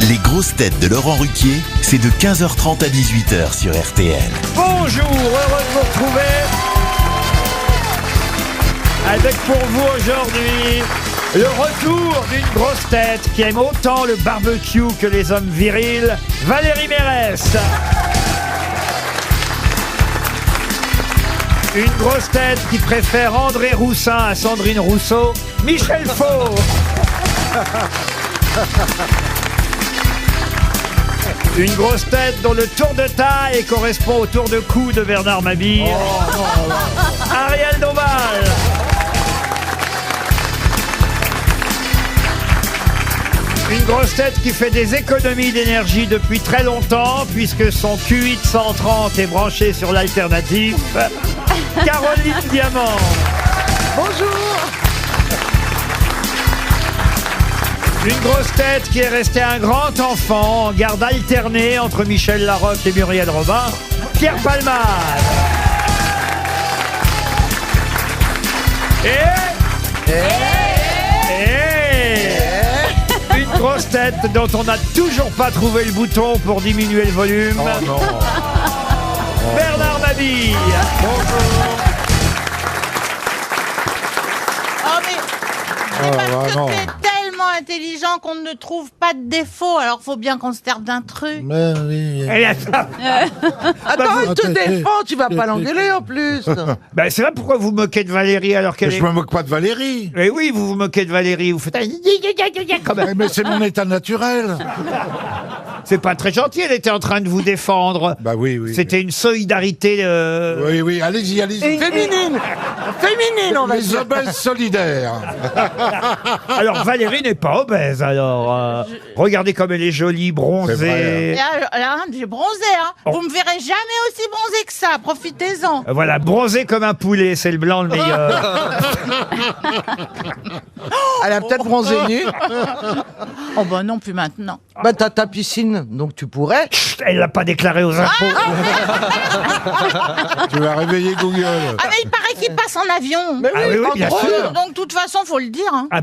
Les grosses têtes de Laurent Ruquier, c'est de 15h30 à 18h sur RTL. Bonjour, heureux de vous retrouver. Avec pour vous aujourd'hui le retour d'une grosse tête qui aime autant le barbecue que les hommes virils, Valérie Mérès. Une grosse tête qui préfère André Roussin à Sandrine Rousseau, Michel Faux. Une grosse tête dont le tour de taille correspond au tour de cou de Bernard Mabille, Ariel Dombal. Une grosse tête qui fait des économies d'énergie depuis très longtemps, puisque son Q8 130 est branché sur l'alternatif, Caroline Diamant. Bonjour. Une grosse tête qui est restée un grand enfant en garde alternée entre Michel Larocque et Muriel Robin, Pierre Palmade. Une grosse tête dont on n'a toujours pas trouvé le bouton pour diminuer le volume. Oh non. Bernard Mabille. Oh mais parce que t'es tellement intelligent qu'on ne trouve pas de défaut, alors faut bien qu'on se serve d'un truc. Mais oui. Et là, Attends, tu défends, tu vas pas l'engueuler en plus. ben, c'est vrai pourquoi vous moquez de Valérie alors qu'elle Mais est... je me moque pas de Valérie. Eh oui, vous vous moquez de Valérie, vous faites un... comme un- Mais c'est mon état naturel. C'est pas très gentil, elle était en train de vous défendre. Bah oui, oui. C'était une solidarité... Oui, oui, allez-y, allez-y. Féminine, on va Les dire. obèses solidaires. Alors Valérie n'est pas obèse, alors. Regardez comme elle est jolie, C'est bronzée. Et là, j'ai bronzé, hein. Vous me verrez jamais aussi bronzé que ça, profitez-en. Voilà, bronzée comme un poulet, c'est le blanc le meilleur. Elle a peut-être bronzé nue. Oh bah non, plus maintenant. Bah t'as ta piscine, donc tu pourrais. Chut, elle l'a pas déclaré aux impôts. Tu vas réveiller Google. Ah mais il paraît qu'il passe en avion. Ah oui, oui, bien sûr. Donc de toute façon, faut le dire, hein. Ah,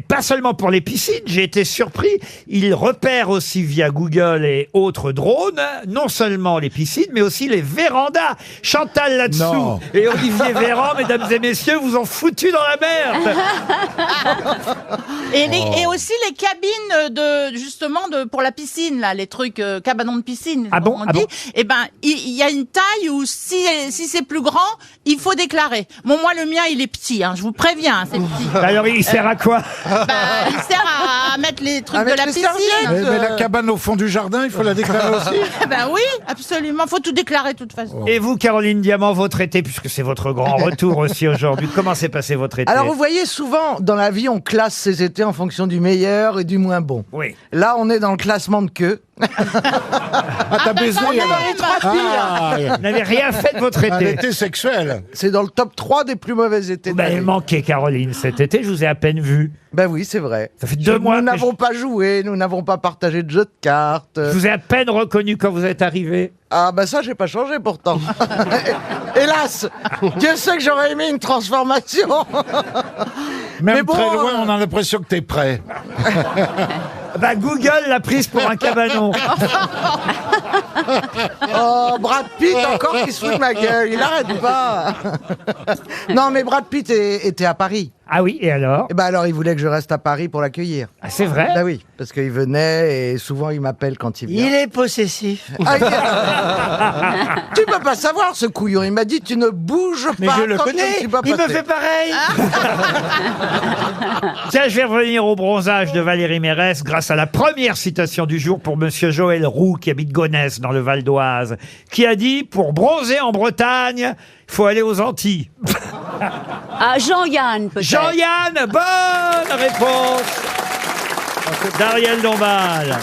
pas seulement pour les piscines, j'ai été surpris. Il repère aussi via Google et autres drones, non seulement les piscines, mais aussi les vérandas. Chantal là-dessous Non. et Olivier Véran, mesdames et messieurs, vous ont foutu dans la merde. Et aussi les cabines pour la piscine, là, les trucs cabanons de piscine. Ah bon, on ah dit. bon. Eh ben, il y a une taille où si c'est plus grand, il faut déclarer. Bon, moi le mien il est petit, hein, je vous préviens, c'est petit. Alors il sert à quoi? Bah, il sert à mettre les trucs À de mettre la les piscine. serviettes. Mais la cabane au fond du jardin, il faut la déclarer aussi. Ben oui, absolument, faut tout déclarer de toute façon. Et vous, Caroline Diamant, votre été, puisque c'est votre grand retour aussi aujourd'hui, comment s'est passé votre été? Alors vous voyez, souvent dans la vie, on classe ses étés en fonction du meilleur et du moins bon. Oui. Là, on est dans le classement de queue. Ah, t'as baisé On est dans les trois pires. Ah, Vous n'avez rien fait de votre un été. été sexuel. C'est dans le top 3 des plus mauvais étés Vous de m'avez l'année. manqué, Caroline, cet été, je vous ai à peine vu. Ben oui, c'est vrai. Ça fait 2 mois Nous que n'avons pas joué, nous n'avons pas partagé de jeux de cartes. je vous ai à peine reconnu quand vous êtes arrivé. Ah bah ça, j'ai pas changé pourtant. Hélas, Dieu sait que j'aurais aimé une transformation. Même Mais bon, très loin, on a l'impression que t'es prêt. Bah, Google l'a prise pour un cabanon. Oh, Brad Pitt encore qui se fout de ma gueule, il arrête pas. Non mais Brad Pitt était à Paris. Ah oui, et alors? Et ben alors il voulait que je reste à Paris pour l'accueillir. Ah, c'est vrai? Bah oui, parce qu'il venait et souvent il m'appelle quand il vient. est possessif. Ah, tu peux pas savoir ce couillon, il m'a dit tu ne bouges Mais pas je le quand connais, je ne suis pas il me passé. fait pareil. Tiens, je vais revenir au bronzage de Valérie Mérès grâce à la première citation du jour pour Monsieur Joël Roux, qui habite Gonesse, dans le Val d'Oise, qui a dit « Pour bronzer en Bretagne, il faut aller aux Antilles. » Ah, Jean-Yann, peut-être. Jean-Yann, bonne réponse d'Ariel Dombal.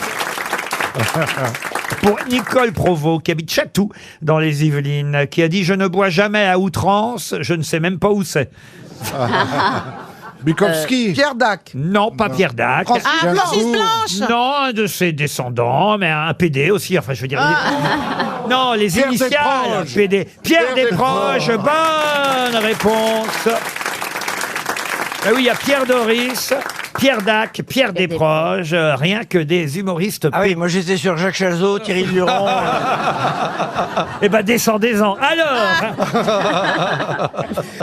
Pour Nicole Provost, qui habite Chatou, dans les Yvelines, qui a dit « Je ne bois jamais à outrance, je ne sais même pas où c'est. » Bukowski. Pierre Dac. Non, pas Pierre Dac. Francis Ah, Francis Blanche. Non, un de ses descendants, mais un PD aussi, enfin je veux dire... Non, les Pierre initiales, Desproges. PD. Pierre Pierre Desproges, bonne réponse Ah oui, il y a Pierre Doris, Pierre Dac, Pierre Desproges, rien que des humoristes. Ah oui, moi j'étais sur Jacques Chazot, Thierry Luron. Eh ben, descendez-en. Alors,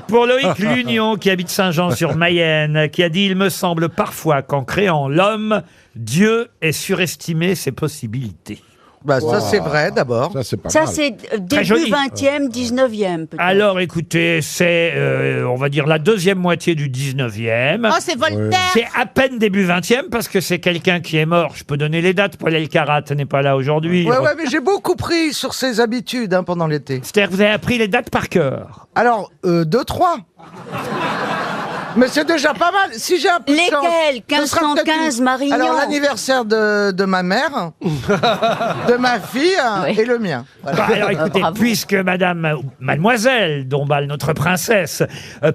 pour Loïc Lunion, qui habite Saint-Jean-sur-Mayenne, qui a dit « Il me semble parfois qu'en créant l'homme, Dieu ait surestimé ses possibilités. » Bah, ça, c'est vrai, d'abord. Ça, c'est pas Ça, mal. c'est Très joli. début 20e, 19e, peut-être. Alors, écoutez, c'est, on va dire, la deuxième moitié du 19e. Oh, c'est Voltaire. C'est à peine début 20e, parce que c'est quelqu'un qui est mort. Je peux donner les dates. Paul Elkarat n'est pas là aujourd'hui. Ouais, mais j'ai beaucoup pris sur ses habitudes pendant l'été. C'est-à-dire que vous avez appris les dates par cœur. Alors, 2, 3. Mais c'est déjà pas mal. Si j'ai un peu de chance, Lesquels ce sera peut-être 1515 Marignan. Alors, l'anniversaire de ma mère, de ma fille Oui. et le mien. Voilà. Bah, alors écoutez, Bravo. puisque Mademoiselle Dombal, notre princesse,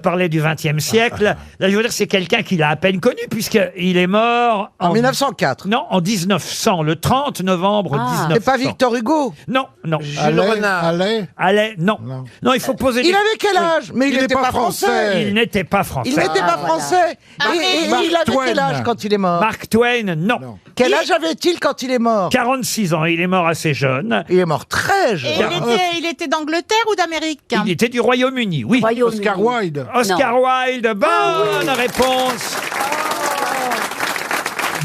parlait du XXe siècle, là je veux dire c'est quelqu'un qui l'a à peine connu puisqu'il est mort En 1904. Non, en 1900, le 30 novembre Ah. 1900. C'est pas Victor Hugo. Non, non. Allez, Renard. allez. Allez, non. Non. Non, il faut poser Il avait quel âge? Mais il Il n'était est pas pas français. français. Il n'était pas français. Il n'était pas voilà. français. Ah, Et Mark il avait quel Twain. âge quand il est mort? Mark Twain, non. Non. Quel âge avait-il quand il est mort? 46 ans, il est mort assez jeune. Il est mort très Et jeune. il était d'Angleterre ou d'Amérique? Il était du Royaume-Uni, oui. Royaume-Uni. Oscar Wilde. Oscar Wilde, bonne réponse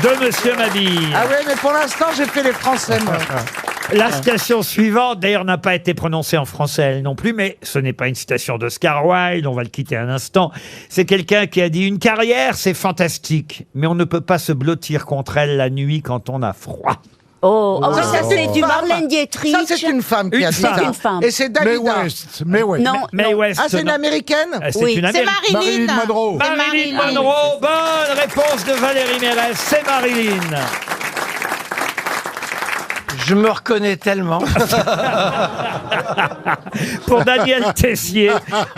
de Monsieur Mabille. Ah ouais, mais pour l'instant, j'ai fait les Français, moi. La citation suivante, d'ailleurs, n'a pas été prononcée en français, elle non plus, mais ce n'est pas une citation d'Oscar Wilde, on va le quitter un instant. C'est quelqu'un qui a dit « Une carrière, c'est fantastique, mais on ne peut pas se blottir contre elle la nuit quand on a froid. Oh, ah, Ça, ça, c'est c'est une du femme. Marlène Dietrich. Ça, c'est une femme qui Une a dit femme. ça. Une femme. Et c'est May Dalida. West. May West. Non, Mae West, Ah, c'est une non. américaine? C'est Oui. une C'est Américaine. Marilyn. Marilyn Monroe. C'est Marilyn Monroe, bonne réponse de Valérie Mérès, c'est Marilyn. Je me reconnais tellement. Pour Daniel Tessier,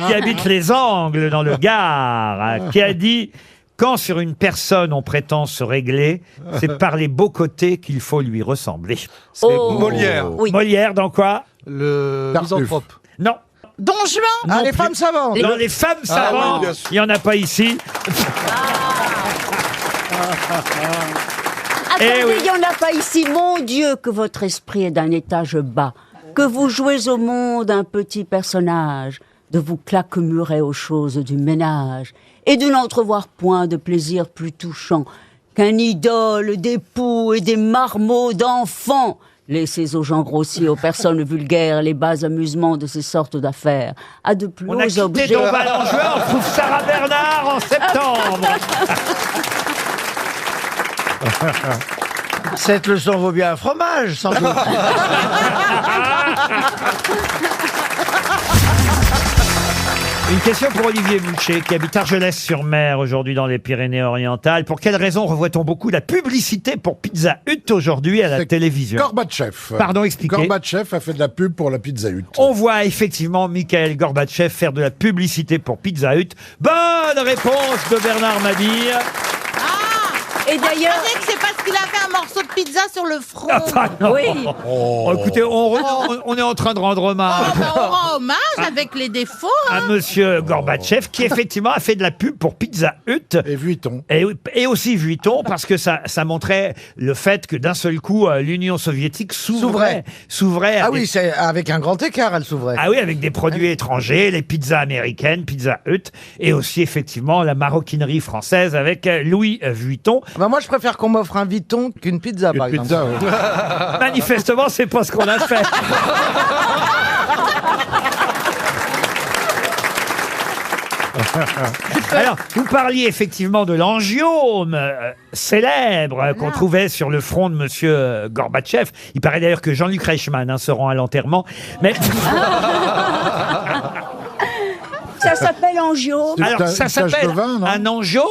qui habite les Angles dans le Gard, qui a dit « Quand sur une personne on prétend se régler, c'est par les beaux côtés qu'il faut lui ressembler. Oh. Molière. Oui. Molière dans quoi? Le Tartuffe. misanthrope. Non. Don Juan. Ah, Non les plus. femmes savantes. Dans les femmes oui, savantes, bien sûr. il n'y en a pas ici. Attendez, Eh oui. il n'y en a pas ici. Mon Dieu, que votre esprit est d'un étage bas. Que vous jouez au monde un petit personnage. De vous claquemurer aux choses du ménage. Et de n'entrevoir point de plaisir plus touchant qu'un idole d'époux et des marmots d'enfants. Laissez aux gens grossiers, aux personnes vulgaires, les bas amusements de ces sortes d'affaires. À de plus On a hauts quitté objets. Dombal en juin, on trouve Sarah Bernard en septembre. Cette leçon vaut bien un fromage, sans doute. Une question pour Olivier Boucher, qui habite Argelès-sur-Mer, aujourd'hui dans les Pyrénées-Orientales. Pour quelle raison revoit-on beaucoup la publicité pour Pizza Hut aujourd'hui à la C'est télévision? Gorbatchev. Pardon, expliquez. Gorbatchev a fait de la pub pour la Pizza Hut. On voit effectivement Mikhail Gorbatchev faire de la publicité pour Pizza Hut. Bonne réponse de Bernard Mabille. Et Je d'ailleurs, pensais que c'est parce qu'il a fait un morceau de pizza sur le front. Ah, bah non. oui. Oh, écoutez, on est en train de rendre hommage Oh, bah, on rend hommage avec les défauts. à Monsieur Gorbatchev, qui effectivement a fait de la pub pour Pizza Hut. Et Vuitton. Et aussi Vuitton, parce que ça montrait le fait que d'un seul coup, l'Union soviétique s'ouvrait. Ah à oui, des- c'est avec un grand écart, elle s'ouvrait. Ah oui, avec des produits étrangers, les pizzas américaines, Pizza Hut, et aussi effectivement la maroquinerie française avec Louis Vuitton. Bah, moi, je préfère qu'on m'offre un Vuitton qu'une pizza, par Une exemple. pizza, ouais. Manifestement, c'est pas ce qu'on a fait. Alors, vous parliez effectivement de l'angiome célèbre qu'on trouvait sur le front de Monsieur Gorbatchev. Il paraît d'ailleurs que Jean-Luc Reichmann se rend à l'enterrement. Mais Ça s'appelle angiome. alors, ça Une tache de s'appelle vin, non un angiome.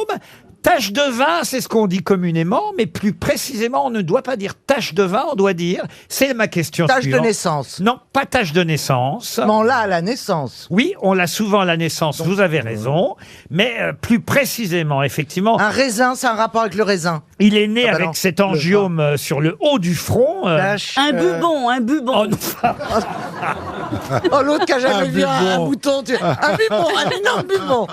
Tache de vin, c'est ce qu'on dit communément, mais plus précisément, on ne doit pas dire tache de vin, on doit dire, c'est ma question Tache de suivante. naissance. Non, pas tache de naissance. Non, là, à la naissance. Oui, on l'a souvent à la naissance, vous avez raison, mais plus précisément, effectivement, Un raisin, c'est un rapport avec le raisin. il est né Ah bah avec non, cet angiome sur le haut du front. Un bubon, un bubon. Oh, non. Oh, l'autre qui a jamais Un vu un bubon. bouton. Un bubon, un énorme bubon.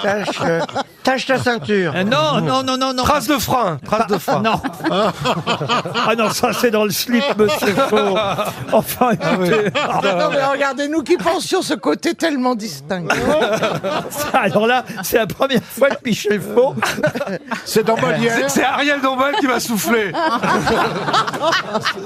Tâche ta ceinture. Non, non, non, non, non. Trace de frein. Trace de frein. Non. Ah non, ça c'est dans le slip, monsieur Faux. Enfin, écoutez. Non, mais regardez-nous qui pensions ce côté tellement distinct. Alors là, c'est la première fois que Michel Faux. C'est dans Molière. C'est Ariel Dombal qui m'a soufflé.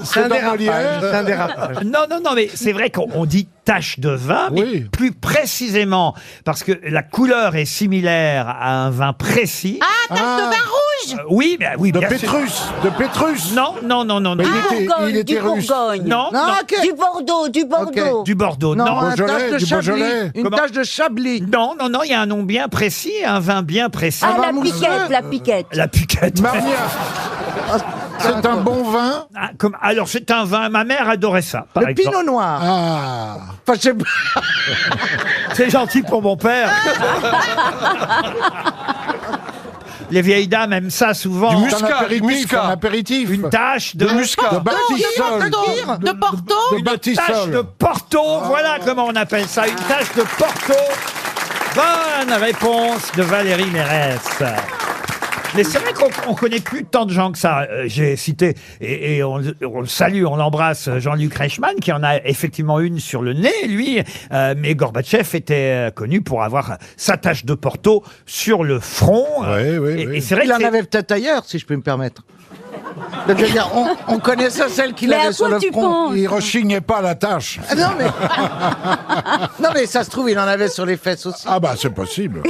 C'est dans Molière. C'est un dérapage. Non, non, non, mais c'est vrai qu'on dit tache de vin, mais Oui. plus précisément, parce que la couleur est similaire à un vin précis. Ah, tache de vin rouge. Oui, mais oui, De bien sûr. Pétrus. De Pétrus. Non, non, non, non, non. Mais il Bourgogne, était du russe. Bourgogne. Non, Non, non. ok. Du Bordeaux, du Bordeaux. Du Bordeaux, Non, non. un Beaujolais, tache de du Chablis. Beaujolais. Une Comment tache de Chablis. Non, non, non, il y a un nom bien précis, un vin bien précis. Ah, vin la mousseux. piquette, la piquette. La piquette. Marnia. C'est un bon vin. Ah, alors, c'est un vin, ma mère adorait ça, par Le exemple. Pinot Noir. Ah. Enfin, je sais pas. C'est gentil pour mon père. Les vieilles dames aiment ça souvent. Du C'est un Muscat, apéritif. muscat. Un apéritif. Une tache de... De Muscat. De Baptistol. De Porto. De Une tache Baptistol. de Porto, voilà comment on appelle ça, une tache de Porto. Bonne réponse de Valérie Mérès. Mais c'est vrai qu'on connaît plus tant de gens que ça. J'ai cité, et on le salue, on l'embrasse, Jean-Luc Reichmann, qui en a effectivement une sur le nez, lui. Mais Gorbatchev était connu pour avoir sa tache de Porto sur le front. Oui, oui, Et, oui. et c'est vrai Il que en avait peut-être ailleurs, si je peux me permettre. Je veux dire, on connaissait celle qu'il Mais à avait sur quoi le tu front. penses Il rechignait pas la tâche. Ah, non, mais... non, mais ça se trouve, il en avait sur les fesses aussi. Ah bah c'est possible.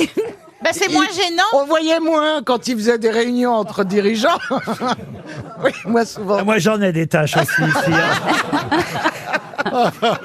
Ben, c'est moins gênant. On voyait moins quand il faisait des réunions entre dirigeants. Oui, moi souvent. Ah, moi, j'en ai des tâches aussi ici.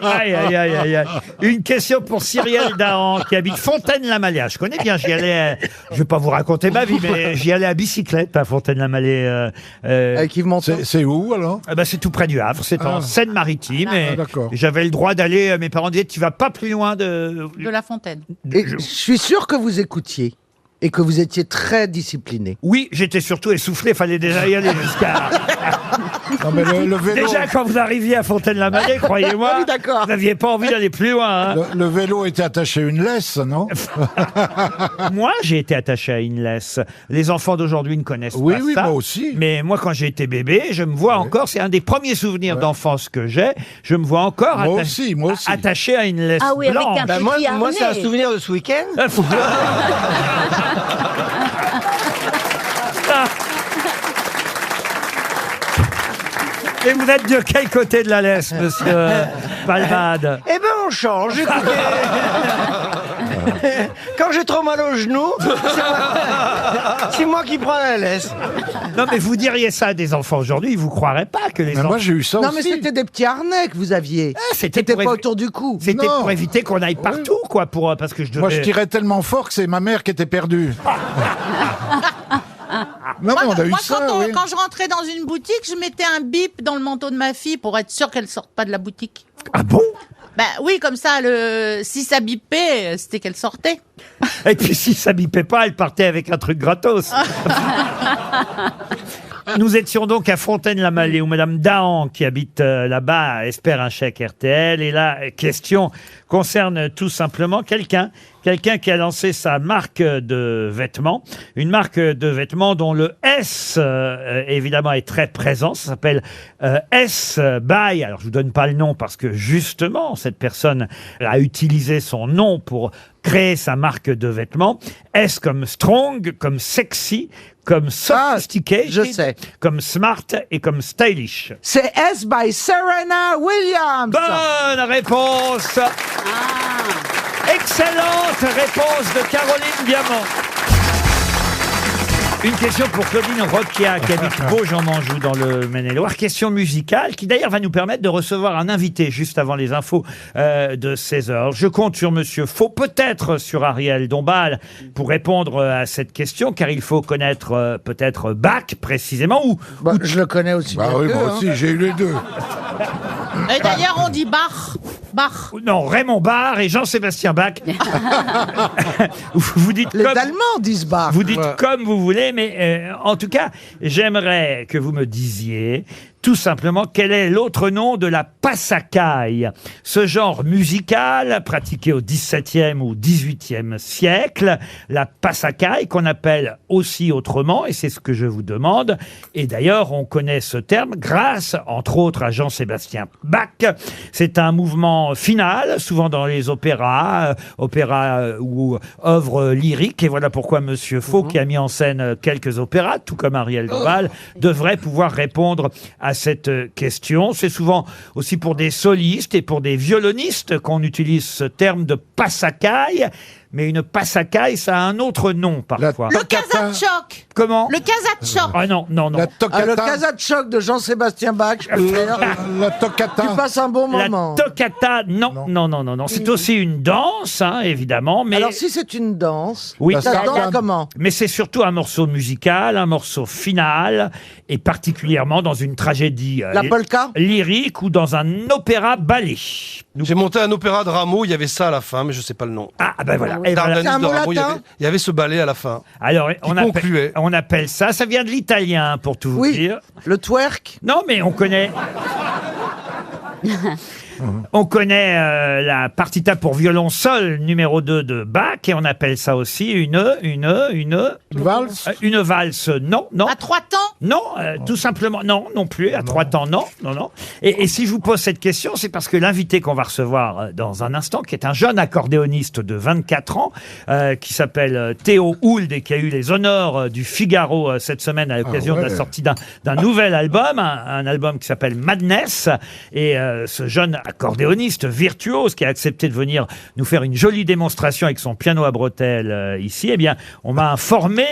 Aïe, aïe, aïe, aïe, aïe. Une question pour Cyrielle Dahan, qui habite Fontaine-la-Mallet. Je connais bien, j'y allais, je vais pas vous raconter ma vie, mais j'y allais à bicyclette à Fontaine-la-Mallet. Avec Yves Montand. C'est où alors? C'est tout près du Havre, c'est en Seine-Maritime. Et d'accord. j'avais le droit d'aller, mes parents disaient, tu vas pas plus loin de... De La Fontaine. Et je suis sûr que vous écoutiez et que vous étiez très discipliné. Oui, j'étais surtout essoufflé, fallait déjà y aller jusqu'à... Non mais le vélo. Déjà, quand vous arriviez à Fontaine-la-Mallet, croyez-moi, Ah oui, d'accord. vous n'aviez pas envie d'aller plus loin. Hein. Le vélo était attaché à une laisse, non? Moi, j'ai été attaché à une laisse. Les enfants d'aujourd'hui ne connaissent Oui, pas oui, ça. moi aussi. Mais moi, quand j'ai été bébé, je me vois encore, c'est un des premiers souvenirs d'enfance que j'ai, je me vois encore Moi aussi. attaché à une laisse Ah oui, avec blanche. un Bah, moi, petit moi, c'est un harnais. souvenir de ce week-end. Et vous êtes de quel côté de la laisse, monsieur Palmade? Eh ben, on change. Écoutez. Quand j'ai trop mal au genou, c'est moi qui prends la laisse. Non, mais vous diriez ça à des enfants aujourd'hui, ils vous croiraient pas que les Mais enfants... moi j'ai eu ça Non, mais aussi. c'était des petits harnais que vous aviez. c'était C'était pour pas évi- autour du cou. C'était Non. pour éviter qu'on aille partout, quoi, parce que je devais... Moi je tirais tellement fort que c'est ma mère qui était perdue. Non, mais on a eu Moi, ça, oui. quand je rentrais dans une boutique, je mettais un bip dans le manteau de ma fille pour être sûr qu'elle sorte pas de la boutique. Ah bon? Ben oui, comme ça, si ça bipait, c'était qu'elle sortait. Et puis si ça bipait pas, elle partait avec un truc gratos. Nous étions donc à Fontaine-la-Mallet où Madame Dahan, qui habite là-bas, espère un chèque RTL. Et la question concerne tout simplement quelqu'un qui a lancé sa marque de vêtements. Une marque de vêtements dont le S, évidemment, est très présent. Ça s'appelle S by. Alors, je vous donne pas le nom parce que justement, cette personne a utilisé son nom pour créer sa marque de vêtements. S comme strong, comme sexy, comme sophisticated, je sais. comme smart et comme stylish. C'est S by Serena Williams. Bonne réponse. Excellente réponse de Caroline Diamant. Une question pour Claudine Roquia, qui habite Beauge-en-Anjou dans le Maine-et-Loire. Question musicale, qui d'ailleurs va nous permettre de recevoir un invité juste avant les infos de 16h. Je compte sur Monsieur Faux, peut-être sur Ariel Dombal, pour répondre à cette question, car il faut connaître peut-être Bach précisément, ou Bah, je le connais aussi. Bah bien oui, qu'eux, moi hein. aussi, j'ai eu les deux. Et d'ailleurs, on dit Bach. Bach. non, Raymond Barre et Jean-Sébastien Bach. Vous dites Les comme... Allemands disent Bach. Vous dites comme vous voulez, mais en tout cas, j'aimerais que vous me disiez tout simplement, quel est l'autre nom de la passacaille? Ce genre musical pratiqué au XVIIe ou XVIIIe siècle, la passacaille qu'on appelle aussi autrement, et c'est ce que je vous demande. Et d'ailleurs, on connaît ce terme grâce, entre autres, à Jean-Sébastien Bach. C'est un mouvement final, souvent dans les opéras, ou œuvres lyriques. Et voilà pourquoi Monsieur Faux, qui a mis en scène quelques opéras, tout comme Ariel Dombal, devrait pouvoir répondre à cette question. C'est souvent aussi pour des solistes et pour des violonistes qu'on utilise ce terme de passacaille. Mais une passacaille, ça a un autre nom parfois. Le Kazatchok. Comment? Le Kazatchok. Ah non, non, non. La toccata. Le Kazatchok de Jean-Sébastien Bach, je peux faire. La toccata. Tu passes un bon La moment. toccata, non, non, non, non, non. C'est aussi une danse, hein, évidemment, mais Alors si c'est une danse, oui, ça se danse Stardom. comment? mais c'est surtout un morceau musical, un morceau final, et particulièrement dans une tragédie La polka? lyrique ou dans un opéra-ballet. J'ai monté un opéra de Rameau, il y avait ça à la fin, mais je sais pas le nom. Ah, ben voilà. Ah oui. Et voilà. Dardanus C'est un de mot Rameau, latin il y avait ce ballet à la fin. Alors, concluait. on appelle ça vient de l'italien, pour tout vous Oui, dire. le twerk. Non, mais on connaît... On connaît la partita pour violon sol numéro 2 de Bach et on appelle ça aussi une Valse. une valse. Non, non. À 3 temps. Non, tout simplement, non plus. À 3 temps, non. Et si je vous pose cette question, c'est parce que l'invité qu'on va recevoir dans un instant, qui est un jeune accordéoniste de 24 ans, qui s'appelle Théo Hould et qui a eu les honneurs du Figaro cette semaine à l'occasion de la sortie d'un nouvel album, un album qui s'appelle Madness. Et ce jeune accordéoniste virtuose qui a accepté de venir nous faire une jolie démonstration avec son piano à bretelles ici, eh bien, on m'a informé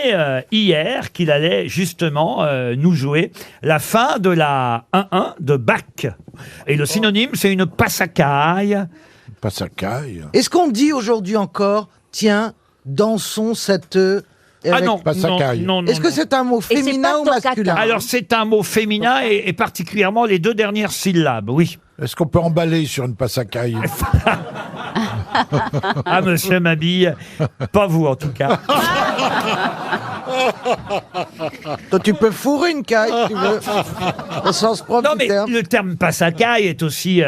hier qu'il allait justement nous jouer la fin de la 1-1 de Bach. Et le synonyme, c'est une passacaille. Passacaille. Est-ce qu'on dit aujourd'hui encore, tiens, dansons cette... Ah avec- non, Passacaille. non. Est-ce que c'est un mot c'est féminin pas ou toccata. masculin? Alors, c'est un mot féminin et particulièrement les 2 dernières syllabes, oui. Est-ce qu'on peut emballer sur une passacaille? Ah, monsieur Mabille, pas vous en tout cas. Toi, tu peux fourrer une caille, si tu veux. Au sens propre Non, du mais terme. le terme passacaille est aussi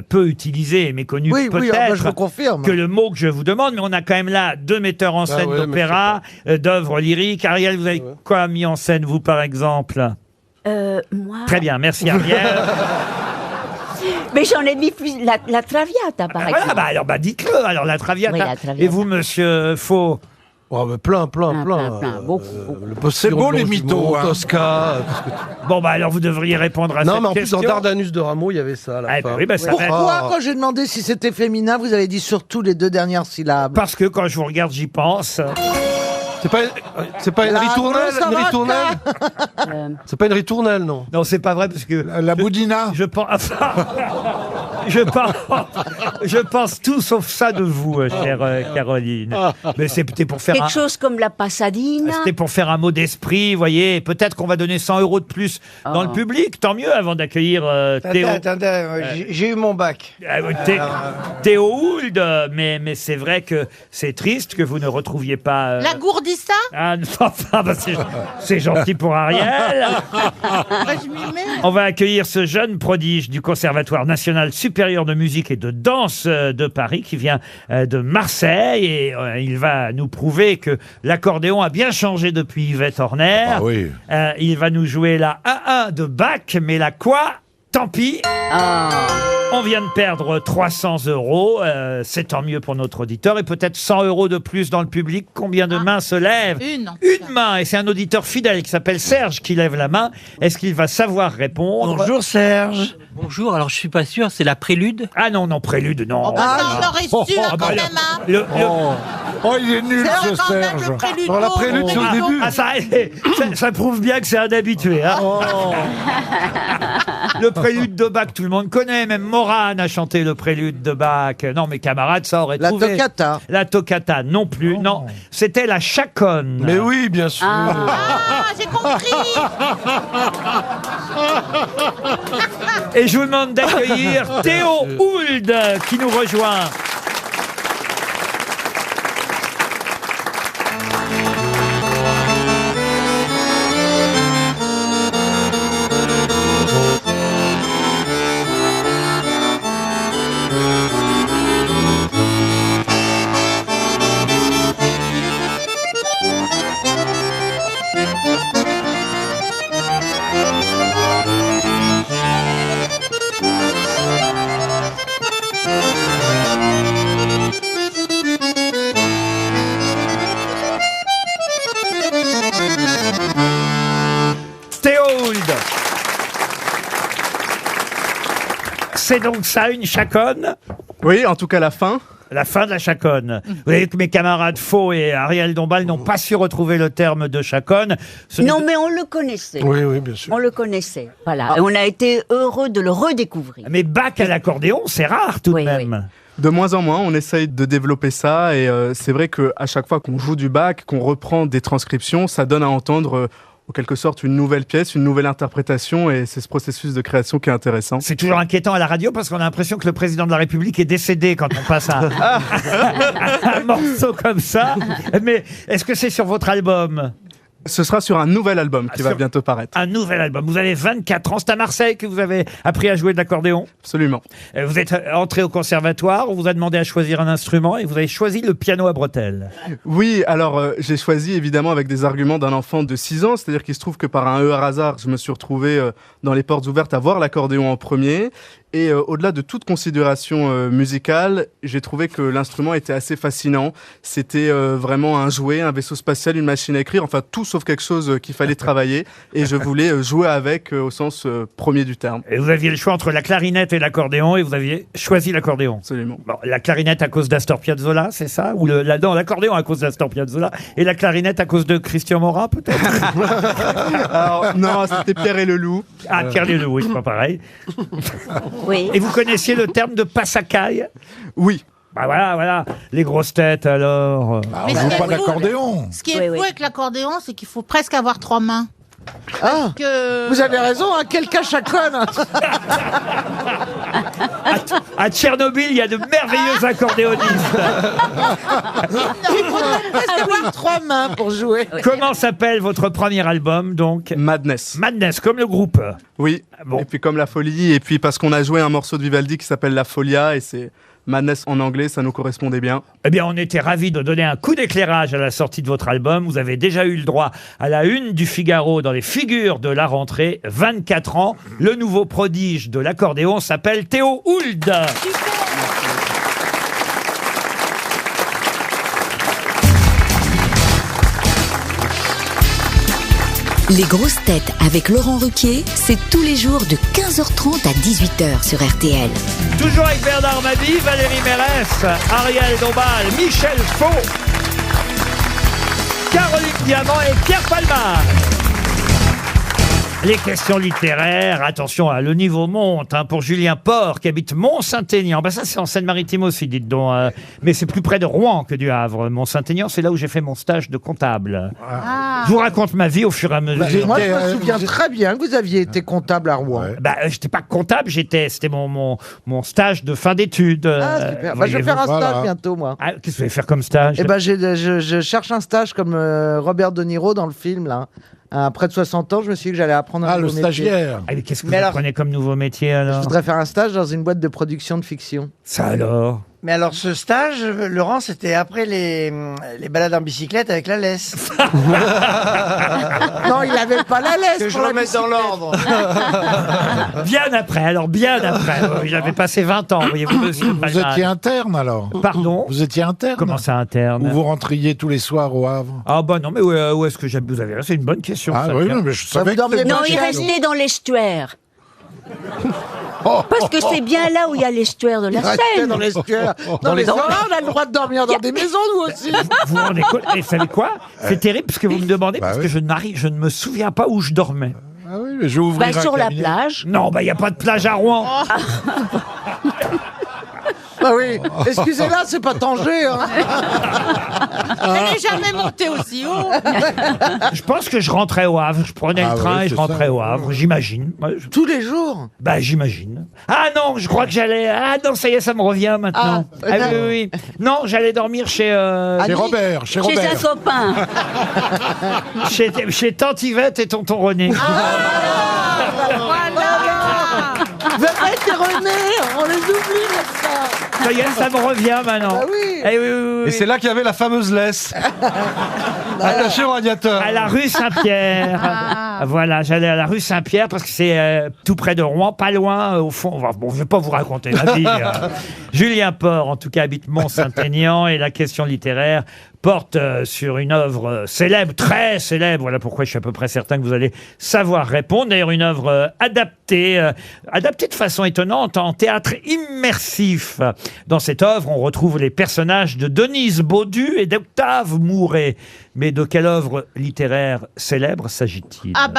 peu utilisé et méconnu Oui, oui, peut-être je vous confirme. que le mot que je vous demande, mais on a quand même là 2 metteurs en scène ouais, mais d'opéra, d'œuvres lyriques. Ariel, vous avez quoi mis en scène, vous, par exemple? Moi. Très bien, merci Ariel. Mais j'en ai mis plus. La Traviata, par exemple. Voilà, alors dites-le, alors la Traviata. Oui, la Traviata. Et vous, monsieur Faux? Oh, mais plein. Plein, beaucoup. Le postillon C'est beau, de les Longjumeau, mythos, hein. Tosca. Bon, alors vous devriez répondre à Non, cette mais en plus, question. dans Dardanus de Rameau, il y avait ça à la Eh ben fin. oui, ben ça Pourquoi, Ah. quand j'ai demandé si c'était féminin, vous avez dit surtout les 2 dernières syllabes? Parce que quand je vous regarde, j'y pense. C'est pas une La ritournelle, grosse une ritournelle C'est pas une ritournelle, non. Non, c'est pas vrai parce que La boudina. je pense, je pense tout sauf ça de vous, chère Caroline. Mais c'était pour faire Quelque chose comme la Passadina. c'était pour faire un mot d'esprit, vous voyez. Peut-être qu'on va donner 100 € de plus dans le public. Tant mieux avant d'accueillir Théo. Attendez, j'ai eu mon bac. Théo Hould, mais c'est vrai que c'est triste que vous ne retrouviez pas. La Gourdissa. Ah, enfin, bah, c'est gentil pour Ariel. Bah, je m'y mets. On va accueillir ce jeune prodige du Conservatoire national supérieur de musique et de danse de Paris qui vient de Marseille et il va nous prouver que l'accordéon a bien changé depuis Yvette Horner. Ah oui. Il va nous jouer la 1-1 de Bach, mais la quoi? Tant pis. On vient de perdre 300 €. C'est tant mieux pour notre auditeur. Et peut-être 100 € de plus dans le public. Combien de mains se lèvent? Une main. Et c'est un auditeur fidèle qui s'appelle Serge qui lève la main. Est-ce qu'il va savoir répondre? Bonjour Serge. Bonjour, alors je suis pas sûr, c'est la prélude? Ah non, prélude, non. Oh, bah, ça, on aurait su, Ah, bah, quand même, hein. Oh, il est nul, C'est ce quand même Serge. le prélude. Dans la prélude, c'est au début. Ah, ça prouve bien que c'est un habitué. Hein. Le prélude de Bach, tout le monde connaît. Même Morane a chanté le prélude de Bach. Non, mes camarades, ça aurait La trouvé. toccata. La toccata, non plus. Non, c'était la chaconne. Mais oui, bien sûr. Ah, j'ai compris. Et je vous demande d'accueillir Théo Hould qui nous rejoint. C'est donc ça, une chaconne? Oui, en tout cas la fin. La fin de la chaconne. Vous voyez que mes camarades Faux et Ariel Dombal n'ont pas su retrouver le terme de chaconne. Non, mais on le connaissait. Oui, bien sûr. On le connaissait. Voilà. Et on a été heureux de le redécouvrir. Mais Bach à l'accordéon, c'est rare tout de même. De moins en moins, on essaye de développer ça et c'est vrai qu'à chaque fois qu'on joue du Bach, qu'on reprend des transcriptions, ça donne à entendre en quelque sorte une nouvelle pièce, une nouvelle interprétation et c'est ce processus de création qui est intéressant. C'est toujours inquiétant à la radio parce qu'on a l'impression que le président de la République est décédé quand on passe un morceau comme ça. Mais est-ce que c'est sur votre album ? Ce sera sur un nouvel album qui va bientôt paraître. Un nouvel album. Vous avez 24 ans. C'est à Marseille que vous avez appris à jouer de l'accordéon ? Absolument. Vous êtes entré au conservatoire, on vous a demandé à choisir un instrument et vous avez choisi le piano à bretelles. Oui, alors j'ai choisi évidemment avec des arguments d'un enfant de 6 ans, c'est-à-dire qu'il se trouve que par un heureux hasard, je me suis retrouvé dans les portes ouvertes à voir l'accordéon en premier. Et au-delà de toute considération musicale, j'ai trouvé que l'instrument était assez fascinant. C'était vraiment un jouet, un vaisseau spatial, une machine à écrire, enfin tout sauf quelque chose qu'il fallait travailler. Et je voulais jouer avec au sens premier du terme. Et vous aviez le choix entre la clarinette et l'accordéon et vous aviez choisi l'accordéon. Absolument. Bon, la clarinette à cause d'Astor Piazzolla, c'est ça ? Ou l'accordéon à cause d'Astor Piazzolla et la clarinette à cause de Christian Morin, peut-être ? Alors non, c'était Pierre et le Loup. Ah, Pierre et le Loup, oui, c'est pas pareil. Oui. Et vous connaissiez le terme de passacaille ? Oui. Bah voilà, les grosses têtes alors. On joue pas d'accordéon. Ce qui est fou avec l'accordéon, c'est qu'il faut presque avoir 3 mains. Ah, Que... vous avez raison, hein, quel chaconne. À Tchernobyl, il y a de merveilleux accordéonistes. Il faudrait presque avoir 3 mains pour jouer. Comment s'appelle votre premier album, donc ? Madness. Madness, comme le groupe. Oui, et puis comme la folie, et puis parce qu'on a joué un morceau de Vivaldi qui s'appelle La Folia, et c'est Madness en anglais, ça nous correspondait bien. Eh bien, on était ravis de donner un coup d'éclairage à la sortie de votre album. Vous avez déjà eu le droit à la une du Figaro dans les figures de la rentrée. 24 ans, le nouveau prodige de l'accordéon s'appelle Théo Hould. Les grosses têtes avec Laurent Ruquier, c'est tous les jours de 15h30 à 18h sur RTL. Toujours avec Bernard Mabie, Valérie Mérès, Ariel Dombal, Michel Faux, Caroline Diamant et Pierre Palmade. Les questions littéraires, attention, le niveau monte pour Julien Port qui habite Mont-Saint-Aignan. Ça c'est en Seine-Maritime aussi, dites donc. Mais c'est plus près de Rouen que du Havre. Mont-Saint-Aignan, c'est là où j'ai fait mon stage de comptable. Ah. Je vous raconte ma vie au fur et à mesure. Moi, je me souviens très bien que vous aviez été comptable à Rouen. J'étais pas comptable, c'était mon stage de fin d'études. Ah, super. Je vais faire un stage bientôt, moi. Ah, qu'est-ce que vous allez faire comme stage ? Je cherche un stage comme Robert De Niro dans le film, là. Après de 60 ans, je me suis dit que j'allais apprendre un nouveau métier. stagiaire. Mais qu'est-ce que vous prenez comme nouveau métier alors ? Je voudrais faire un stage dans une boîte de production de fiction. Ça alors ? Mais alors, ce stage, Laurent, c'était après les balades en bicyclette avec la laisse. Non, il avait pas la laisse. Que je remette dans l'ordre. Bien après, alors bien après. J'avais passé 20 ans, voyez-vous, monsieur Vous Palmade. étiez interne alors ? Pardon ? Vous étiez interne ? Comment ça interne ? Ou vous rentriez tous les soirs au Havre ? Ah bah non, mais où est-ce que j'aime ? Vous avez c'est une bonne question. Ah ça, oui, Pierre. non, mais je savais que c'était Non, pas il cher. restait dans l'estuaire. Oh, Parce que c'est bien là où il y a l'estuaire de la Restait Seine. dans l'estuaire. Non, mais ça va, on a le droit de dormir dans des maisons, nous aussi. Vous vous rendez compte ? Et vous savez quoi ? C'est terrible parce que vous me demandez, Bah parce oui. que je ne me souviens pas où je dormais. Ah oui, mais je vais ouvrir un Sur la cabinet. plage. Non, il n'y a pas de plage à Rouen. Ah oui, excusez-la, c'est pas Tanger. Hein. Elle n'est jamais montée aussi haut. Je pense que je rentrais au Havre. Je prenais Ah le train ouais, et je c'est rentrais ça. au Havre, j'imagine. Moi, Tous les jours. J'imagine. Ah non, je crois que j'allais... Ah non, ça y est, ça me revient maintenant. Ah, Ah, oui. Non, j'allais dormir chez... Chez Robert, chez Chez Robert. un copain. chez Tante Yvette et Tonton René. Voilà. Venez et René, on les oublie, comme ça. Ça y est, ça me revient maintenant. Ah oui. Eh oui, oui, oui. Et c'est là qu'il y avait la fameuse laisse. Attachée au radiateur. À la rue Saint-Pierre. Voilà, j'allais à la rue Saint-Pierre parce que c'est tout près de Rouen, pas loin au fond. Bon, je vais pas vous raconter la vie. Julien Port, en tout cas, habite Mont-Saint-Aignan et la question littéraire porte sur une œuvre célèbre, très célèbre. Voilà pourquoi je suis à peu près certain que vous allez savoir répondre. D'ailleurs, une œuvre adaptée de façon étonnante en théâtre immersif. Dans cette œuvre, on retrouve les personnages de Denise Baudu et d'Octave Mouret. Mais de quelle œuvre littéraire célèbre s'agit-il? Ah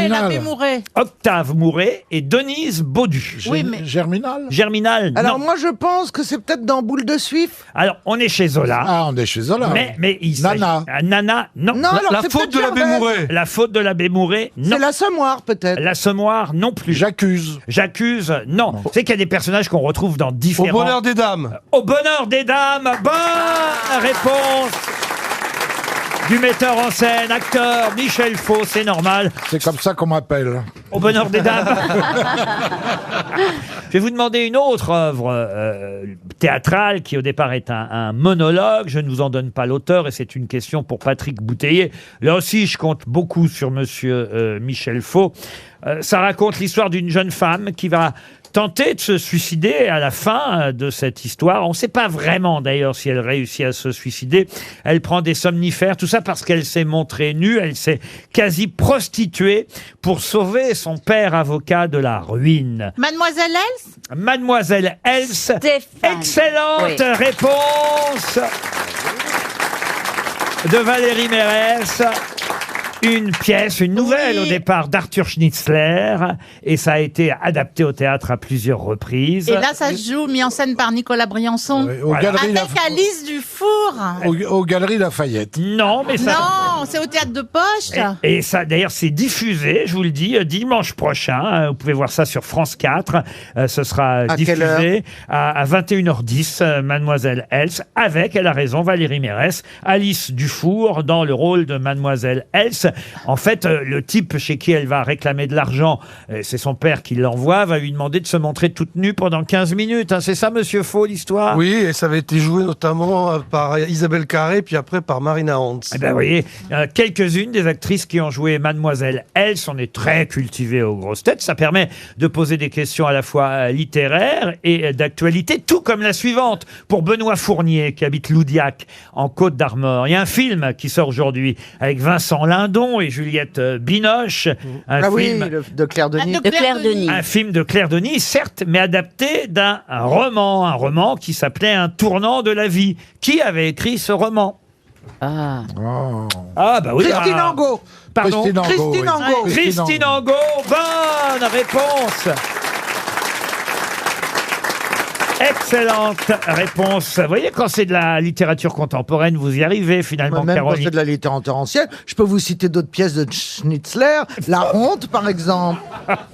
l'abbé Mouret. Octave Mouret et Denise Baudu. Oui, mais... Germinal. Germinal, Alors non. moi je pense que c'est peut-être dans Boule de Suif. Alors, on est chez Zola. Ah, on est chez Zola. Mais il s'agit... Nana. Nana, non. Non, alors La c'est faute de peut-être l'abbé Gervaise. Mouret. La faute de l'abbé Mouret, non. C'est l'Assommoir peut-être. L'Assommoir, non plus. J'accuse. J'accuse, non. C'est qu'il y a des personnages qu'on retrouve dans Au différents... bonheur des dames. Au bonheur des dames. Bonne réponse du metteur en scène, acteur Michel Faux, c'est normal. C'est comme ça qu'on m'appelle. Au bonheur des dames. Je vais vous demander une autre œuvre théâtrale qui au départ est un monologue. Je ne vous en donne pas l'auteur et c'est une question pour Patrick Bouteiller. Là aussi, je compte beaucoup sur monsieur Michel Faux. Ça raconte l'histoire d'une jeune femme qui va tenter de se suicider à la fin de cette histoire. On ne sait pas vraiment d'ailleurs si elle réussit à se suicider. Elle prend des somnifères, tout ça parce qu'elle s'est montrée nue, elle s'est quasi prostituée pour sauver son père avocat de la ruine. Mademoiselle Els? Mademoiselle Els. Stéphane. Excellente réponse de Valérie Mérès. Une pièce, une nouvelle au départ d'Arthur Schnitzler, et ça a été adapté au théâtre à plusieurs reprises. Et là, ça se joue, mis en scène par Nicolas Briançon. Aux Galeries Avec Alice Dufour. aux Galeries Lafayette. Non, mais ça... Non, c'est au théâtre de poche. Et ça, d'ailleurs, c'est diffusé, je vous le dis, dimanche prochain. Vous pouvez voir ça sur France 4. Ce sera À quelle heure diffusé à 21h10, Mademoiselle Els, avec, elle a raison, Valérie Mérès, Alice Dufour dans le rôle de Mademoiselle Els. En fait, le type chez qui elle va réclamer de l'argent, c'est son père qui l'envoie, va lui demander de se montrer toute nue pendant 15 minutes. Hein. C'est ça, monsieur Faux, l'histoire? Oui, et ça avait été joué notamment par Isabelle Carré, puis après par Marina Hans. Eh ben, vous voyez, quelques-unes des actrices qui ont joué Mademoiselle Els. On est très cultivés aux grosses têtes. Ça permet de poser des questions à la fois littéraires et d'actualité, tout comme la suivante pour Benoît Fournier, qui habite Loudiac, en Côte-d'Armor. Il y a un film qui sort aujourd'hui avec Vincent Lindon et Juliette Binoche. Un film de Claire Denis. De Claire Denis. Un film de Claire Denis, certes, mais adapté d'un roman. Un roman qui s'appelait Un tournant de la vie. Qui avait écrit ce roman? Ah. Ah, bah oui. Christine Angot. Pardon? Christine Angot. Christine oui. Angot. Christine Angot. Bonne réponse. Excellente réponse. Vous voyez, quand c'est de la littérature contemporaine, vous y arrivez finalement, Même quand Caroline. c'est de la littérature ancienne, je peux vous citer d'autres pièces de Schnitzler. La Honte, par exemple.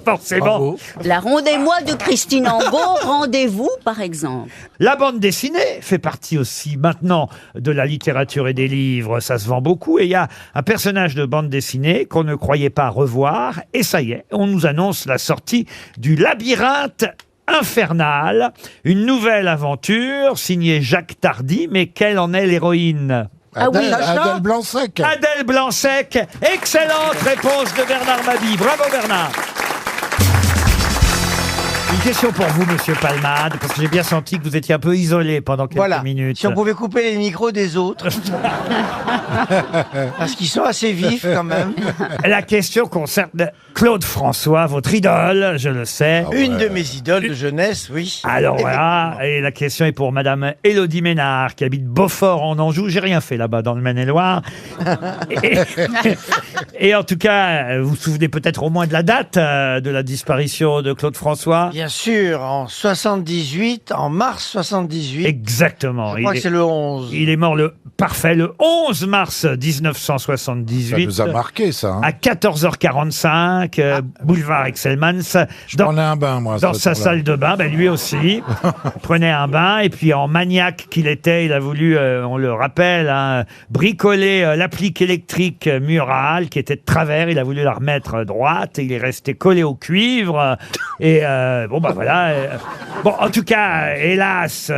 Forcément. Bravo. La Ronde et moi de Christine Angot, rendez-vous par exemple. La bande dessinée fait partie aussi maintenant de la littérature et des livres. Ça se vend beaucoup. Et il y a un personnage de bande dessinée qu'on ne croyait pas revoir. Et ça y est, on nous annonce la sortie du Labyrinthe infernal, une nouvelle aventure signée Jacques Tardy, mais quelle en est l'héroïne? Ah oui, Adèle Blanc-Sec. Adèle Blanc-Sec. Excellente réponse de Bernard Mabie. Bravo Bernard. Une question pour vous, monsieur Palmade, parce que j'ai bien senti que vous étiez un peu isolé pendant quelques Voilà. minutes. Si on pouvait couper les micros des autres. Parce qu'ils sont assez vifs quand même. La question concerne Claude François, votre idole, je le sais. Une de mes idoles de jeunesse, oui. Alors voilà, et la question est pour madame Élodie Ménard, qui habite Beaufort en Anjou. J'ai rien fait là-bas dans le Maine-et-Loire. Et en tout cas, vous vous souvenez peut-être au moins de la date de la disparition de Claude François? Bien sûr, en 78, en mars 78. Exactement. Je crois que c'est le 11. Il est mort le 11 mars 1978. Ça nous a marqué, ça. Hein. À 14h45, boulevard Excelmans. Je prenais un bain, moi. Dans sa salle de bain, ben lui aussi. Il prenait un bain et puis en maniaque qu'il était, il a voulu, on le rappelle, hein, bricoler l'applique électrique murale qui était de travers. Il a voulu la remettre droite. Il est resté collé au cuivre. Et bon, bah voilà. Bon, en tout cas, hélas,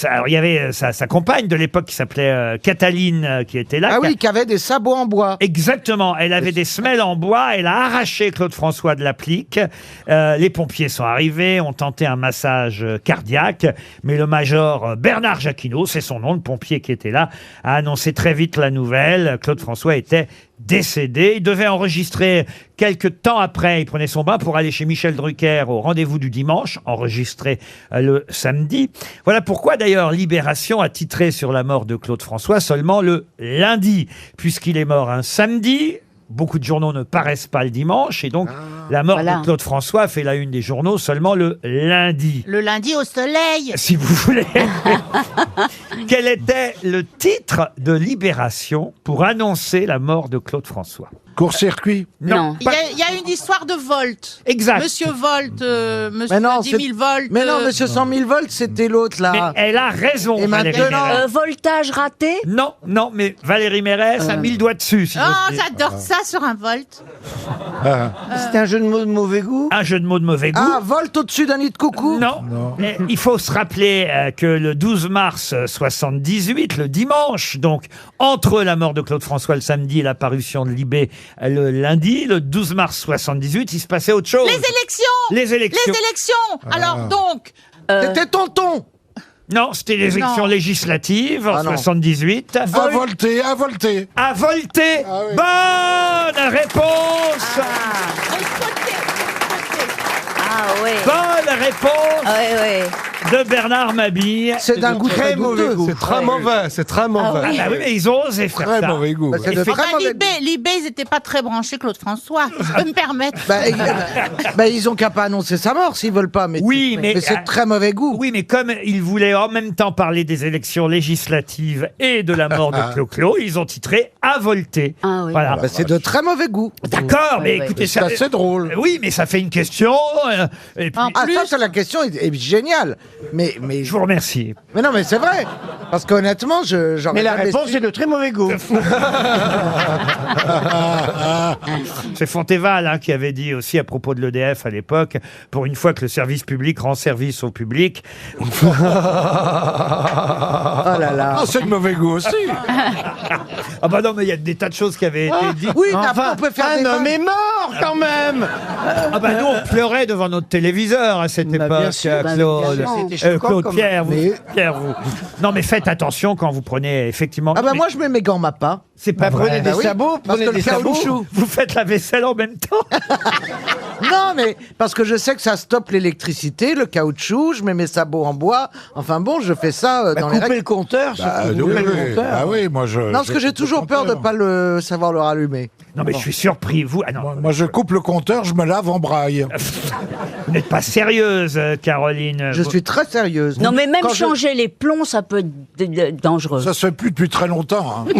alors, il y avait sa compagne de l'époque qui s'appelait Cataline, qui était là. Ah oui, qui avait des sabots en bois. Exactement. Elle avait des semelles en bois. Elle a arraché Claude François de l'applique. Les pompiers sont arrivés, ont tenté un massage cardiaque, mais le major Bernard Jacquinot, c'est son nom, le pompier qui était là, a annoncé très vite la nouvelle. Claude François était décédé. Il devait enregistrer quelques temps après. Il prenait son bain pour aller chez Michel Drucker au Rendez-vous du dimanche, enregistré le samedi. Voilà pourquoi d'ailleurs Libération a titré sur la mort de Claude François seulement le lundi, puisqu'il est mort un samedi. Beaucoup de journaux ne paraissent pas le dimanche et donc la mort de Claude François fait la une des journaux seulement le lundi. Le lundi au soleil. Si vous voulez. Quel était le titre de Libération pour annoncer la mort de Claude François? Court-circuit? Non. Il y a une histoire de Volt. Exact. Monsieur Volt, monsieur Mais non, 10 000 volts. Mais non, monsieur 100 000 volts, c'était l'autre, là. Mais elle a raison, Et Valérie maintenant- Mérès. Voltage raté? Non, mais Valérie Mérès a mis le doigt dessus. Si Oh, j'ose dire. j'adore ça sur un Volt. C'était un jeu de mots de mauvais goût. Un jeu de mots de mauvais goût. Ah, Volt au-dessus d'un nid de coucou? Non. Mais il faut se rappeler que le 12 mars 78, le dimanche, donc entre la mort de Claude François le samedi et la parution de Libé le lundi, le 12 mars 78, il se passait autre chose. Les élections. Les élections. Les élections. Alors donc. C'était tonton. Non, c'était les élections Non. législatives en Ah non. 78. À volter, à volter. À volter. Ah oui. Bonne réponse. Ah oui. Bonne réponse Oui, oui. de Bernard Mabille. C'est d'un goût très mauvais goût. C'est très mauvais, c'est très mauvais. Ah bah oui, mais ils ont osé faire Très ça. mauvais goût. Bah, c'est de Et fait- très mauvais goût. Libé, ils n'étaient pas très branchés, Claude François. Si je peux me permettre. Ils ont qu'à pas annoncer sa mort s'ils veulent pas. Mais Oui, mais- c'est de très mauvais goût. Oui, mais comme ils voulaient en même temps parler des élections législatives et de la mort de Clo-Clo, ils ont titré « À volter Ah oui. Voilà. Bah, c'est de très mauvais goût. D'accord, mais oui. écoutez, C'est assez drôle. Oui, mais ça fait une question. Et puis, Ah, ça, c'est la question est géniale. Mais je vous remercie. non, mais c'est vrai. Parce qu'honnêtement, j'aurais Mais la jamais réponse su. est de très mauvais goût. C'est Fontéval qui avait dit aussi à propos de l'EDF à l'époque, pour une fois que le service public rend service au public. Oh là là. Ah, c'est de mauvais goût aussi. Ah bah non, mais il y a des tas de choses qui avaient été dites. Oui, mais après, Enfin, on peut faire un des homme vannes. est mort quand même. Ah bah nous, on pleurait devant notre téléviseur à cette Bah, époque, bien sûr, bah, Claude. bien sûr, c'était choquant Claude, comme- Pierre, vous, Mais- Pierre, vous. Non, mais faites attention quand vous prenez effectivement. Ah bah Mais moi, je mets mes gants Mappa. c'est pas vrai. Prenez des oui, sabots, parce prenez que des le sabots. caoutchouc. Vous faites la vaisselle en même temps. Non, mais parce que je sais que ça stoppe l'électricité, le caoutchouc, je mets mes sabots en bois. Enfin bon, je fais ça dans les Couper règles. le compteur, Ah surtout, oui, couper le oui. compteur. Ah oui, moi je. Non, parce que j'ai toujours peur de pas le savoir le rallumer. Non, mais je suis surpris. Vous, ah non, Moi, je coupe le compteur, je me lave en braille. vous n'êtes pas sérieuse, Caroline. Je Vous- suis très sérieuse. Non, mais même Quand je- changer les plombs, ça peut être dangereux. Ça se fait plus depuis très longtemps. Hein.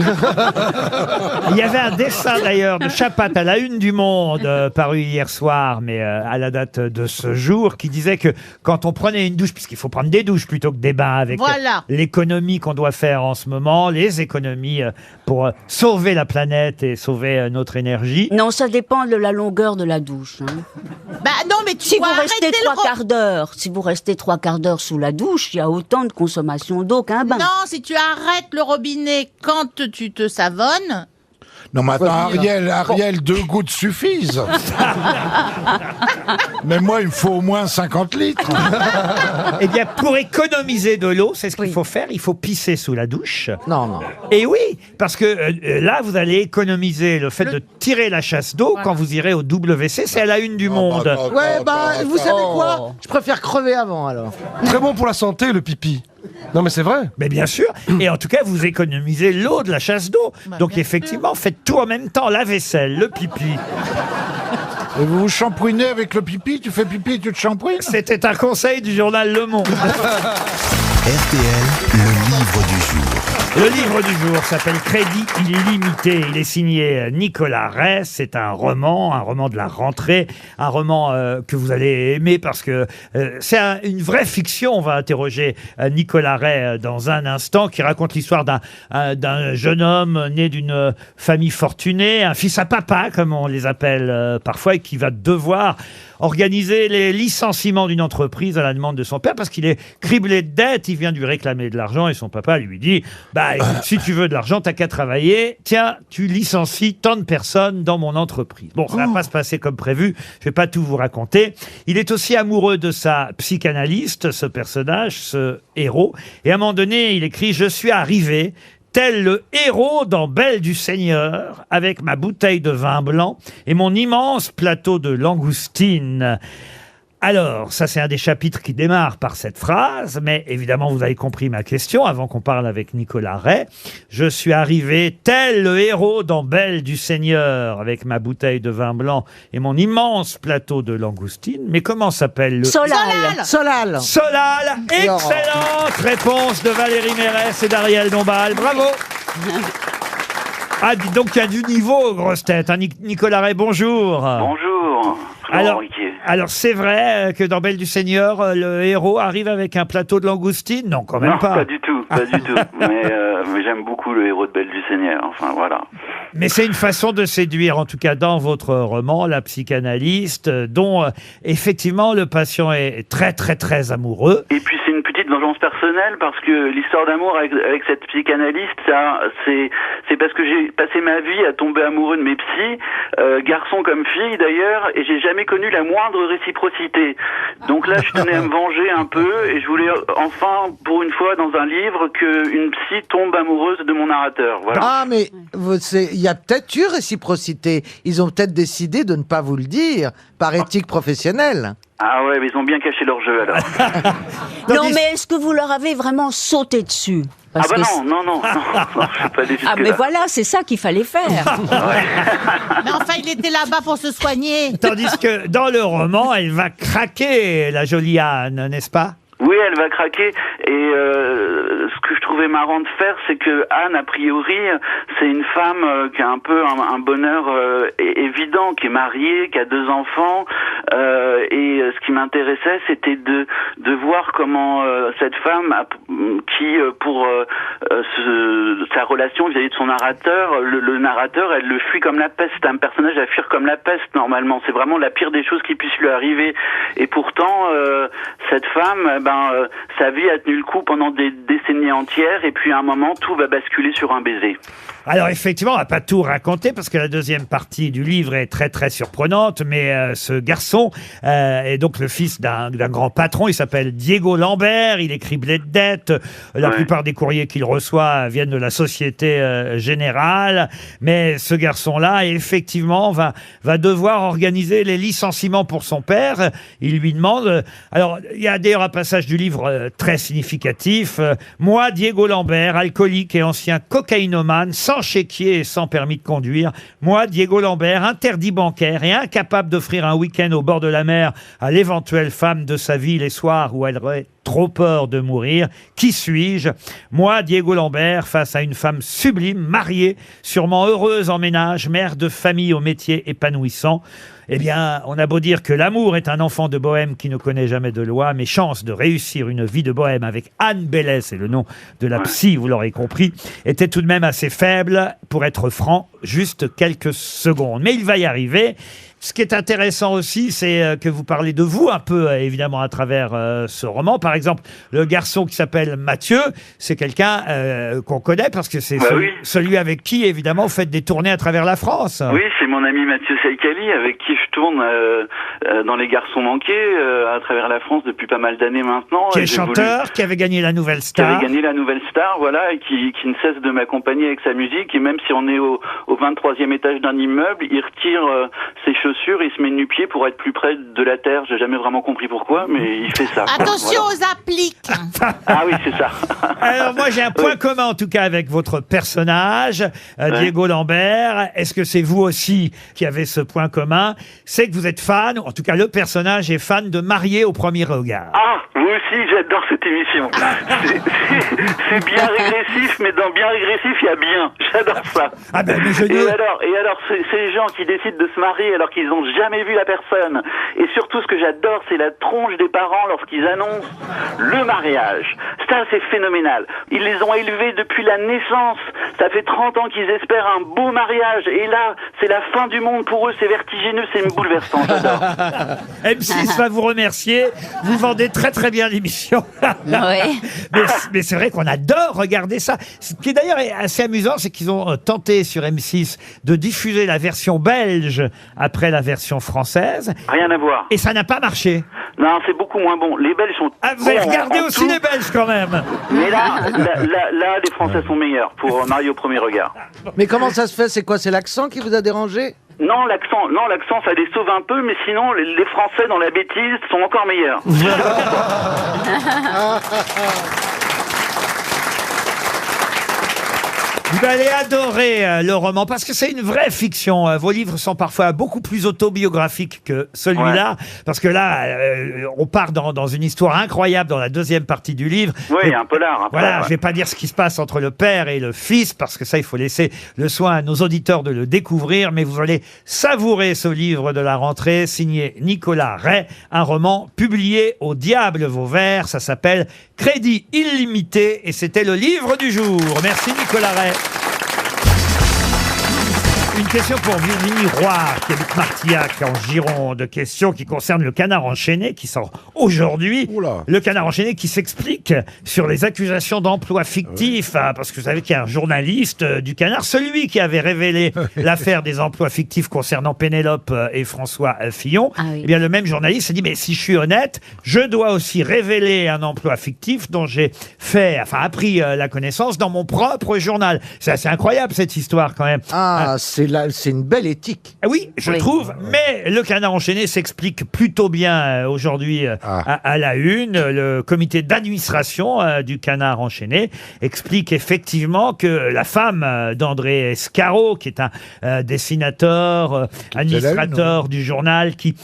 Il y avait un dessin d'ailleurs de Chapat à la une du Monde paru hier soir, mais à la date de ce jour, qui disait que quand on prenait une douche, puisqu'il faut prendre des douches plutôt que des bains avec Voilà. l'économie qu'on doit faire en ce moment, les économies pour sauver la planète et sauver notre énergie. Non, ça dépend de la longueur de la douche. Hein. Bah non, mais tu Si vous dois restez arrêter trois quarts d'heure, si vous restez 3/4 d'heure sous la douche, il y a autant de consommation d'eau qu'un bain. Non, si tu arrêtes le robinet quand tu te savonnes. Non, maintenant, Ariel, 2 gouttes suffisent. Mais moi, il me faut au moins 50 litres. Eh bien, pour économiser de l'eau, c'est ce qu'il faut faire. Il faut pisser sous la douche. Non, non. Et oui, parce que là, vous allez économiser le fait de tirer la chasse d'eau quand vous irez au WC. C'est à la une du Monde. Ouais, vous savez quoi? Je préfère crever avant, alors. Très bon pour la santé, le pipi. Non, mais c'est vrai. Mais bien sûr. Et en tout cas, vous économisez l'eau de la chasse d'eau. Donc bien effectivement, faites tout en même temps. La vaisselle, le pipi. Et vous vous shampouinez avec le pipi? Tu fais pipi et tu te shampouines? C'était un conseil du journal Le Monde. RTL, le livre du jour. Le livre du jour s'appelle Crédit illimité. Il est signé Nicolas Ray. C'est un roman de la rentrée, un roman que vous allez aimer parce que c'est une vraie fiction. On va interroger Nicolas Ray dans un instant, qui raconte l'histoire d'un jeune homme né d'une famille fortunée, un fils à papa comme on les appelle parfois, et qui va devoir organiser les licenciements d'une entreprise à la demande de son père parce qu'il est criblé de dettes. Il vient de lui réclamer de l'argent et son papa lui dit écoute, si tu veux de l'argent, t'as qu'à travailler. Tiens, tu licencies tant de personnes dans mon entreprise. Bon, ça va pas se passer comme prévu. Je vais pas tout vous raconter. Il est aussi amoureux de sa psychanalyste, ce personnage, ce héros. Et à un moment donné, il écrit: je suis arrivé tel le héros dans Belle du Seigneur, avec ma bouteille de vin blanc et mon immense plateau de langoustines. Alors, ça c'est un des chapitres qui démarre par cette phrase, mais évidemment vous avez compris ma question avant qu'on parle avec Nicolas Ray. Je suis arrivé tel le héros dans Belle du Seigneur, avec ma bouteille de vin blanc et mon immense plateau de langoustines. Mais comment s'appelle le... Solal. Excellente réponse de Valérie Mérès et d'Ariel Dombal. Bravo. Ah, dis donc, il y a du niveau, grosse tête. Hein. Nicolas Ray, bonjour. Bonjour. Alors, c'est vrai que dans Belle du Seigneur, le héros arrive avec un plateau de langoustines? Non, quand même pas. Non, pas du tout. Mais j'aime beaucoup le héros de Belle du Seigneur. Enfin, voilà. Mais c'est une façon de séduire, en tout cas dans votre roman, la psychanalyste, dont effectivement le patient est très, très, très amoureux. Et puis c'est une petite vengeance personnelle parce que l'histoire d'amour avec cette psychanalyste, c'est parce que j'ai passé ma vie à tomber amoureux de mes psys, garçons comme filles d'ailleurs, et j'ai jamais connu la moindre réciprocité. Donc là, je tenais à me venger un peu et je voulais enfin, pour une fois dans un livre, qu'une psy tombe amoureuse de mon narrateur. Voilà. Ah, mais il y a peut-être eu réciprocité. Ils ont peut-être décidé de ne pas vous le dire, par éthique professionnelle. Ah ouais, mais ils ont bien caché leur jeu alors. Non, mais est-ce que vous leur avez vraiment sauté dessus? Non, je suis pas allé jusque-là. Mais voilà, c'est ça qu'il fallait faire. Mais enfin, il était là-bas pour se soigner. Tandis que dans le roman, elle va craquer, la jolie Anne, n'est-ce pas? Oui, elle va craquer. Et ce que je trouvais marrant de faire, c'est que Anne, a priori, c'est une femme qui a un peu un bonheur évident, qui est mariée, qui a 2 enfants. Et ce qui m'intéressait, c'était de voir comment cette femme, pour sa relation vis-à-vis de son narrateur, le narrateur, elle le fuit comme la peste. Un personnage à fuir comme la peste, normalement. C'est vraiment la pire des choses qui puisse lui arriver. Et pourtant, cette femme... sa vie a tenu le coup pendant des décennies entières et puis à un moment tout va basculer sur un baiser. Alors effectivement, on va pas tout raconter parce que la deuxième partie du livre est très très surprenante, mais ce garçon est donc le fils d'un grand patron, il s'appelle Diego Lambert, il est criblé de dettes, la plupart des courriers qu'il reçoit viennent de la Société Générale, mais ce garçon-là effectivement va devoir organiser les licenciements pour son père. Il lui demande, alors il y a d'ailleurs un passage du livre très significatif, moi Diego Lambert, alcoolique et ancien cocaïnomane, sans chéquier et sans permis de conduire. Moi, Diego Lambert, interdit bancaire et incapable d'offrir un week-end au bord de la mer à l'éventuelle femme de sa vie les soirs où elle aurait trop peur de mourir. Qui suis-je? Moi, Diego Lambert, face à une femme sublime, mariée, sûrement heureuse en ménage, mère de famille au métier épanouissant. Eh bien, on a beau dire que l'amour est un enfant de bohème qui ne connaît jamais de loi, mes chances de réussir une vie de bohème avec Anne Bellès, c'est le nom de la psy, vous l'aurez compris, étaient tout de même assez faibles, pour être franc, juste quelques secondes. Mais il va y arriver. Ce qui est intéressant aussi, c'est que vous parlez de vous un peu, évidemment, à travers ce roman. Par exemple, le garçon qui s'appelle Mathieu, c'est quelqu'un qu'on connaît parce que c'est celui avec qui, évidemment, vous faites des tournées à travers la France. Oui, c'est mon ami Mathieu Saïkali, avec qui je tourne dans Les Garçons Manqués à travers la France depuis pas mal d'années maintenant. Qui est chanteur, qui avait gagné la Nouvelle Star. Qui avait gagné la Nouvelle Star, voilà, et qui ne cesse de m'accompagner avec sa musique. Et même si on est au 23e étage d'un immeuble, il retire ses chaussures, il se met nu-pied pour être plus près de la terre. J'ai jamais vraiment compris pourquoi, mais il fait ça. Attention aux appliques. Ah oui, c'est ça. Alors moi j'ai un point commun en tout cas avec votre personnage, Diego Lambert. Est-ce que c'est vous aussi qui avez ce point commun? C'est que vous êtes fan, en tout cas le personnage est fan de Marié au premier regard. Ah, moi aussi j'adore cette émission. C'est bien régressif, mais dans bien régressif, il y a bien. J'adore ça. Ah ben, mais Et alors, ces gens qui décident de se marier alors qu'ils n'ont jamais vu la personne. Et surtout, ce que j'adore, c'est la tronche des parents lorsqu'ils annoncent le mariage. Ça, c'est phénoménal. Ils les ont élevés depuis la naissance. Ça fait 30 ans qu'ils espèrent un beau mariage. Et là, c'est la fin du monde pour eux. C'est vertigineux, c'est bouleversant. J'adore. M6 va vous remercier. Vous vendez très très bien l'émission. mais c'est vrai qu'on adore regarder ça. Ce qui est d'ailleurs assez amusant, c'est qu'ils ont tenté sur M6 de diffuser la version belge après la version française. Rien à voir. Et ça n'a pas marché. Non, c'est beaucoup moins bon. Les Belges sont... Ah, vous avez regardé aussi les Belges quand même. Mais là, les Français sont meilleurs pour Mario au premier regard. Mais comment ça se fait? C'est quoi? C'est l'accent qui vous a dérangé? Non, l'accent, ça les sauve un peu, mais sinon, les Français dans la bêtise sont encore meilleurs. Vous allez adorer le roman parce que c'est une vraie fiction. Vos livres sont parfois beaucoup plus autobiographiques que celui-là, parce que là, on part dans une histoire incroyable dans la deuxième partie du livre. Oui, un polar. Voilà, je vais pas dire ce qui se passe entre le père et le fils, parce que ça, il faut laisser le soin à nos auditeurs de le découvrir, mais vous allez savourer ce livre de la rentrée, signé Nicolas Ray, un roman publié au Diable Vauvert. Ça s'appelle Crédit illimité, et c'était le livre du jour. Merci Nicolas Ray. Une question pour Virginie Roy, qui habite Martillac, en Gironde. Question qui concerne le Canard enchaîné, qui sort aujourd'hui. Le Canard enchaîné qui s'explique sur les accusations d'emploi fictif. Parce que vous savez qu'il y a un journaliste du Canard, celui qui avait révélé l'affaire des emplois fictifs concernant Pénélope et François Fillon. Eh bien, le même journaliste s'est dit, mais si je suis honnête, je dois aussi révéler un emploi fictif dont j'ai appris la connaissance dans mon propre journal. C'est assez incroyable, cette histoire, quand même. C'est une belle éthique. Oui, je trouve. Mais le Canard enchaîné s'explique plutôt bien aujourd'hui à la une. Le comité d'administration du Canard enchaîné explique effectivement que la femme d'André Escaro, qui est un dessinateur, administrateur du journal, qui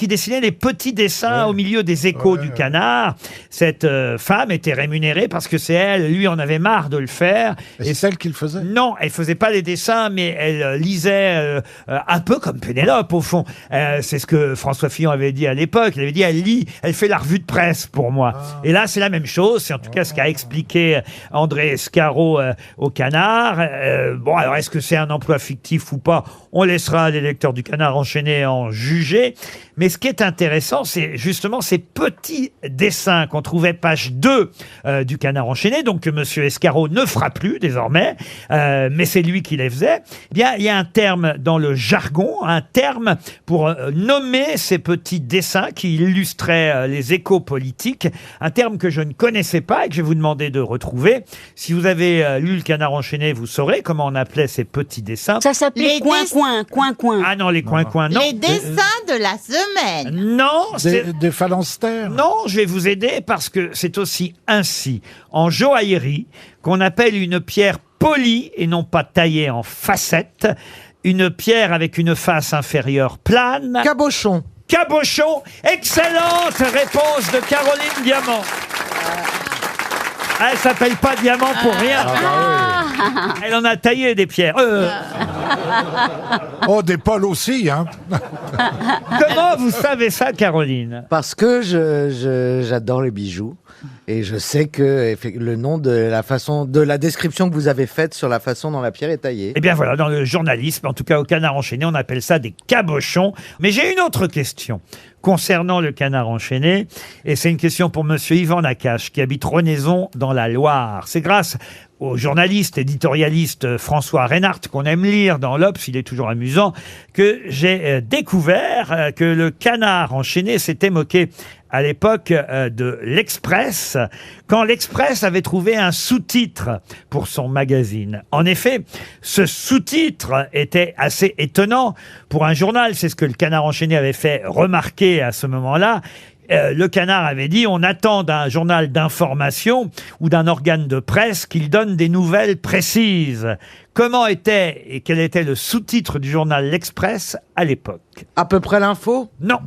dessinait les petits dessins au milieu des échos du Canard, cette femme était rémunérée parce que c'est elle, lui en avait marre de le faire. Et c'est celle qui le faisait? Non, elle faisait pas les dessins, mais elle lisait un peu comme Pénélope au fond. C'est ce que François Fillon avait dit à l'époque. Il avait dit, elle lit, elle fait la revue de presse pour moi. Et là, c'est la même chose. C'est en tout cas ce qu'a expliqué André Escaro au Canard. Bon, alors est-ce que c'est un emploi fictif ou pas? On laissera les lecteurs du Canard enchaîné en juger. Mais ce qui est intéressant, c'est justement ces petits dessins qu'on trouvait page 2 du Canard enchaîné, donc que Monsieur Escaro ne fera plus désormais, mais c'est lui qui les faisait. Eh bien, il y a un terme dans le jargon, un terme pour nommer ces petits dessins qui illustraient les échos politiques, un terme que je ne connaissais pas et que je vais vous demander de retrouver. Si vous avez lu le Canard enchaîné, vous saurez comment on appelait ces petits dessins. Ça s'appelait coin-coin. Ah non, les coin-coin, non. Les dessins de la semaine. Non, des phalanstères. Non, je vais vous aider parce que c'est aussi ainsi, en joaillerie, qu'on appelle une pierre polie et non pas taillée en facettes, une pierre avec une face inférieure plane. Cabochon. Cabochon. Excellente réponse de Caroline Diamant. Elle s'appelle pas Diamant pour rien. Elle en a taillé des pierres. Oh, des pôles aussi, hein. Comment vous savez ça, Caroline? Parce que j'adore les bijoux. Et je sais que le nom de la description que vous avez faite sur la façon dont la pierre est taillée. Eh bien voilà, dans le journalisme, en tout cas au Canard enchaîné, on appelle ça des cabochons. Mais j'ai une autre question concernant le Canard enchaîné, et c'est une question pour monsieur Yvan Nakache, qui habite Renaison dans la Loire. C'est grâce au journaliste, éditorialiste François Reinhardt, qu'on aime lire dans l'Obs, il est toujours amusant, que j'ai découvert que le Canard enchaîné s'était moqué à l'époque de l'Express, quand l'Express avait trouvé un sous-titre pour son magazine. En effet, ce sous-titre était assez étonnant pour un journal, c'est ce que le Canard enchaîné avait fait remarquer à ce moment-là. Le Canard avait dit, on attend d'un journal d'information ou d'un organe de presse qu'il donne des nouvelles précises. Comment était et quel était le sous-titre du journal L'Express à l'époque? À peu près l'info? Non.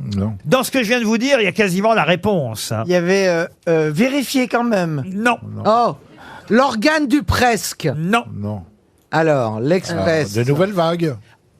Dans ce que je viens de vous dire, il y a quasiment la réponse. Il y avait vérifié quand même. Non. Oh, l'organe du presque? Non. Non. Alors, l'Express. Des nouvelles vagues.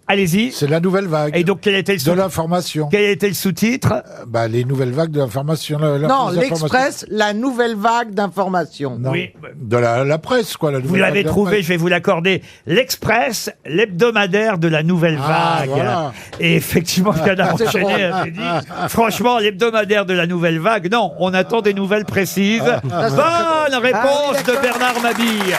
Allez-y. C'est la nouvelle vague. Et donc, quel était le de l'information. Quel était le sous-titre? Les nouvelles vagues de l'information. Non, l'Express, la nouvelle vague d'information. Non. Oui. De la presse, quoi. Vous l'avez trouvé, je vais vous l'accorder. L'Express, l'hebdomadaire de la nouvelle vague. Voilà. Et effectivement, le Canard C'est enchaîné drôle. avait dit, franchement, l'hebdomadaire de la nouvelle vague, non, on attend des nouvelles précises. Bonne réponse de Bernard Mabille.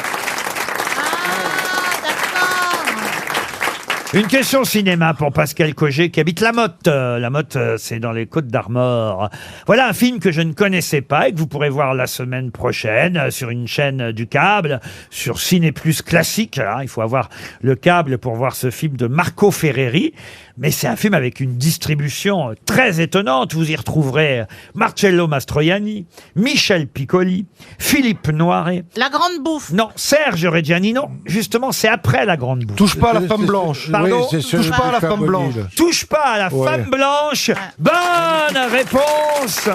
Une question cinéma pour Pascal Cogé qui habite La Motte. La Motte, c'est dans les Côtes d'Armor. Voilà un film que je ne connaissais pas et que vous pourrez voir la semaine prochaine sur une chaîne du câble, sur Ciné Plus Classique. Il faut avoir le câble pour voir ce film de Marco Ferreri. Mais c'est un film avec une distribution très étonnante. Vous y retrouverez Marcello Mastroianni, Michel Piccoli, Philippe Noiret. La grande bouffe. Non, Serge Reggiani, non. Justement, c'est après la grande bouffe. Touche pas à la femme blanche. Pardon, touche pas à la femme blanche. Touche pas à la femme blanche. Bonne réponse.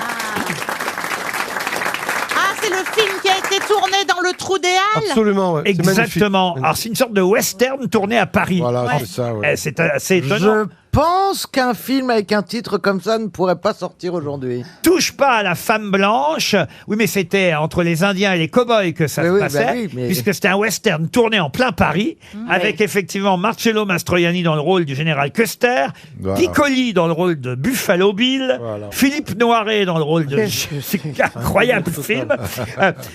Ah, c'est le film qui a été tourné dans le Trou des Halles. Absolument, ouais. Exactement. Alors, c'est une sorte de western tourné à Paris. Voilà, Ouais. c'est ça. Ouais. C'est assez étonnant. Je pense qu'un film avec un titre comme ça ne pourrait pas sortir aujourd'hui. Touche pas à la femme blanche. Oui, mais c'était entre les Indiens et les cow-boys que ça se Oui, passait, bah oui, mais- puisque c'était un western tourné en plein Paris, avec effectivement Marcello Mastroianni dans le rôle du général Custer, Voilà. Piccoli dans le rôle de Buffalo Bill, Voilà. Philippe Noiret dans le rôle de... C'est incroyable film.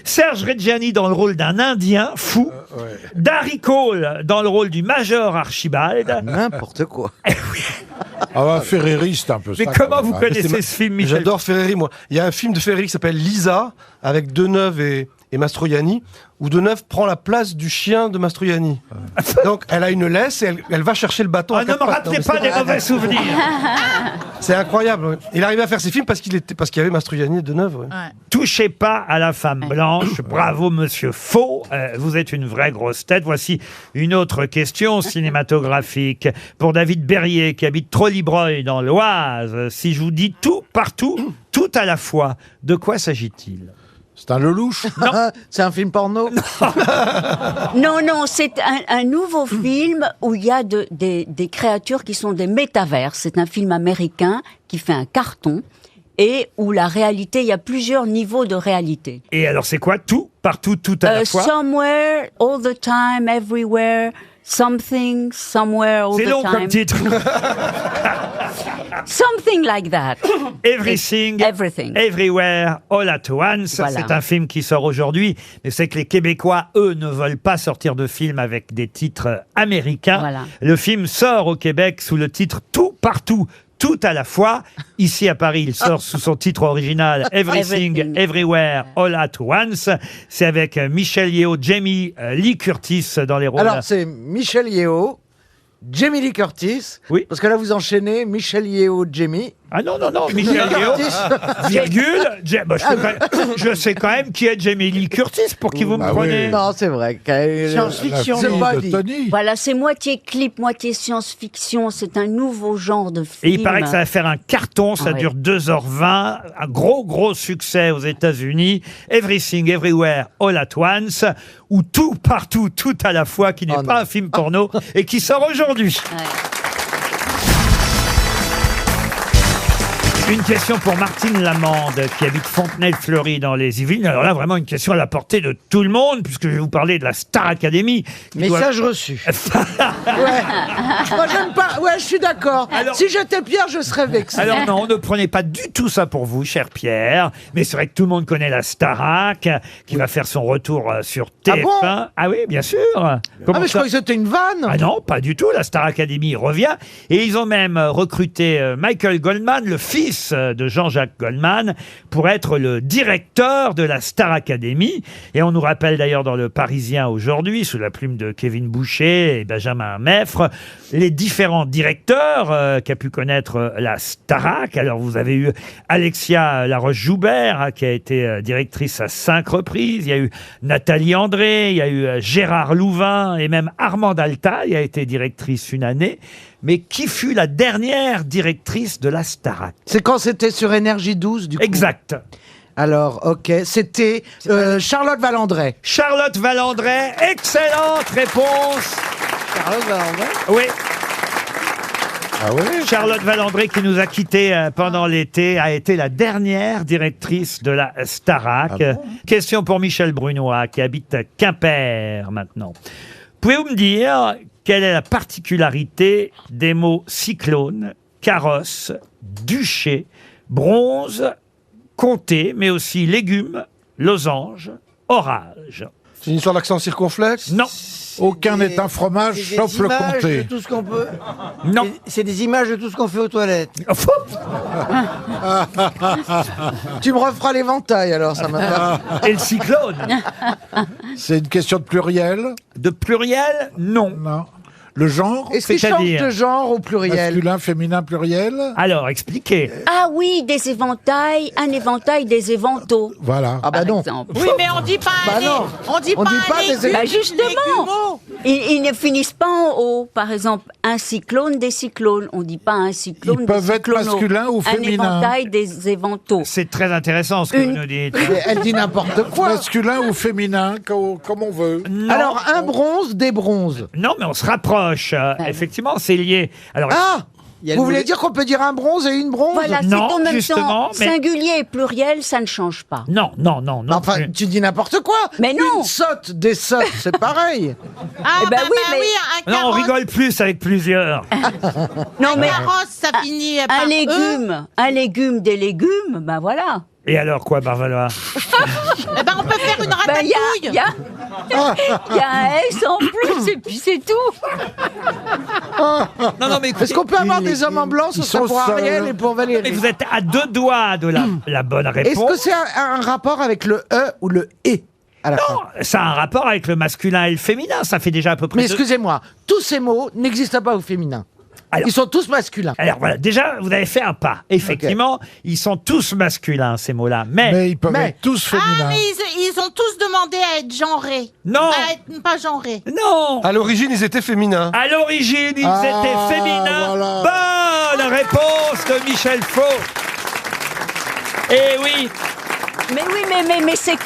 Serge Reggiani dans le rôle d'un Indien fou. Darry Cole dans le rôle du Major Archibald. N'importe quoi. Ferreri, c'est un peu Mais ça. comment quand vous même, connaissez ce film, Michel? J'adore Ferreri, moi. Il y a un film de Ferreri qui s'appelle Lisa, avec Deneuve et Mastroianni, où Deneuve prend la place du chien de Mastroianni. Donc, elle a une laisse et elle va chercher le bâton. Ah, ne me rappelez pas des mauvais souvenirs. C'est incroyable. Ouais. Il arrivait à faire ses films parce qu'il y avait Mastroianni et Deneuve. Ouais. Touchez pas à la femme blanche. Bravo, monsieur Faux. Vous êtes une vraie grosse tête. Voici une autre question cinématographique pour David Berrier qui habite Trollibreuil dans l'Oise. Si je vous dis tout, partout, tout à la fois, de quoi s'agit-il? C'est un Lelouch. C'est un film porno? Non, c'est un nouveau film où il y a des créatures qui sont des métavers. C'est un film américain qui fait un carton et où la réalité, il y a plusieurs niveaux de réalité. Et alors, c'est quoi tout, partout, tout à la fois? Somewhere, all the time, everywhere, something, somewhere, all the time. C'est long comme titre. Something like that. Everything, Everywhere, All at Once. Voilà. C'est un film qui sort aujourd'hui. Mais c'est que les Québécois, eux, ne veulent pas sortir de films avec des titres américains. Voilà. Le film sort au Québec sous le titre Tout, partout, tout à la fois. Ici à Paris, il sort sous son titre original Everything, Everywhere, All at Once. C'est avec Michel Yeo, Jamie Lee Curtis dans les rôles. Alors, c'est Michel Yeo, Jamie Lee Curtis. Oui. Parce que là, vous enchaînez Michel Yeo, Jamie. Ah non, Michel Yeo, virgule, je sais quand même qui est Jamie Lee Curtis pour qui vous me prenez. Non, c'est vrai. Science-fiction. C'est pas dit. Voilà, c'est moitié clip, moitié science-fiction. C'est un nouveau genre de film. Et il paraît que ça va faire un carton, ça dure 2h20, un gros succès aux États-Unis. Everything, Everywhere, All at Once, ou Tout, partout, tout à la fois, qui n'est pas un film porno et qui sort aujourd'hui. Une question pour Martine Lamande, qui habite Fontenay-le-Fleury dans les Yvelines. Alors là, vraiment une question à la portée de tout le monde, puisque je vais vous parler de la Star Academy. Message reçu. Moi, j'aime pas. Ouais, je suis d'accord. Si j'étais Pierre, je serais vexé. Alors non, ne prenez pas du tout ça pour vous, cher Pierre. Mais c'est vrai que tout le monde connaît la Starac, qui va faire son retour sur TF1. Ah bon Oui, bien sûr. Mais je croyais que c'était une vanne. Ah non, pas du tout. La Star Academy revient. Et ils ont même recruté Michael Goldman, le fils fils de Jean-Jacques Goldman, pour être le directeur de la Star Academy. Et on nous rappelle d'ailleurs dans le Parisien aujourd'hui, sous la plume de Kevin Boucher et Benjamin Meffre, les différents directeurs qu'a pu connaître la Starac. Alors vous avez eu Alexia Laroche-Joubert, qui a été directrice à 5 reprises. Il y a eu Nathalie André, il y a eu Gérard Louvain et même Armande Altaï a été directrice une année. Mais qui fut la dernière directrice de la Starac? C'est quand c'était sur Énergie 12, du coup. Exact. Alors, ok, c'était Charlotte Valandrey. Charlotte Valandrey, excellente réponse. Charlotte Valandrey. Oui. Ah oui. Charlotte Valandré, qui nous a quittés pendant l'été, a été la dernière directrice de la Starac. Ah bon? Question pour Michel Brunois, qui habite à Quimper maintenant. Pouvez-vous me dire quelle est la particularité des mots cyclone, carrosse, duché, bronze, comté, mais aussi légumes, losange, orage? C'est une histoire d'accent circonflexe? Non. Aucun n'est un fromage, C'est sauf des le images comté. de tout ce qu'on peut. Non. C'est des images de tout ce qu'on fait aux toilettes. Tu me referas l'éventail, alors, ça m'intéresse. Et le cyclone? C'est une question de pluriel? De pluriel? Non. Non. Le genre? Est-ce qu'il change de genre au pluriel? Masculin, féminin, pluriel? Alors, expliquez. Ah oui, des éventails, un éventail des éventaux. Voilà. Ah bah par non. exemple. Oui, mais on dit pas Bah un non. on dit On pas dit un pas des légume, Bah justement. légumeau. Ils ne finissent pas en haut. Par exemple, un cyclone, des cyclones. On dit pas un cyclone, Ils des peuvent être cyclonos. masculins ou féminins. Un éventail des éventaux. C'est très intéressant ce que vous nous dites. Mais elle dit n'importe quoi. Masculin ou féminin, comme on veut. Non. Alors, un bronze, des bronzes. Non, mais on se rapproche. Effectivement, c'est lié. Alors, Ah Il y a Vous le voulez moulet- dire qu'on peut dire un bronze et une bronze? Voilà, c'est Non, en même justement, temps mais- singulier et pluriel, ça ne change pas. non. Enfin, plus. tu dis n'importe quoi. Mais non. Une sotte, des sottes, c'est pareil. Ah, Eh ben bah, oui, bah mais- oui, un Non, on carotte. rigole plus avec plusieurs. Non, Un mais carotte, ça finit par un légume, des légumes, ben voilà. Et alors quoi, Barvalois? Eh ben, on peut faire une Ben, ratatouille. il y a un S en plus et puis c'est tout. Non, mais écoutez, Est-ce qu'on peut avoir des hommes en blanc? Ce Ils serait sont pour seuls. Ariel et pour mais Valérie. vous êtes à 2 doigts de la bonne Est-ce réponse. que c'est un rapport avec le E ou le E à la fin? Non, ça a un rapport avec le masculin et le féminin. Ça fait déjà à peu près. Mais excusez-moi, tous ces mots n'existent pas au féminin. Alors- Ils sont tous masculins. Alors voilà, déjà, vous avez fait un pas. Effectivement, ils sont tous masculins, ces mots-là. Mais ils peuvent être tous Ah, féminins. mais ils ont tous demandé à être genrés. Non. À être pas genrés. non. À l'origine, ils étaient féminins. À l'origine, ils Ah, étaient féminins. voilà. Bonne réponse de Michel Faux. Eh oui. Mais oui, mais c'est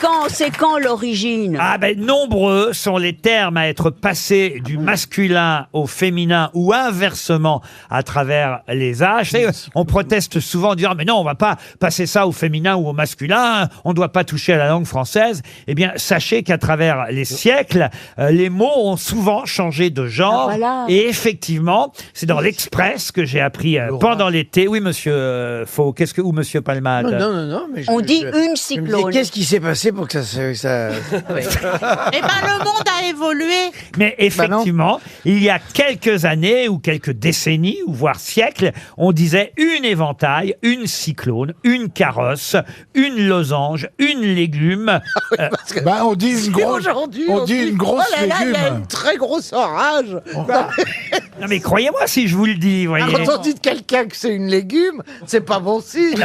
quand l'origine? Ah ben, nombreux sont les termes à être passés du masculin au féminin ou inversement à travers les âges. Vous savez, on proteste souvent en disant mais non, on va pas passer ça au féminin ou au masculin, on doit pas toucher à la langue française. Eh bien, sachez qu'à travers les siècles, les mots ont souvent changé de genre. Ah, voilà. Et effectivement, c'est dans l'Express que j'ai appris pendant l'été. Oui, monsieur Faux, ou monsieur Palmade? Non, mais On dit une je me dis, cyclone. qu'est-ce qui s'est passé pour que ça... Eh ben, le monde a évolué. Mais effectivement, il y a quelques années ou quelques décennies, ou voire siècles, on disait une éventail, une cyclone, une carrosse, une losange, une légume. Bah, on dit une grosse, Aujourd'hui, on dit une grosse oh là là, il y a légume. une très grosse orage. Non mais croyez-moi si je vous le dis, voyez. Quand on dit de quelqu'un que c'est une légume, c'est pas bon signe.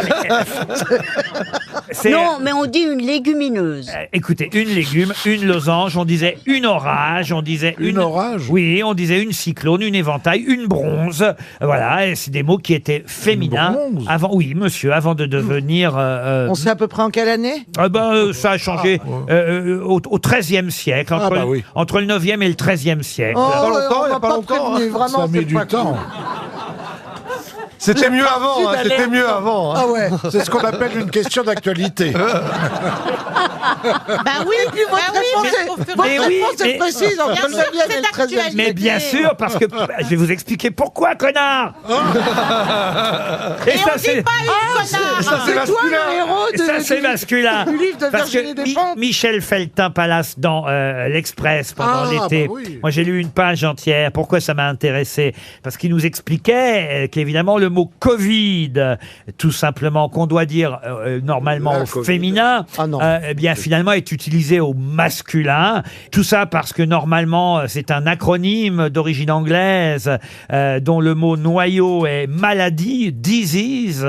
C'est- Non, mais on dit une légumineuse. Écoutez, une légume, une losange, on disait une orage, on disait Une orage? Oui, on disait une cyclone, une éventail, une bronze. Voilà, et c'est des mots qui étaient féminins bronze? avant. Oui, monsieur, avant de devenir. On sait à peu près en quelle année? Ça a changé au XIIIe siècle, Ah, bah oui. entre le 9e et le XIIIe siècle. Oh, pas longtemps, on il y a m'a pas pas longtemps, prévenu, hein. vraiment. Ça met c'est du pas temps. C'était mieux avant, hein, d'aller- c'était mieux avant. hein. Ah ouais. C'est ce qu'on appelle une question d'actualité. Bah oui, Et puis votre réponse est précise. Bien Entre le sûr, 9e et le c'est 13e. actualité. Mais bien sûr, parce que je vais vous expliquer pourquoi, connard. Et on dit pas une connard. Ça, c'est C'est toi masculin. le héros Et ça, c'est masculin. du livre de Parce Virginie que Despentes. Michel Feltin-Palace dans l'Express pendant l'été. bah oui. Moi, j'ai lu une page entière. Pourquoi ça m'a intéressé? Parce qu'il nous expliquait qu'évidemment, le mot Covid, tout simplement, qu'on doit dire normalement La au Covid. féminin, eh bien, finalement, est utilisé au masculin. Tout ça parce que normalement, c'est un acronyme d'origine anglaise dont le mot noyau est maladie, disease.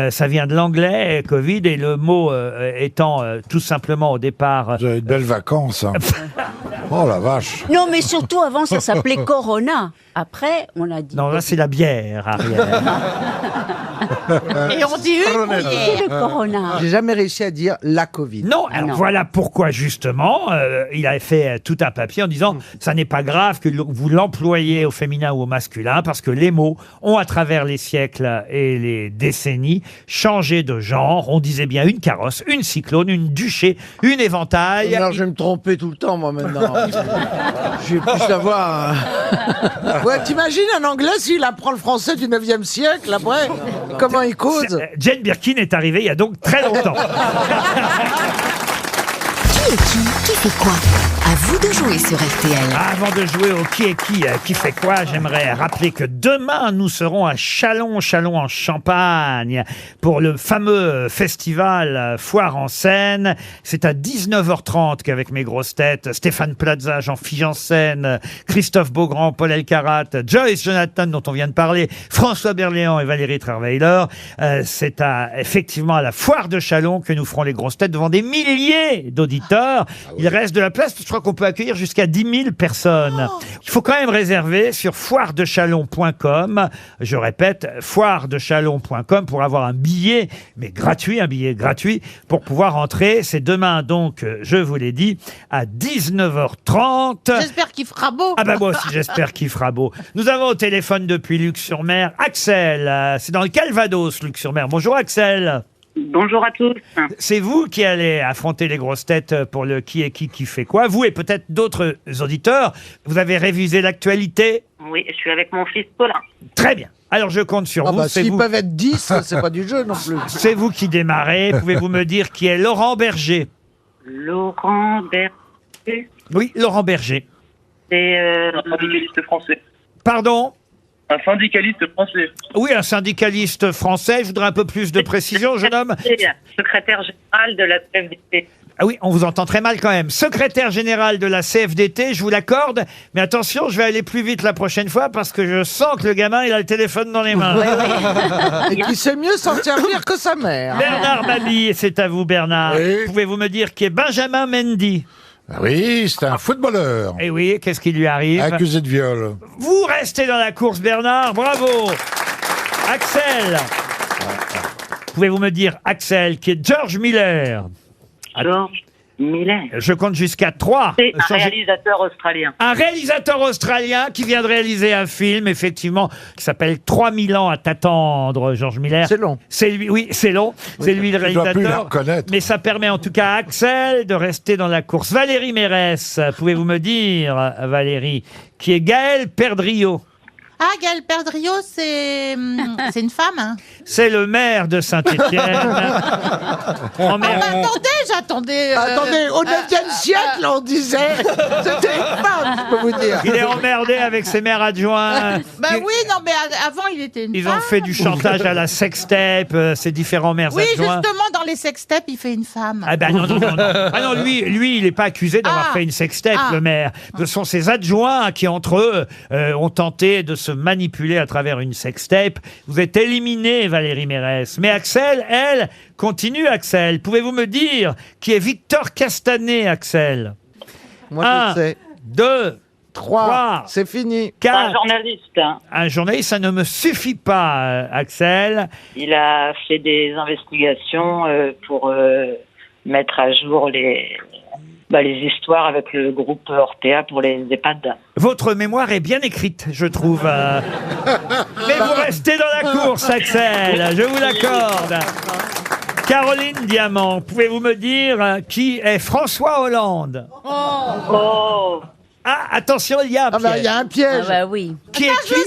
Ça vient de l'anglais, Covid, et le mot étant tout simplement au départ... Vous avez de belles vacances. Hein. Oh la vache. Non, mais surtout, avant, ça s'appelait Corona. Après, on a dit... Non, là, c'est la bière, Ariel. Et on dit une C'est le Corona. J'ai jamais réussi à dire la Covid. Non, alors non. voilà pourquoi justement il a fait tout un papier en disant ça n'est pas grave que vous l'employiez au féminin ou au masculin parce que les mots ont à travers les siècles et les décennies changé de genre. On disait bien une carrosse, une cyclone, une duchée, une éventail. Alors, je vais me tromper tout le temps, moi, maintenant. Je vais plus savoir. Ouais, t'imagines un Anglais s'il apprend le français du 9e siècle après? Comment il cause? Jane Birkin est arrivée il y a donc très longtemps. Qui est qui fait quoi? À vous de jouer sur RTL. Avant de jouer au qui fait quoi, j'aimerais rappeler que demain, nous serons à Châlons en Champagne pour le fameux festival Foire en Seine. C'est à 19h30 qu'avec mes grosses têtes, Stéphane Plaza, Jean-Philippe Janssen, Christophe Beaugrand, Paul Elkarat, Joyce Jonathan dont on vient de parler, François Berléand et Valérie Trierweiler. C'est effectivement à la Foire de Châlons que nous ferons les grosses têtes devant des milliers d'auditeurs. Il reste de la place, je crois qu'on peut accueillir jusqu'à 10 000 personnes. Il faut quand même réserver sur foiredechalon.com. Je répète, foiredechalon.com pour avoir un billet gratuit pour pouvoir entrer. C'est demain donc, je vous l'ai dit, à 19h30. J'espère qu'il fera beau. Ah bah moi aussi j'espère qu'il fera beau. Nous avons au téléphone depuis Luc-sur-Mer Axel. C'est dans le Calvados, Luc-sur-Mer. Bonjour Axel. Bonjour à tous. C'est vous qui allez affronter les grosses têtes pour le qui est qui fait quoi. Vous et peut-être d'autres auditeurs. Vous avez révisé l'actualité? Oui, je suis avec mon fils Paulin. Très bien. Alors je compte sur Ah vous. bah, C'est s'ils vous. peuvent être 10, c'est pas du jeu non plus. C'est vous qui démarrez. Pouvez-vous me dire qui est Laurent Berger? Laurent Berger. Oui, Laurent Berger. C'est un syndicaliste français. Pardon? Un syndicaliste français. Oui, un syndicaliste français. Je voudrais un peu plus de précision, jeune homme. C'est secrétaire général de la CFDT. Ah oui, on vous entend très mal quand même. Secrétaire général de la CFDT, je vous l'accorde. Mais attention, je vais aller plus vite la prochaine fois parce que je sens que le gamin, il a le téléphone dans les mains. Et qui sait mieux s'en servir que sa mère. Bernard Mabille, c'est à vous Bernard. Oui. Pouvez-vous me dire qui est Benjamin Mendy? Ah oui, c'est un footballeur. Eh oui, qu'est-ce qui lui arrive? Accusé de viol. Vous restez dans la course Bernard, bravo. Axel. Pouvez-vous me dire Axel qui est George Miller? George Miller. Je compte jusqu'à 3. C'est un réalisateur australien. Un réalisateur australien qui vient de réaliser un film, effectivement, qui s'appelle 3000 ans à t'attendre, George Miller. C'est long. C'est lui, oui, c'est long. C'est lui le Tu dois plus la réalisateur. reconnaître. Mais ça permet en tout cas à Axel de rester dans la course. Valérie Mérès, pouvez-vous me dire, Valérie, qui est Gaël Perdriau? Ah, Gaël Perdriau, c'est une femme. Hein. C'est le maire de Saint-Étienne. Ah bah, j'attendais. Attendez, au 9e siècle, on disait. C'était une femme, je peux vous dire. Il est emmerdé avec ses maires adjoints. Bah oui, non, mais avant, il était une Ils femme. ont fait du chantage à la sextape, ces différents maires Oui, adjoints. justement, dans les sextapes, il fait une femme. Ah ben non. Ah non, lui, il n'est pas accusé d'avoir fait une sextape, le maire. Ce sont ses adjoints qui, entre eux, ont tenté de se manipuler à travers une sextape. Vous êtes éliminé, Valérie Mérès. Mais Axel, elle, continue, Axel. Pouvez-vous me dire qui est Victor Castanet, Axel? Moi, je sais. 2, 3, c'est fini. 4. Un journaliste. Un journaliste, ça ne me suffit pas, Axel. Il a fait des investigations pour mettre à jour les histoires avec le groupe Ortea pour les EHPAD. Votre mémoire est bien écrite, je trouve. Mais vous restez dans la course, Axel. Je vous l'accorde. Caroline Diamant, pouvez-vous me dire qui est François Hollande? Oh. Ah, attention, il y a un piège. Il y a un piège. Ah bah oui. Qui est Je le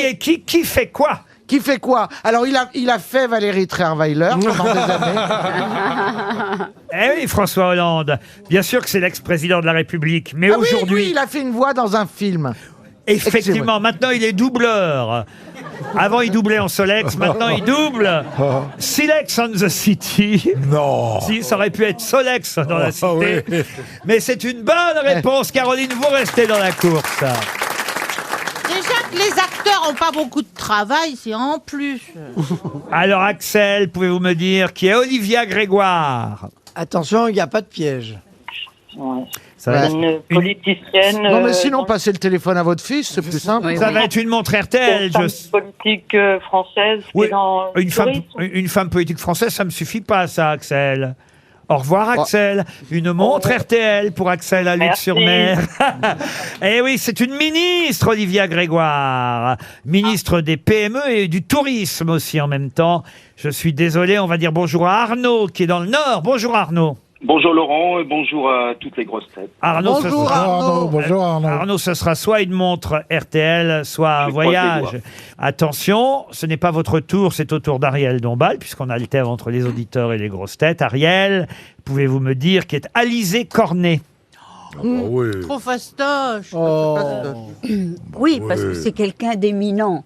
savais. qui fait quoi? Qui fait quoi? Alors, il a fait Valérie Trierweiler pendant des années. Eh oui, François Hollande. Bien sûr que c'est l'ex-président de la République, mais aujourd'hui... Oui, il a fait une voix dans un film. Effectivement, maintenant il est doubleur. Avant il doublait en Solex, maintenant il double Silex on the City. Non. Si, ça aurait pu être Solex dans la cité. oui. Mais c'est une bonne réponse, Caroline, vous restez dans la course. Déjà que les acteurs n'ont pas beaucoup de travail, c'est en plus. Alors Axel, pouvez-vous me dire qui est Olivia Grégoire? Attention, il n'y a pas de piège. Ouais. Ça va être Une politicienne. Non, mais sinon, passez le téléphone à votre fils, c'est plus simple. Ça va être une montre RTL. Une femme politique française qui Oui, est dans le tourisme. une femme politique française, ça me suffit pas, ça, Axel. Au revoir, Axel. Une montre RTL pour Axel à Luc-sur-Mer. Eh oui, c'est une ministre, Olivia Grégoire. Ministre des PME et du tourisme aussi en même temps. Je suis désolé, on va dire bonjour à Arnaud, qui est dans le Nord. Bonjour, Arnaud. Bonjour Laurent et bonjour à toutes les grosses têtes. Arnaud, Bonjour Arnaud. Arnaud, ce sera soit une montre RTL, soit un voyage. Attention, ce n'est pas votre tour, c'est au tour d'Ariel Dombal, puisqu'on alterne entre les auditeurs et les grosses têtes. Ariel, pouvez-vous me dire qui est Alizé Cornet? Oui. Trop fastoche. Oui, parce que c'est quelqu'un d'éminent.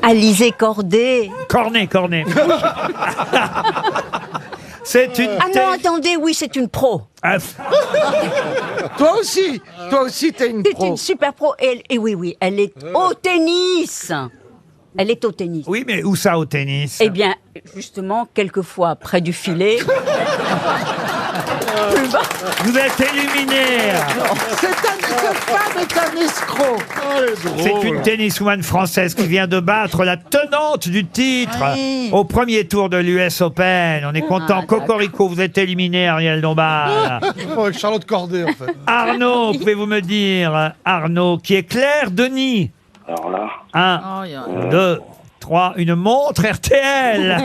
Alizé Cornet. Cornet. C'est une... Ah non, attendez, oui, c'est une pro. Toi aussi, t'es une C'est pro. une super pro. Et oui, elle est au tennis. Elle est au tennis. Oui, mais où ça au tennis? Eh bien, justement, quelquefois près du filet. Vous êtes éliminé. Cette femme est un escroc. C'est une tenniswoman française qui vient de battre la tenante du titre au premier tour de l'US Open. On est content. Cocorico, vous êtes éliminé, Ariel Dombal. Avec Charlotte Corday, en fait. Arnaud, pouvez-vous me dire, Arnaud, qui est Claire Denis? Alors là. 1, 2, 3, une montre RTL.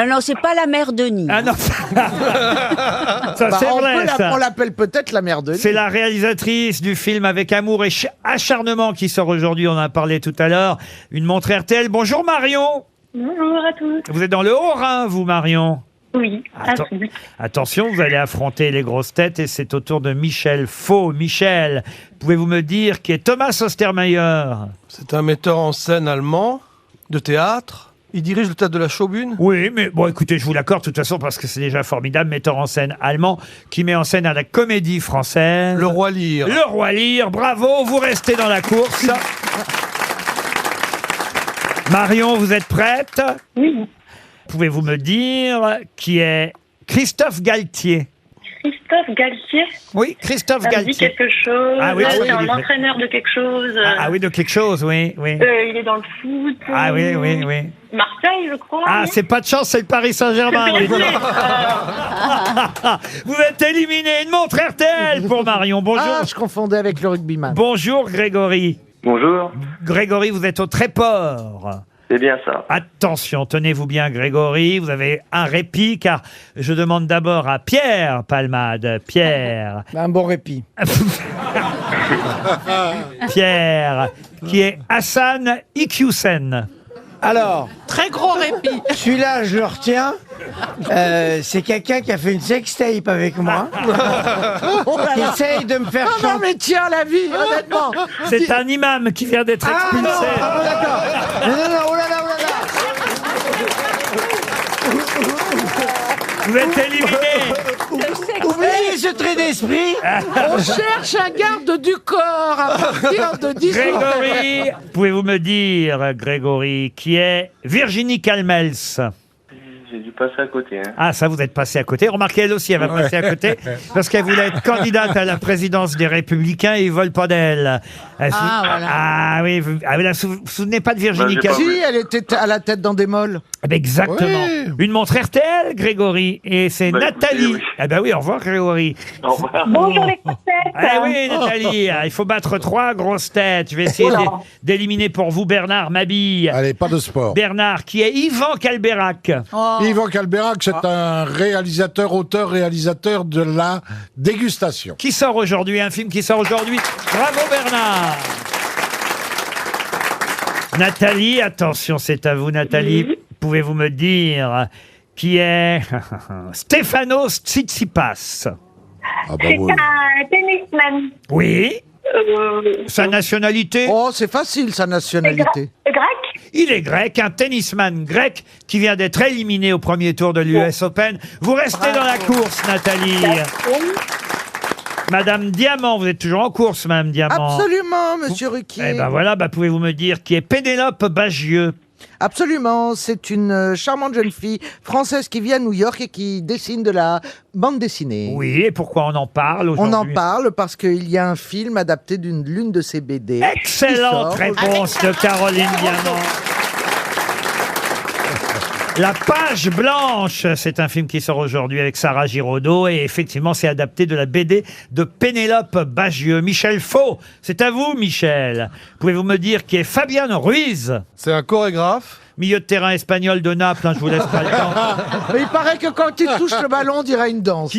Non, c'est pas la mère Denis. Ah non. Ça, c'est vrai, ça. On l'appelle peut-être la mère de. C'est la réalisatrice du film Avec amour et acharnement qui sort aujourd'hui, on en a parlé tout à l'heure. Une montre RTL. Bonjour Marion. Bonjour à tous. Vous êtes dans le Haut-Rhin, vous Marion? Oui, Attention, vous allez affronter les grosses têtes et c'est au tour de Michel Faux. Michel, pouvez-vous me dire qui est Thomas Ostermayer? C'est un metteur en scène allemand de théâtre. Il dirige le théâtre de la Schaubühne. Oui, mais bon, écoutez, je vous l'accorde de toute façon parce que c'est déjà formidable. Metteur en scène allemand qui met en scène à la Comédie Française. Le Roi Lear. Le Roi Lear, bravo, vous restez dans la course. Marion, vous êtes prête? Oui. Pouvez-vous me dire qui est Christophe Galtier? Christophe Galtier. Oui, Christophe Ça me dit Galtier. quelque chose. Ah oui, C'est oui, un oui. entraîneur de quelque chose. Ah oui, de quelque chose, oui. Il est dans le foot. Ah oui. Marseille, je crois. Ah, c'est pas de chance, c'est le Paris Saint-Germain. C'est oui. PSG. Vous êtes éliminé. Une montre RTL pour Marion. Bonjour. Ah, je confondais avec le rugbyman. Bonjour Grégory. Bonjour. Grégory, vous êtes au Tréport. C'est bien ça. Attention, tenez-vous bien Grégory, vous avez un répit car je demande d'abord à Pierre Palmade. Pierre. Un bon répit. Pierre, qui est Hassan Iqiyoussen. Alors, très gros répit. Celui-là, je le retiens. C'est quelqu'un qui a fait une sextape avec moi. Qui essaye de me faire chanter. Non, mais tiens la vie, honnêtement. C'est un imam qui vient d'être expulsé. D'accord. Non, oh là là. Vous êtes éliminé. Oubliez ce trait d'esprit. On cherche un garde du corps à partir de 10 Grégory, pouvez-vous me dire, Grégory, qui est Virginie Calmels? j'ai dû passer à côté. Hein. Ah, ça, vous êtes passé à côté. Remarquez, elle aussi, elle va passer à côté. Parce qu'elle voulait être candidate à la présidence des Républicains et ils veulent pas d'elle. Voilà. Ah oui, vous vous souvenez pas de Virginie Bah, j'ai pas Cazot? vu. Si, elle était à la tête dans des molles. Eh ben, exactement. Oui. Une montre RTL, Grégory. Et c'est Bah, Nathalie. écoutez, oui. Eh ben oui, au revoir, Grégory. Au revoir. Bonjour les grosses têtes. Eh oui, Nathalie, il faut battre 3 grosses têtes. Je vais essayer d'éliminer pour vous Bernard Mabille. Allez, pas de sport. Bernard, qui est Yvan Calberac. Yvan Calberac, c'est un réalisateur, auteur-réalisateur de la dégustation. Qui sort aujourd'hui, un film qui sort aujourd'hui. Bravo Bernard. Nathalie, attention, c'est à vous Nathalie. Oui. Pouvez-vous me dire qui est Stefanos Tsitsipas? Ah bah C'est oui. un tennisman. Oui. Sa nationalité? Oh, c'est facile, sa nationalité. Grec. Il est grec, un tennisman grec qui vient d'être éliminé au premier tour de l'US Open. Vous restez dans la course, Nathalie. Madame Diamant, vous êtes toujours en course, Madame Diamant. Absolument, monsieur Ruquier. Eh ben voilà, pouvez-vous me dire qui est Pénélope Bagieux? Absolument, c'est une charmante jeune fille française qui vit à New York et qui dessine de la bande dessinée. Oui, et pourquoi on en parle On aujourd'hui? en parle parce qu'il y a un film adapté d'une l'une de ses BD. Excellente réponse de Caroline Diamant. La Page Blanche, c'est un film qui sort aujourd'hui avec Sarah Giraudot et effectivement c'est adapté de la BD de Pénélope Bagieux. Michel Faux, c'est à vous Michel. Pouvez-vous me dire qui est Fabian Ruiz? C'est un chorégraphe. Milieu de terrain espagnol de Naples, je vous laisse pas le temps. Mais il paraît que quand il touche le ballon, on dirait une danse.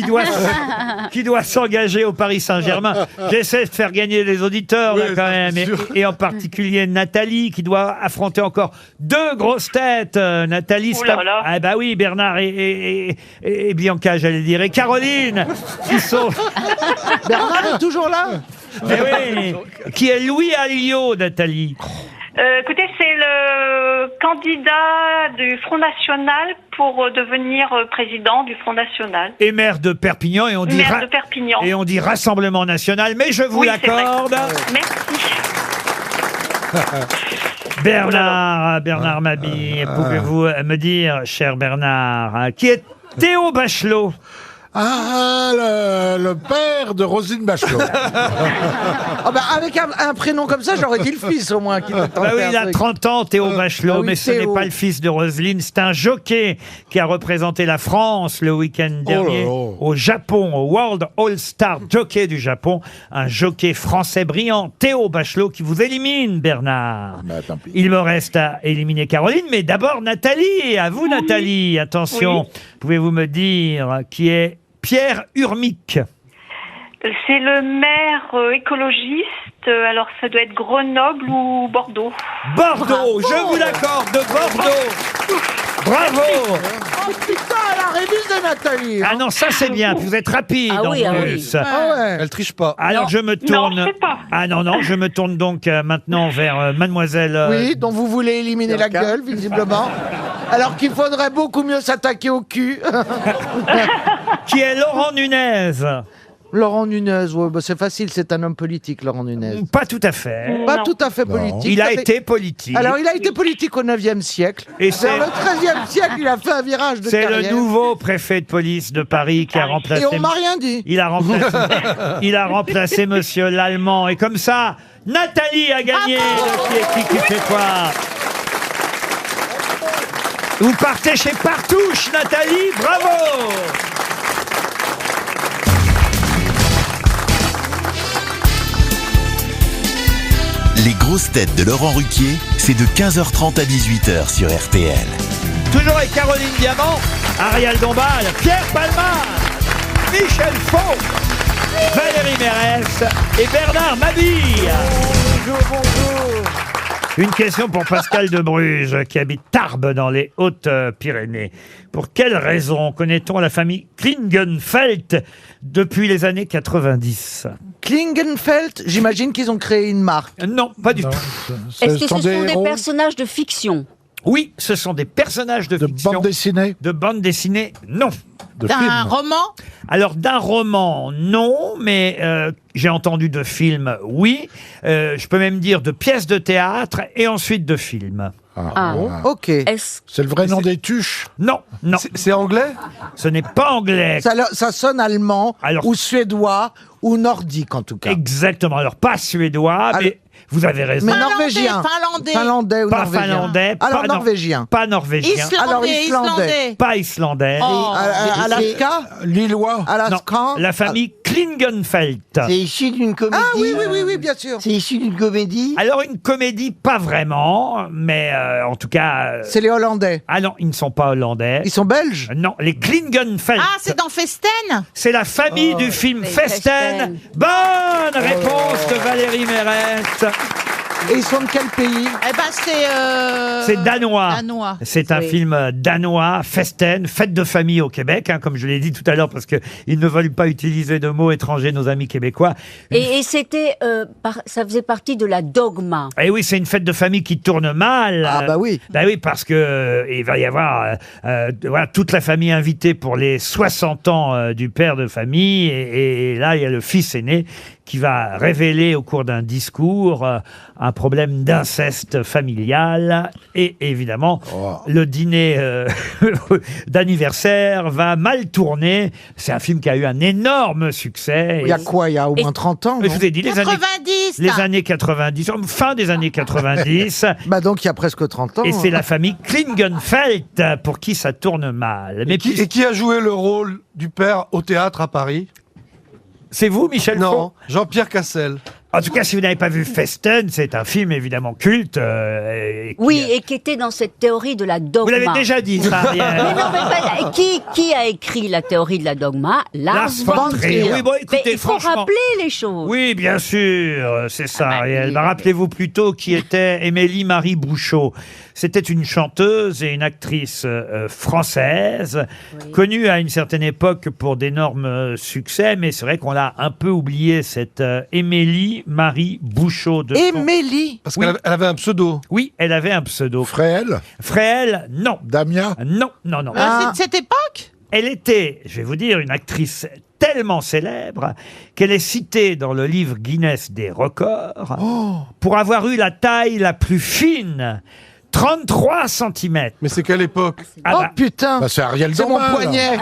Qui doit s'engager au Paris Saint-Germain. J'essaie de faire gagner les auditeurs là, Oui, quand même, c'est sûr. et en particulier Nathalie qui doit affronter encore 2 grosses têtes. Nathalie, Ouh là là. ah bah oui, Bernard et Bianca, j'allais dire, et Caroline, qui sont, Bernard est toujours là. eh oui, qui est Louis Alliot, Nathalie. Écoutez, c'est le candidat du Front National pour devenir président du Front National. Et maire de Perpignan, et on dit Maire de Perpignan. et on dit Rassemblement National, mais je vous Oui, c'est vrai. l'accorde. Merci. Bernard Mabille, pouvez-vous me dire, cher Bernard, qui est Théo Bachelot? Ah, le père de Roselyne Bachelot. Ah bah, avec un prénom comme ça, j'aurais dit le fils au moins. Qui Bah oui, il a 30 ans, Théo Bachelot, Ah oui, mais ce n'est Théo. pas le fils de Roselyne, c'est un jockey qui a représenté la France le week-end dernier au Japon, au World All-Star Jockey du Japon, un jockey français brillant, Théo Bachelot, qui vous élimine, Bernard. Bah, tant pis. Il me reste à éliminer Caroline, mais d'abord Nathalie, à vous Nathalie, attention, pouvez-vous me dire qui est Pierre Urmic? C'est le maire écologiste. Alors, ça doit être Grenoble ou Bordeaux. Bordeaux, je vous l'accorde, de Bordeaux. Bravo. Oh putain, la révise de Nathalie. Ah non, ça c'est bien, vous êtes rapide Ah en oui, ah oui. plus. Ah ouais. Elle triche pas. Alors je me tourne. Non, je sais pas. Ah non, je me tourne donc maintenant vers mademoiselle. Oui, dont vous voulez éliminer la gueule, visiblement. Alors qu'il faudrait beaucoup mieux s'attaquer au cul. Qui est Laurent Nunez. Laurent Nunez, ouais, bah c'est facile, c'est un homme politique, Laurent Nunez. Pas tout à fait. Pas tout à fait politique. Il a Ça fait- été politique. Alors, il a été politique au 9e siècle. Et Vers c'est- le 13e siècle, il a fait un virage de C'est le carrière. nouveau préfet de police de Paris qui a remplacé. Et on m'a rien dit. Il a remplacé. Il a remplacé Monsieur l'Allemand. Et comme ça, Nathalie a gagné. Le qui fait quoi. Vous partez chez Partouche, Nathalie. Bravo. Les grosses têtes de Laurent Ruquier, c'est de 15h30 à 18h sur RTL. Toujours avec Caroline Diamant, Ariel Dombal, Pierre Palma, Michel Faux, Valérie Mérès et Bernard Mabille. Bonjour. Une question pour Pascal de Bruges, qui habite Tarbes dans les Hautes-Pyrénées. Pour quelle raison connaît-on la famille Klingenfeld depuis les années 90? Klingenfeld, j'imagine qu'ils ont créé une marque. Non, pas du tout. Est-ce que ce sont des personnages de fiction? Oui, ce sont des personnages de fiction. Bande dessinée? De bande dessinée, non. D'un roman? Alors, d'un roman, non, mais j'ai entendu de films, oui. Je peux même dire de pièces de théâtre et ensuite de films. Ok. C'est le vrai nom des tuches? Non, non. C'est anglais? Ce n'est pas anglais. Ça sonne allemand, Alors- ou suédois, ou nordique en tout cas. Exactement. Alors, pas suédois, mais vous avez raison. Mais norvégien. Finlandais ou Pas norvégien. finlandais. Alors pas norvégien. Pas norvégien. Alors islandais. Pas islandais. Alaska. Lillois. Alaskan. La famille Klingenfeld. C'est issu d'une comédie. Ah oui, bien sûr. C'est issu d'une comédie. Alors, une comédie, pas vraiment, mais en tout cas... C'est les Hollandais. Ah non, ils ne sont pas hollandais. Ils sont belges. Non, les Klingenfeld. Ah, c'est dans Festen. C'est la famille du film Festen. Bonne réponse de Valérie Mérès. Et ils sont de quel pays? Eh ben, C'est danois. Danois. C'est un film danois, Festen, fête de famille au Québec, hein, comme je l'ai dit tout à l'heure, parce qu'ils ne veulent pas utiliser de mots étrangers, nos amis québécois. Et c'était, ça faisait partie de la dogma. Et oui, c'est une fête de famille qui tourne mal. Ah bah oui. Bah oui, parce que il va y avoir voilà, toute la famille invitée pour les 60 ans du père de famille. Et là, il y a le fils aîné qui va révéler au cours d'un discours un problème d'inceste familial. Et évidemment, le dîner d'anniversaire va mal tourner. C'est un film qui a eu un énorme succès. Il y a quoi? Il y a au moins 30 ans, Je non? vous ai dit, les 90. années 90, fin des années 90. Bah donc il y a presque 30 ans. Et c'est la famille Klingenfeld pour qui ça tourne mal. Mais Et qui a joué le rôle du père au théâtre à Paris? c'est vous, Michel Faux? Non, Jean-Pierre Cassel. En tout cas, si vous n'avez pas vu Festen, c'est un film évidemment culte. Oui, et qui était dans cette théorie de la dogma. Vous l'avez déjà dit, ça, Ariel. Mais non, mais pas- qui a écrit la théorie de la dogma? Lars von Trier. Oui, bon, écoutez, Mais il faut franchement- rappeler les choses. Oui, bien sûr, c'est ça, Ariel. Bah, rappelez-vous plutôt qui était Émilie Marie Bouchot. C'était une chanteuse et une actrice française, connue à une certaine époque pour d'énormes succès, mais c'est vrai qu'on l'a un peu oublié, cette Émilie Marie Bouchot. Émilie. Parce qu'elle avait un pseudo. Oui, elle avait un pseudo. Fréhel. Fréhel, non. Damien. Non, non, non. C'est de cette époque. Elle était, je vais vous dire, une actrice tellement célèbre qu'elle est citée dans le livre Guinness des records pour avoir eu la taille la plus fine. 33 cm. Mais c'est quelle époque? Ah bah, putain. Bah, c'est Ariel C'est mon Dombal. poignet.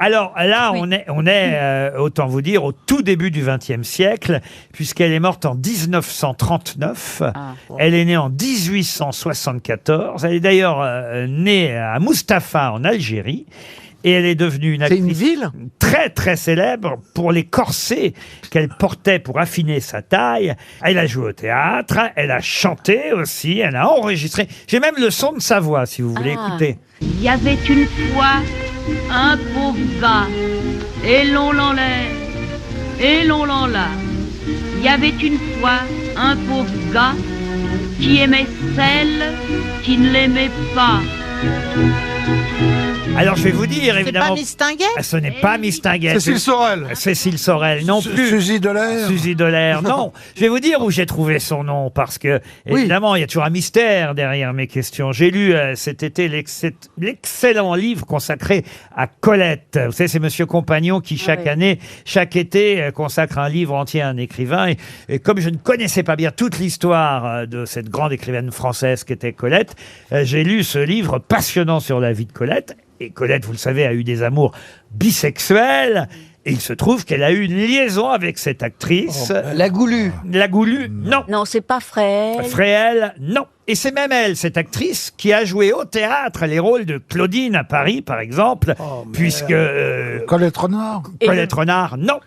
Alors là, on est autant vous dire, au tout début du XXe siècle, puisqu'elle est morte en 1939. Elle est née en 1874. Elle est d'ailleurs née à Mustapha, en Algérie. Et elle est devenue une actrice ville très très célèbre pour les corsets qu'elle portait pour affiner sa taille. Elle a joué au théâtre, elle a chanté aussi, elle a enregistré. J'ai même le son de sa voix, si vous voulez écouter. Il y avait une fois un pauvre gars, et l'on l'enlève, et l'on l'enlève. Il y avait une fois un pauvre gars qui aimait celle qui ne l'aimait pas. Alors je vais vous dire, évidemment... C'est pas Mistinguet? Ce n'est pas Mistinguet. Cécile Sorel. Cécile Sorel, non plus. Suzy Delair. Suzy Delair, non. Je vais vous dire où j'ai trouvé son nom, parce que, évidemment, il y a toujours un mystère derrière mes questions. J'ai lu cet été l'excellent livre consacré à Colette. Vous savez, c'est Monsieur Compagnon qui, chaque année, chaque été, consacre un livre entier à un écrivain. Et comme je ne connaissais pas bien toute l'histoire de cette grande écrivaine française qu'était Colette, j'ai lu ce livre passionnant sur la vie de Colette. Et Colette, vous le savez, a eu des amours bisexuels. Et il se trouve qu'elle a eu une liaison avec cette actrice. La Goulue. La Goulue, non. Non, c'est pas Fréhel. Fréhel, non. Et c'est même elle, cette actrice, qui a joué au théâtre les rôles de Claudine à Paris, par exemple, puisque... Colette Renard. Colette Renard, non.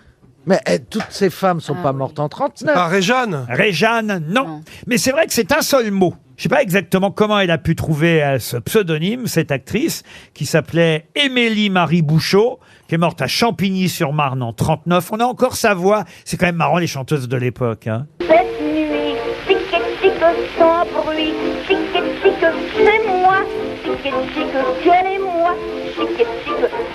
Mais toutes ces femmes sont pas mortes en 39. Ah, Réjeanne. Réjeanne, non. Mais c'est vrai que c'est un seul mot. Je ne sais pas exactement comment elle a pu trouver ce pseudonyme, cette actrice, qui s'appelait Émilie Marie Bouchot, qui est morte à Champigny-sur-Marne en 39. On a encore sa voix. C'est quand même marrant, les chanteuses de l'époque. Hein. Cette nuit, tic-tic sans bruit, tic-tic c'est moi, tic-tic quel est moi, tic-tic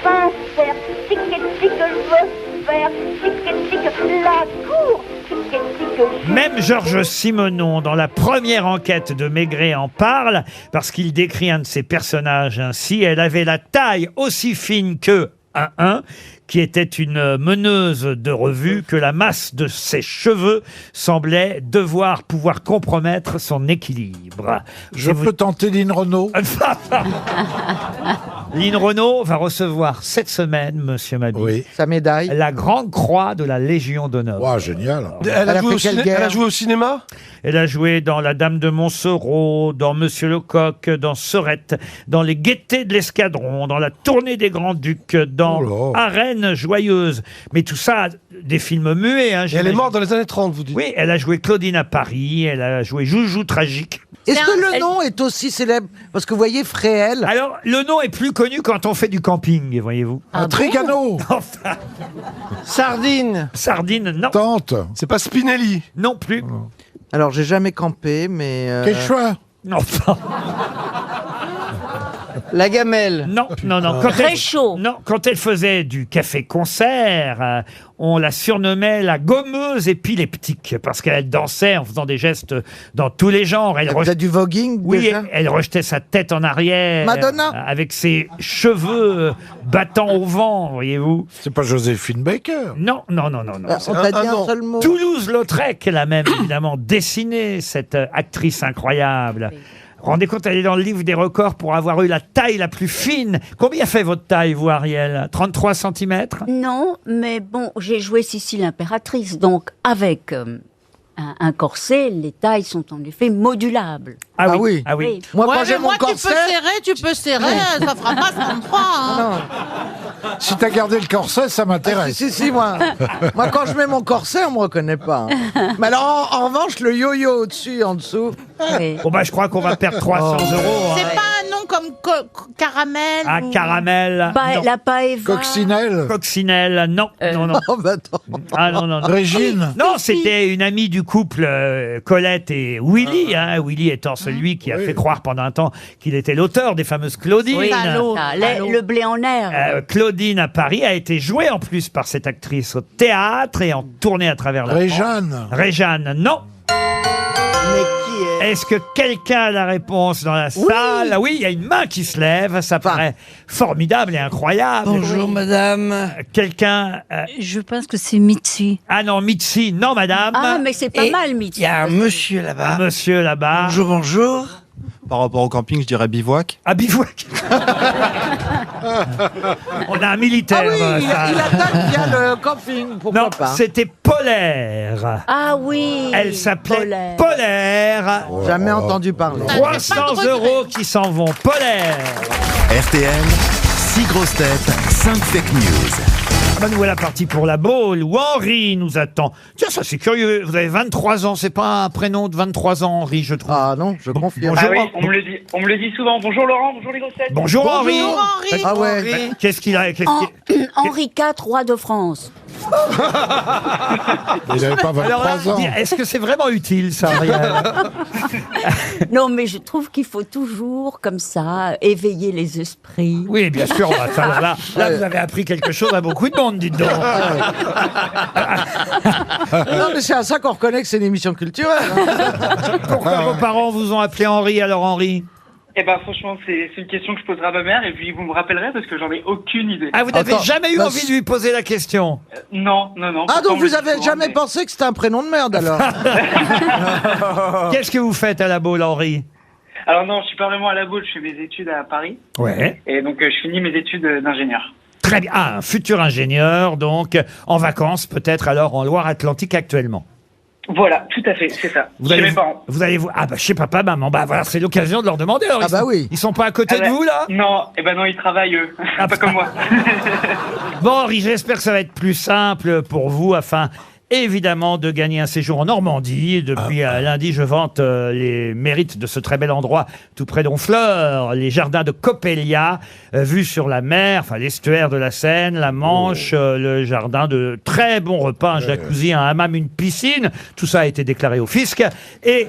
sincère, tic-tic je veux faire, tic-tic la cour, tic-tic. Même Georges Simenon, dans la première enquête de Maigret, en parle, parce qu'il décrit un de ses personnages ainsi. Elle avait la taille aussi fine que 111, qui était une meneuse de revue, que la masse de ses cheveux semblait devoir pouvoir compromettre son équilibre. Je peux tenter Lynn Renaud. Lynn Renaud va recevoir cette semaine, monsieur Mabille, Sa médaille. la Grande Croix de la Légion d'honneur. Wow, génial. Elle a joué au cinéma. Elle a joué dans La Dame de Montsoreau, dans Monsieur Lecoq, dans Sorette, dans Les Gaîtés de l'Escadron, dans La Tournée des Grands-Ducs, dans Arène Joyeuse. Mais tout ça, des films muets. Hein, elle est morte dans les années 30, vous dites. Oui, elle a joué Claudine à Paris, elle a joué Joujou Tragique. Est-ce que le nom est aussi célèbre? Parce que vous voyez, Fréhel. Alors, le nom est plus connu quand on fait du camping, voyez-vous. Un Trigano. Enfin, Sardine. Sardine, non. Tante. C'est pas Spinelli. Non plus. Alors, j'ai jamais campé, mais... Quel choix? Enfin, La gamelle. non, non, non. Très chaud. Non, quand elle faisait du café-concert, on la surnommait la gommeuse épileptique, parce qu'elle dansait en faisant des gestes dans tous les genres. Elle Vous avez du voguing, Oui, déjà? elle rejetait sa tête en arrière. Madonna. Avec ses cheveux battant au vent, voyez-vous. C'est pas Joséphine Baker. Non, non, non, non, non. On t'a dit un seul mot. Toulouse-Lautrec, elle a même évidemment dessiné cette actrice incroyable. Rendez compte, elle est dans le livre des records pour avoir eu la taille la plus fine. Combien fait votre taille, vous, Ariel? 33 cm? Non, mais bon, j'ai joué Sissi l'impératrice, donc avec un corset, les tailles sont en effet modulables. Ah oui. oui. Ah oui. Moi, Ouais, quand mais j'ai mon moi, corset... tu peux serrer, ça fera pas 33. Hein. Si t'as gardé le corset, ça m'intéresse. Si, moi. Moi, quand je mets mon corset, on me reconnaît pas. hein. Mais alors, en revanche, le yo-yo au-dessus, en dessous... Oui. Bon, bah, je crois qu'on va perdre 300 €. C'est hein. pas un nom comme caramel. Ah, ou- caramel. Bah, non. la paeva. Coccinelle. Coccinelle, non. Non, non. Oh, bah, attends. Ah, non, non, non. Régine. Non, c'était une amie du couple Colette et Willy. Hein, Willy étant celui qui a fait croire pendant un temps qu'il était l'auteur des fameuses Claudines. Oui, Salaud. ça, le blé en herbe. Claudine à Paris a été jouée en plus par cette actrice au théâtre et en tournée à travers la France. Réjeanne. Réjeanne, non. Mais qui est... Est-ce que quelqu'un a la réponse dans la salle? Oui, il y a une main qui se lève. Ça paraît formidable et incroyable. Bonjour, madame. Quelqu'un... Je pense que c'est Mitzi. Ah non, Mitzi, non, madame. Ah, mais c'est pas Et mal, Il Mitzi. y a un monsieur là-bas. Monsieur là-bas. Bonjour, bonjour. Par rapport au camping, je dirais bivouac. Ah, bivouac. On a un militaire Ah oui, dans la il salle. attaque bien le camping, pourquoi Non, pas? c'était Polaire. Ah oui. Elle s'appelait Polaire. Polaire. Jamais entendu parler. 300 € qui s'en vont. Polaire. RTL, 6 grosses têtes, 5 fake news. Ah bah nous voilà partis pour la Baule où Henri nous attend. Tiens, ça c'est curieux. Vous avez 23 ans. C'est pas un prénom de 23 ans, Henri, je trouve. Ah non, je confirme. Bonjour. Ah oui, on me le dit souvent. Bonjour Laurent, bonjour les grosses têtes. Bonjour, Henri. Bonjour, Henri. Ah ouais. Qu'est-ce qu'il a Henri IV, roi de France. Il n'avait pas Alors là, 23 ans. est-ce que c'est vraiment utile, ça, Ariel? Non, mais je trouve qu'il faut toujours, comme ça, éveiller les esprits. Oui, bien sûr. Là, vous avez appris quelque chose à beaucoup de monde, dites donc. Non, mais c'est à ça qu'on reconnaît que c'est une émission culturelle. hein. Pourquoi vos parents vous ont appelé Henri, alors Henri? Eh ben franchement, c'est une question que je poserai à ma mère et puis vous me rappellerez parce que j'en ai aucune idée. Ah, vous n'avez Attends, jamais eu bah, envie de lui poser la question? Non. Ah, pourtant, donc on me le vous dit avez souvent, jamais mais- pensé que c'était un prénom de merde, alors? Qu'est-ce que vous faites à la Baule, Henri? Alors non, je suis pas vraiment à la boule, je fais mes études à Paris. Ouais. Et donc je finis mes études d'ingénieur. Très bien. Ah, un futur ingénieur, donc, en vacances, peut-être alors en Loire-Atlantique actuellement. Voilà, tout à fait, c'est ça. Vous Chez allez mes parents. vous allez vous ah bah chez papa maman bah voilà c'est l'occasion de leur demander alors Ah bah oui. Ils sont pas à côté Ah de bah, vous là. Non, non, ils travaillent eux, pas comme moi. Bon Henri, j'espère que ça va être plus simple pour vous afin évidemment de gagner un séjour en Normandie. Depuis lundi, je vante les mérites de ce très bel endroit tout près d'Honfleur, les jardins de Coppelia, vus sur la mer, enfin l'estuaire de la Seine, la Manche, le jardin de très bons repas, un jacuzzi, un hammam, une piscine. Tout ça a été déclaré au fisc. Et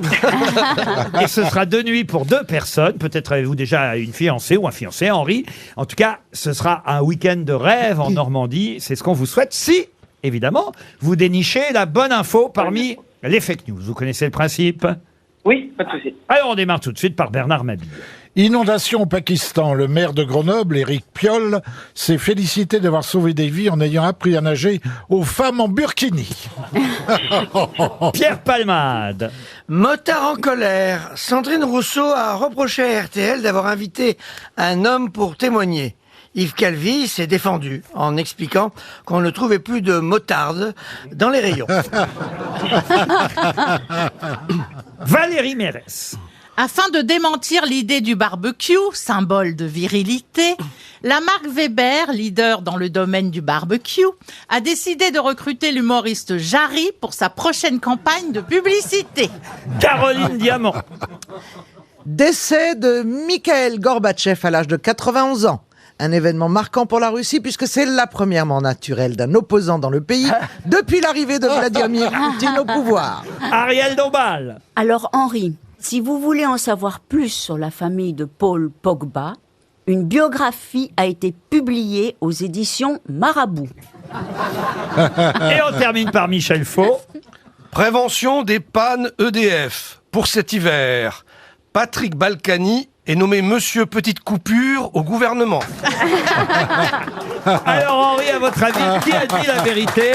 ce sera 2 nuits pour 2 personnes. Peut-être avez-vous déjà une fiancée ou un fiancé, Henri. En tout cas, ce sera un week-end de rêve en Normandie. C'est ce qu'on vous souhaite si... Évidemment, vous dénichez la bonne info parmi les fake news. Vous connaissez le principe? Oui, pas de souci. Alors, on démarre tout de suite par Bernard Mabille. Inondation au Pakistan. Le maire de Grenoble, Éric Piolle, s'est félicité d'avoir sauvé des vies en ayant appris à nager aux femmes en burkini. Pierre Palmade. Motard en colère. Sandrine Rousseau a reproché à RTL d'avoir invité un homme pour témoigner. Yves Calvi s'est défendu en expliquant qu'on ne trouvait plus de motarde dans les rayons. Valérie Mérès. Afin de démentir l'idée du barbecue, symbole de virilité, la marque Weber, leader dans le domaine du barbecue, a décidé de recruter l'humoriste Jarry pour sa prochaine campagne de publicité. Caroline Diamant. Décès de Mikhail Gorbatchev à l'âge de 91 ans. Un événement marquant pour la Russie puisque c'est la première mort naturelle d'un opposant dans le pays depuis l'arrivée de Vladimir Poutine au pouvoir. Ariel Dombal. Alors Henri, si vous voulez en savoir plus sur la famille de Paul Pogba, une biographie a été publiée aux éditions Marabout. Et on termine par Michel Faux. Prévention des pannes EDF. Pour cet hiver, Patrick Balkany est nommé Monsieur Petite Coupure au gouvernement. Alors Henri, à votre avis, qui a dit la vérité?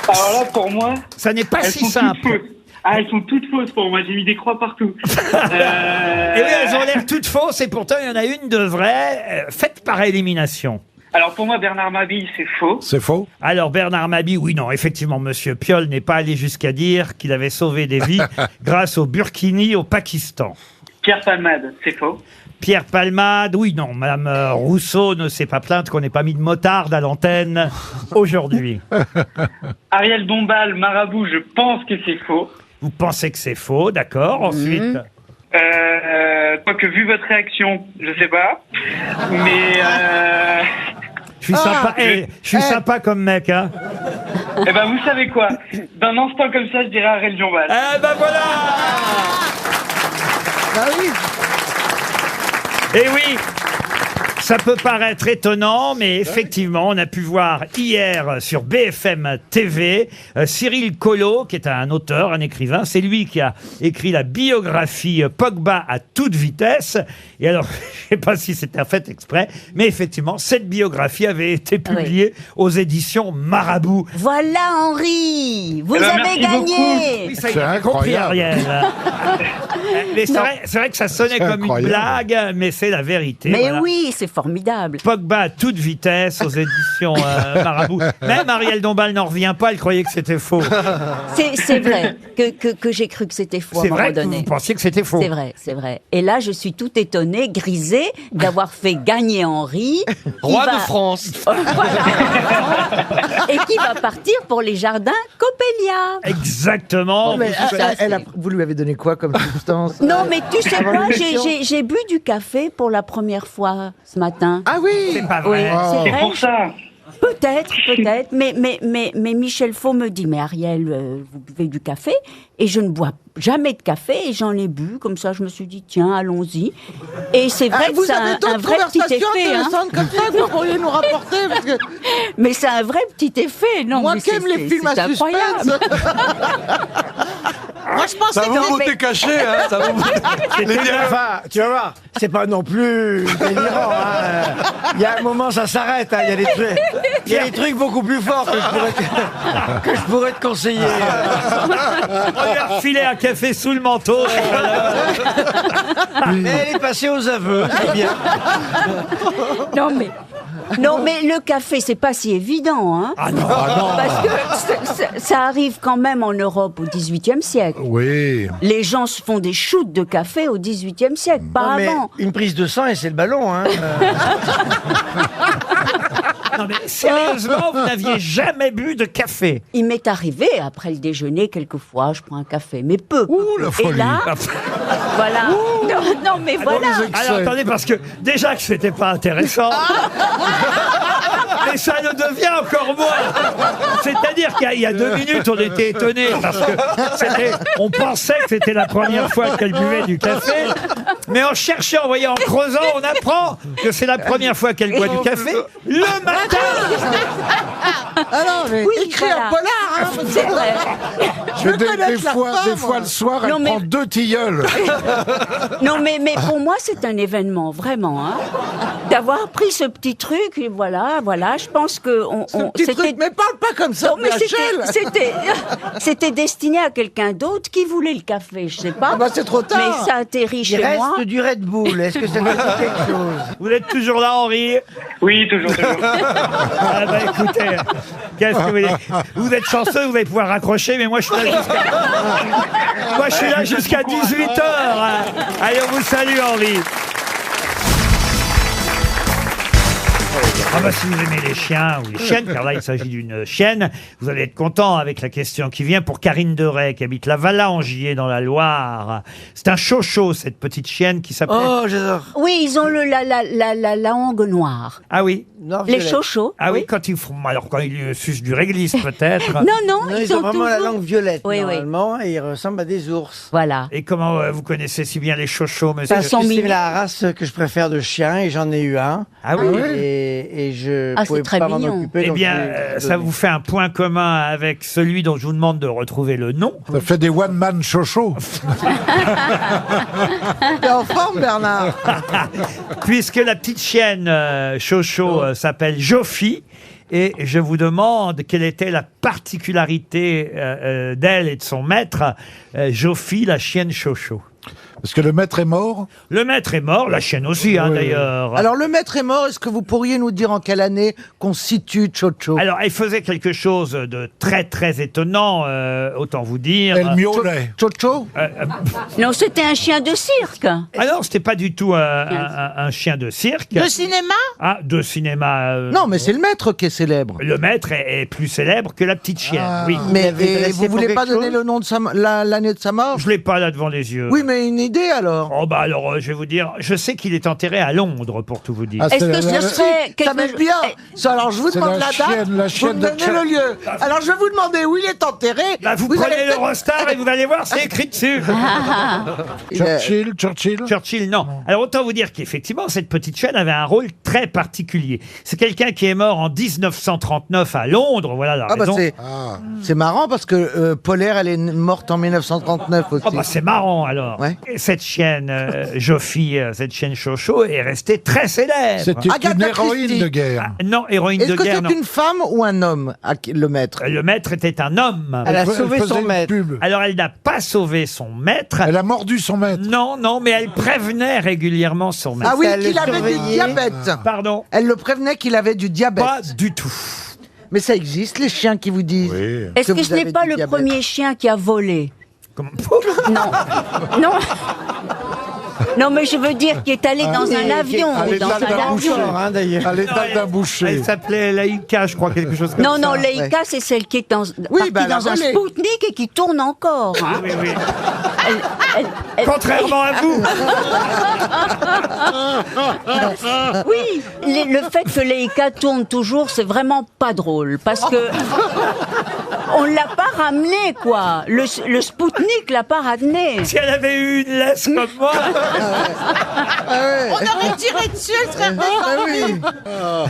Alors là, pour moi... Ça n'est pas elles si sont simple. toutes fausses. Ah, elles sont toutes fausses pour moi, j'ai mis des croix partout. Et oui, elles ont l'air toutes fausses et pourtant il y en a une de vraie, faite par élimination. Alors pour moi, Bernard Mabille, c'est faux. C'est faux. Alors Bernard Mabille, oui, non, effectivement, Monsieur Piolle n'est pas allé jusqu'à dire qu'il avait sauvé des vies grâce au burkini au Pakistan. Pierre Palmade, c'est faux. Pierre Palmade, oui, non, Madame Rousseau ne s'est pas plainte qu'on n'ait pas mis de motarde à l'antenne aujourd'hui. Ariel Dombal, Marabout, je pense que c'est faux. Vous pensez que c'est faux, d'accord. Ensuite, Quoique, vu votre réaction, je sais pas. Mais... je suis sympa, je suis sympa comme mec, hein. Eh ben, vous savez quoi? D'un instant comme ça, je dirais Ariel Dombal. Eh ben voilà. Bah oui. Eh oui, ça peut paraître étonnant, mais effectivement, on a pu voir hier sur BFM TV Cyril Collot, qui est un auteur, un écrivain. C'est lui qui a écrit la biographie Pogba à toute vitesse. Et alors, je ne sais pas si c'était un fait exprès, mais effectivement, cette biographie avait été publiée aux éditions Marabout. Voilà Henri, vous avez gagné. Oui, ça y est, j'ai compris, Ariel. Mais c'est vrai que ça sonnait comme une blague, mais c'est la vérité. Mais voilà. oui, c'est formidable. Pogba à toute vitesse aux éditions Marabout. Même Ariel Dombal n'en revient pas, elle croyait que c'était faux. C'est vrai que j'ai cru que c'était faux à un C'est moment vrai que donné. vous pensiez que c'était faux. C'est vrai, c'est vrai. Et là, je suis tout étonnée, grisée, d'avoir fait gagner Henri. Roi de France. Voilà. Et qui va partir pour les jardins Coppelia. Exactement. Mais vous lui avez donné quoi comme substance? Non, mais tu sais Avant quoi, l'émission j'ai bu du café pour la première fois ce matin. Ah oui. C'est pas vrai. Oui, c'est C'est vrai. pour ça. Peut-être. Mais Michel Faux me dit, mais Ariel, vous buvez du café? Et je ne bois jamais de café et j'en ai bu. Comme ça, je me suis dit, tiens, allons-y. Et c'est vrai que vous c'est avez un d'autres vrai petit conversations effet. Hein. intéressantes comme ça que vous pourriez nous rapporter parce que... Mais c'est un vrai petit effet. Non, Moi mais qui aime les films à suspense. Moi, je pensais Ça vous que... beauté caché, hein. Ça vous... Enfin, tu vas voir, c'est pas non plus délirant. Hein. Il y a un moment, ça s'arrête. Hein. Il y a des trucs beaucoup plus forts que je pourrais te conseiller. On lui a refilé un café sous le manteau. Mais elle est passée aux aveux, c'est bien. Non, mais le café, c'est pas si évident, hein. Ah non. Parce que ça arrive quand même en Europe au XVIIIe siècle. Oui. Les gens se font des shoots de café au XVIIIe siècle, pas Non, mais avant. une prise de sang et c'est le ballon. Hein. Non mais sérieusement, vous n'aviez jamais bu de café. Il m'est arrivé, après le déjeuner, quelquefois, je prends un café, mais peu. Ouh, la folie. Et là, voilà. Non, mais voilà. Alors attendez, parce que déjà que c'était pas intéressant. Mais ça le devient encore moins. C'est-à-dire qu'il y a 2 minutes, on était étonnés parce que on pensait que c'était la première fois qu'elle buvait du café. Mais en cherchant, vous voyez, en creusant, on apprend que c'est la première fois qu'elle boit du café le matin. Ah non, mais écrit un polar, hein, C'est vrai. Je veux Des connaître la fois, fin, des fois moi. le soir, Non, elle mais- prend 2 tilleuls. Non, mais pour moi, c'est un événement, vraiment. Hein. D'avoir pris ce petit truc, et voilà, je pense que... Petit truc, mais parle pas comme ça, Non, mais Rachel. c'était destiné à quelqu'un d'autre qui voulait le café, je sais pas. Ah bah, c'est trop tard. Mais ça atterrit Il chez reste moi. du Red Bull. Est-ce que ça te dit quelque chose? Vous êtes toujours là, Henri? Oui, toujours. Ah bah écoutez, qu'est-ce que vous voulez? Vous êtes chanceux, vous allez pouvoir raccrocher, mais moi je suis là jusqu'à 18h. Allez, on vous salue, Henri. Ah bah si vous aimez les chiens ou les chiennes, car là il s'agit d'une chienne, vous allez être content avec la question qui vient pour Karine Deray, qui habite la Vallangier dans la Loire. C'est un chocho, cette petite chienne qui s'appelle... Oh, j'adore. Oui, ils ont la langue noire. Ah oui. Les chochos. Ah oui, quand ils font... Alors quand ils sucent du réglisse peut-être. Non, Ils ont vraiment la langue violette, Oui, oui. normalement, et ils ressemblent à des ours. Voilà. Et comment vous connaissez si bien les chochos, monsieur? Parce que c'est la race que je préfère de chien, et j'en ai eu un. Ah oui. Et je Ah, pouvais c'est très pas m'en mignon. occuper. Eh donc bien, je l'ai ça donné. vous fait un point commun avec celui dont je vous demande de retrouver le nom. Ça fait des one-man chocho. T'es en forme, Bernard. Puisque la petite chienne Chocho s'appelle Joffy. Et je vous demande quelle était la particularité d'elle et de son maître, Joffy, la chienne Chocho. Parce que le maître est mort. Le maître est mort, la chienne aussi, hein, Oui. d'ailleurs. Alors, le maître est mort. Est-ce que vous pourriez nous dire en quelle année qu'on situe Chocho? Alors, elle faisait quelque chose de très, très étonnant, autant vous dire. Elle miaulait. Chocho? Non, c'était un chien de cirque. Ah non, c'était pas du tout un chien de cirque. De cinéma? Ah, de cinéma. Non, mais c'est le maître qui est célèbre. Le maître est plus célèbre que la petite chienne, oui. Mais avait et dressé vous voulez pour pas quelque donner chose le nom de l'année de sa mort? Je l'ai pas là devant les yeux. Oui, mais une idée alors. Oh bah alors, je vais vous dire, je sais qu'il est enterré à Londres, pour tout vous dire. Ah, Est-ce que c'est ce la- serait Ça quelque m'aide bien. Ça, alors, je vous C'est demande la la chienne- date. la vous chienne me de donnez Chuck. le lieu. Alors, je vais vous demander où il est enterré. Là, vous allez prenez peut-être- l'Eurostar et vous allez voir, c'est écrit dessus. Churchill. Churchill, non. Alors, autant vous dire qu'effectivement, cette petite chienne avait un rôle très particulier. C'est quelqu'un qui est mort en 1939 à Londres, voilà la Ah bah raison. c'est marrant parce que Polaire, elle est morte en 1939 aussi. Oh bah c'est marrant alors. Ouais. Et cette chienne Joffy, cette chienne Chocho est restée très célèbre. C'était Agatha une héroïne Christie. de guerre. Non, héroïne Est-ce de que guerre, c'est non. une femme ou un homme, le maître? Le maître était un homme. Elle a Elle sauvé faisait son une maître. pub. Alors elle n'a pas sauvé son maître. Elle a mordu son maître. Non, non, mais elle prévenait régulièrement son maître. Ah oui, Elle qu'il le avait du surveillait. diabète. Pardon. Elle le prévenait qu'il avait du diabète. Pas du tout. Mais ça existe, les chiens qui vous disent. Est-ce que vous ce n'est avez pas du le diabète. premier chien qui a volé? Comment- Non. Non. Non, mais je veux dire qui est allé dans un avion. à l'état Dans un d'un avion. boucher. Hein, d'ailleurs. À l'état d'un boucher. Elle s'appelait Laïka, je crois, quelque chose comme Non, ça. non, Leica, c'est celle qui est partie bah, elle a dans un volé. Spoutnik et qui tourne encore. hein. Oui, oui. Elle- Contrairement à vous. Oui, le fait que Leica tourne toujours, c'est vraiment pas drôle. Parce que on l'a pas ramené, quoi. Le Spoutnik l'a pas ramené. Si elle avait eu une laisse comme moi. On aurait tiré dessus, elle serait ressortie.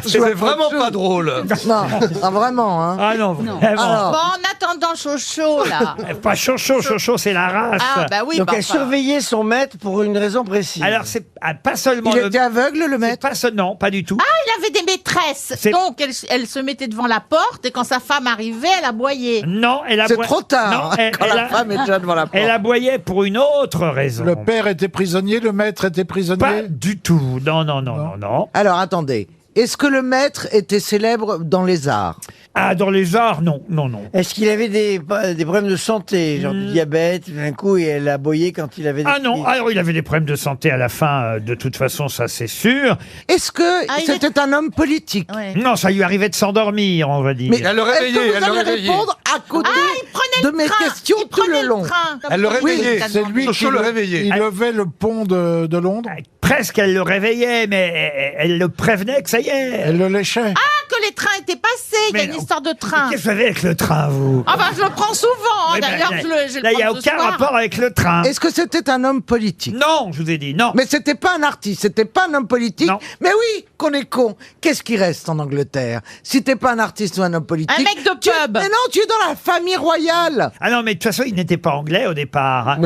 C'est vraiment pas drôle. Non, ah, vraiment, hein. Ah non, vraiment. Alors, Bon, en attendant Chocho, là. Pas Chocho, Chocho, c'est la race. Ah, bah oui, Donc bah, elle surveillait son maître pour une raison précise. Alors, c'est pas seulement il était aveugle, le maître? Non, pas du tout. Ah, il avait des maîtresses. C'est- Donc, elle se mettait devant la porte et quand sa femme arrivait, elle aboyait. Non, elle C'est aboie- trop tard, Non, hein, elle, quand elle la a- femme est déjà devant la porte. elle aboyait pour une autre raison. Le père était prisonnier, le maître était prisonnier. Pas du tout. Non, non, non, non, non. Alors, attendez. Est-ce que le maître était célèbre dans les arts? Ah, dans les arts, non, non, non. Est-ce qu'il avait des problèmes de santé, genre du diabète, d'un coup, et elle aboyait quand il avait des Ah non, crises alors il avait des problèmes de santé à la fin, de toute façon, ça c'est sûr. Est-ce que Ah, il c'était un homme politique? Ouais. Non, ça lui arrivait de s'endormir, on va dire. Mais Elle le est-ce réveillait, que vous elle le allez réveillait. répondre à côté Il prenait de le mes train, questions il tout prenait le long? train. Elle le Oui, réveillait. t'as C'est demandé. lui qui Chocho le réveillait. il levait le pont de Londres. Presque, elle le réveillait, mais elle le prévenait que ça y est. Elle le léchait. Ah, que les trains étaient passés. Il y a une histoire de train. Qu'est-ce que vous avez avec le train, vous? Ah bah je le prends souvent. Oui, ben, D'ailleurs, là, je le là, il n'y a prends ce aucun soir. rapport avec le train. Est-ce que c'était un homme politique? Non, je vous ai dit non. Mais c'était pas un artiste, c'était pas un homme politique. Mais oui, qu'on est con. Qu'est-ce qui reste en Angleterre? Si t'es pas un artiste ou un homme politique. Un mec de pub. Mais non, tu es dans la famille royale. Ah non, mais de toute façon, il n'était pas anglais au départ. hein.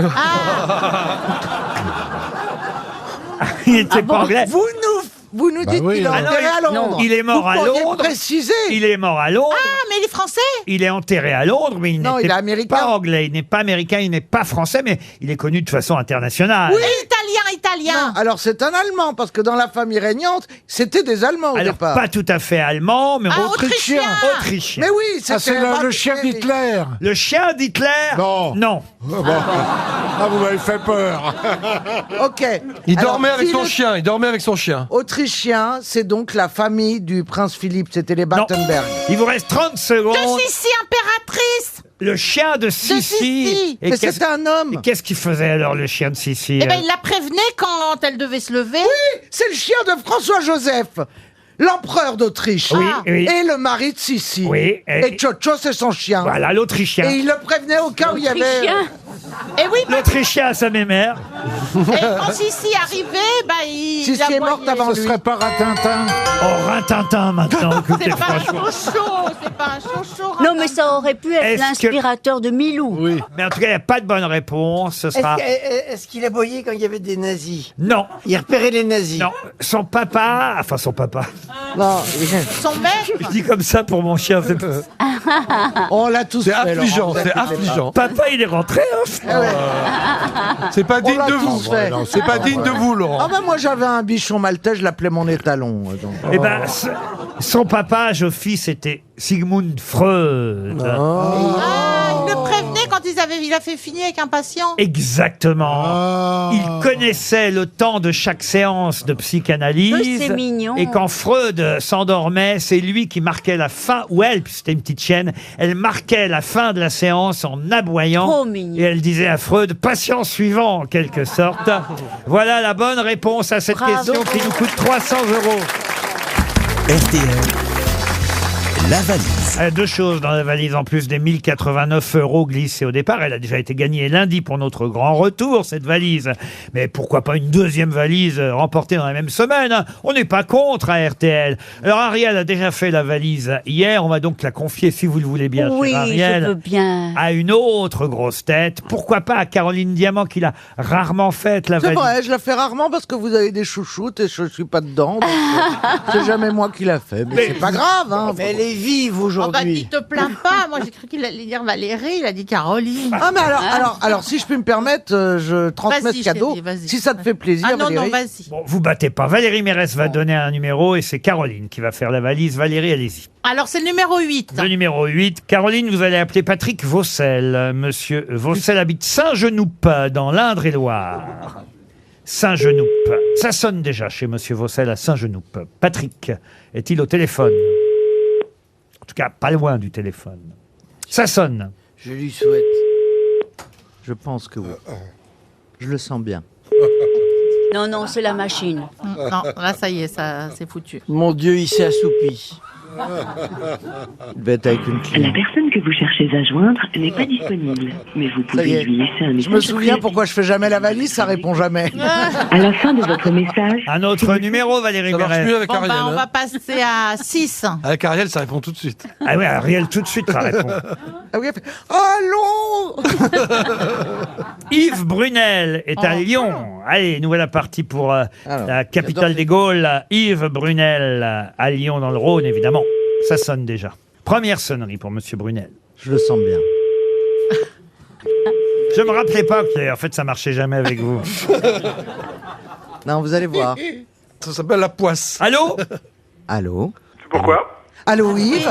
Il n'était pas anglais. Vous nous dites qu'il est Ah non, enterré à Londres. il est mort à Vous pourriez Londres. préciser. Il est mort à Londres. Ah, mais il est français. Il est enterré à Londres, mais il Non, il n'était est américain. pas anglais, il n'est pas américain, il n'est pas français, mais il est connu de façon internationale. Oui. Italien. Non, alors c'est un Allemand, parce que dans la famille régnante, c'était des Allemands au Alors, départ. pas tout à fait allemand, mais Autrichien. Autrichien. Mais oui, Ah, c'est le chien d'Hitler. Le chien d'Hitler? Non. Non. Ah, vous m'avez fait peur. Ok. Il Alors, dormait avec si son le- chien. Il dormait avec son chien. Autrichien, c'est donc la famille du prince Philippe, c'était les Battenberg. Il vous reste 30 secondes. De Sissi, impératrice. Le chien de Sissi. Sissi. Mais qu'est-ce- c'était un homme. et qu'est-ce qu'il faisait alors, le chien de Sissi? Eh ben, il la prévenait quand elle devait se lever. Oui, c'est le chien de François-Joseph, l'empereur d'Autriche. Oui, oui. Et le mari de Sissi. Oui, Et Chocho, c'est son chien. Voilà, l'Autrichien. Et il le prévenait au cas où il y avait... Et oui, L'Autrichien à sa mémère. et quand Sissi arrivait, bah, il Sissi la est morte voyait. avant Ce lui. serait pas Ratintin. Oh, Rintintin maintenant, écoutez, C'est pas un franchement. chouchou, c'est pas un chouchou. Non, mais ça aurait pu être Est-ce que- l'inspirateur de Milou. Oui. Mais en tout cas, il n'y a pas de bonne réponse. Ce sera... Est-ce qu'il aboyait quand il y avait des nazis? Non. Il repérait les nazis. Non, son papa, enfin son papa, Non, Son mec. je dis comme ça pour mon chien, c'est on l'a tous C'est fait, affligeant, Laurent, vous c'est inquiétez pas. affligeant. papa, il est rentré. Hein. C'est pas digne l'a de tous vous. fait. C'est pas digne de vous, Ah Laurent. ben moi j'avais un bichon maltais, je l'appelais mon étalon. Donc. Eh ben, son papa, Joffy, c'était Sigmund Freud. Ah, il le prévenait quand il a fait finir avec un patient. Exactement. Il connaissait le temps de chaque séance de psychanalyse. C'est mignon. Et quand Freud s'endormait, c'est lui qui marquait la fin, ou elle, puisque c'était une petite chienne, elle marquait la fin de la séance en aboyant. Trop mignon. Et elle disait à Freud, patient suivant, en quelque sorte. Voilà la bonne réponse à cette Bravo. question qui nous coûte 300 €. RTL, la valise. Deux choses dans la valise en plus des 1089 € glissés au départ. Elle a déjà été gagnée lundi pour notre grand retour, cette valise. Mais pourquoi pas une deuxième valise remportée dans la même semaine, hein. On n'est pas contre à RTL. Alors Ariel a déjà fait la valise hier. On va donc la confier, si vous le voulez bien, Oui, chère Ariel, je veux bien. à une autre grosse tête. Pourquoi pas à Caroline Diamant qui l'a rarement faite, la C'est valise. vrai, je la fais rarement parce que vous avez des chouchoutes et je suis pas dedans. donc, c'est jamais moi qui l'a fait. Mais c'est pas grave. Hein, Mais elle est vive Oh, bah, aujourd'hui. tu te plains pas. Moi, j'ai cru qu'il allait dire Valérie. Il a dit Caroline. Ah mais alors, si je peux me permettre, je transmets Vas-y, ce cadeau. chérie, vas-y. Si ça te fait plaisir, Ah non, non, Valérie. vas-y. Bon, vous battez pas. Valérie Mérès va donner un numéro et c'est Caroline qui va faire la valise. Valérie, allez-y. Alors, c'est le numéro 8. Le numéro 8, Caroline, vous allez appeler Patrick Vaucel. Monsieur Vaucel habite Saint-Genoup, dans l'Indre-et-Loire. Saint-Genoup. Ça sonne déjà chez Monsieur Vaucel à Saint-Genoup. Patrick, est-il au téléphone? En tout cas, pas loin du téléphone. Ça sonne. Je lui souhaite. Je pense que oui. Je le sens bien. Non, non, c'est la machine. Non, là, ça y est, ça, c'est foutu. Mon Dieu, il s'est assoupi. Il devait être avec une La cliente. personne que vous cherchez à joindre n'est pas disponible, mais vous Ça y pouvez est. lui laisser un message. Je me souviens pourquoi je fais jamais la valise, ça répond jamais. À la fin de votre message, Un autre numéro, Valérie Ça marche Mérès. mieux avec Bon, Ariel. bah, on hein. va passer à 6. Avec Ariel, ça répond tout de suite. Ah oui, Ariel, tout de suite, ça répond. Ah oui, elle fait allô. Yves Brunel est à Lyon. Allez, nous voilà partis pour la capitale des Gaules. Yves Brunel à Lyon, dans le Rhône, évidemment. Ça sonne déjà. Première sonnerie pour Monsieur Brunel. Je le sens bien. Je me rappelais pas que, en fait, ça marchait jamais avec vous. Non, vous allez voir. Ça s'appelle la poisse. Allô? Allô. C'est pourquoi? Allô, Yves.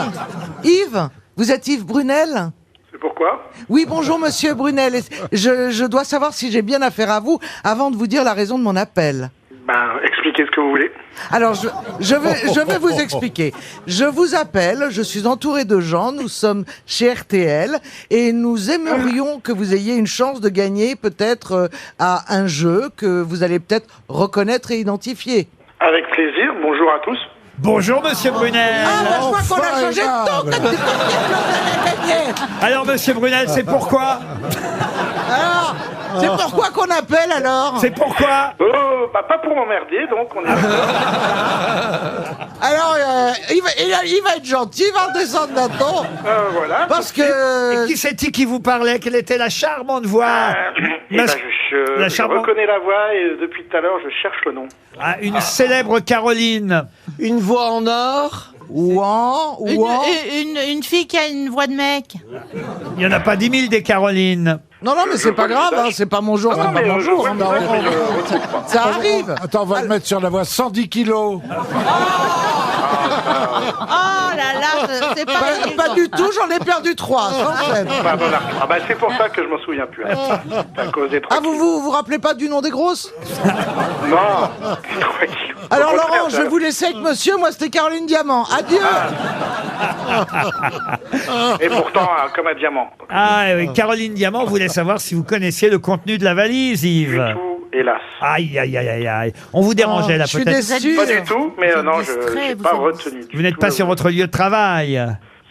Yves, vous êtes Yves Brunel? C'est pourquoi? Oui, bonjour Monsieur Brunel. Je dois savoir si j'ai bien affaire à vous avant de vous dire la raison de mon appel. Ben, expliquez ce que vous voulez. Alors, je vais vous expliquer. Je vous appelle, je suis entouré de gens, nous sommes chez RTL, et nous aimerions que vous ayez une chance de gagner peut-être à un jeu que vous allez peut-être reconnaître et identifier. Avec plaisir, bonjour à tous. Bonjour, monsieur Brunel. Ah, moi, je crois qu'on a changé de ton quand tu as gagné. Alors, monsieur Brunel, c'est pourquoi? Alors, c'est pourquoi qu'on appelle alors? C'est pourquoi? Oh, bah, pas pour m'emmerder, donc on est... Alors, il va être gentil, il va redescendre d'un ton. Voilà. Parce que... Et qui c'est-il qui vous parlait? Quelle était la charmante voix? Eh ben, La je charmante- reconnais la voix et depuis tout à l'heure, je cherche le nom. Ah, une célèbre Caroline. Une voix en or? Ou en... Une fille qui a une voix de mec. Il n'y en a pas 10 000 des Carolines. Non, mais c'est pas grave, hein, c'est pas mon jour, c'est pas mon jour. hein, ça arrive. Attends, on va le mettre sur la voie 110 kilos. Oh là là, c'est pas... Pas du tout, j'en ai perdu 3, sans scène. Ah bah c'est pour ça que je m'en souviens plus. Hein. C'est à cause des 3 Ah, vous rappelez pas du nom des grosses? Non, 3 kilos. Alors Laurent, je vais vous laisser avec monsieur, moi c'était Caroline Diamant. Adieu. Et pourtant, comme un diamant. Ah oui, Caroline Diamant voulait savoir si vous connaissiez le contenu de la valise, Yves. Tout, hélas. Aïe, aïe, aïe, aïe, aïe. On vous dérangeait là, je suis peut-être? déçu. Pas du tout, mais non, je n'ai pas retenu. Vous n'êtes pas sur votre lieu de travail?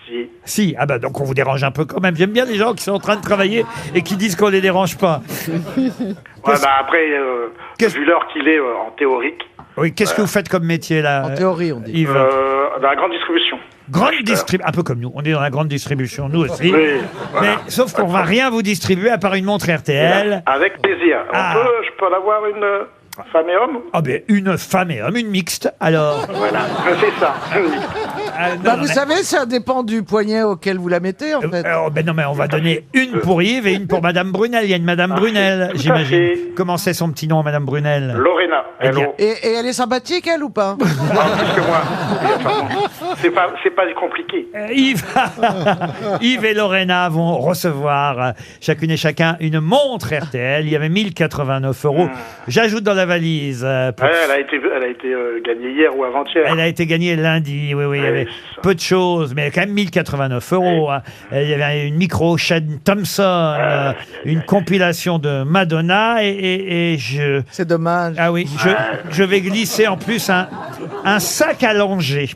Si. Si, ah bah donc on vous dérange un peu quand même. J'aime bien les gens qui sont en train de travailler et qui disent qu'on les dérange pas. Ouais, bah après, vu l'heure qu'il est en théorique. Oui, qu'est-ce que vous faites comme métier là? En théorie, on dit. Yves. Dans la grande distribution. Grande distribution, un peu comme nous. On est dans la grande distribution, nous aussi. Oui, voilà. Mais sauf qu'on va rien vous distribuer à part une montre RTL. Avec plaisir. Je peux en avoir une femme et homme? Ah ben une femme et homme, une mixte. Alors. Voilà, c'est ça. Vous savez, ça dépend du poignet auquel vous la mettez, en fait. Ben non, mais on va donner une pour Yves et une pour Madame Brunel. Il y a une Madame Brunel, tout à j'imagine. fait. Comment c'est son petit nom, Madame Brunel? Lorena. Eh bien, Et elle est sympathique, elle, ou pas? Plus que moi. C'est pas compliqué. Yves et Lorena vont recevoir chacune et chacun une montre RTL. Il y avait 1089 €. J'ajoute dans la valise. Ouais, elle a été gagnée hier ou avant-hier. Elle a été gagnée lundi, oui, il y avait peu de choses, mais quand même 1089 €. Hein. Il y avait une micro-chaîne Thomson, une compilation de Madonna, et je... C'est dommage. Ah oui, je vais glisser en plus un sac à langer.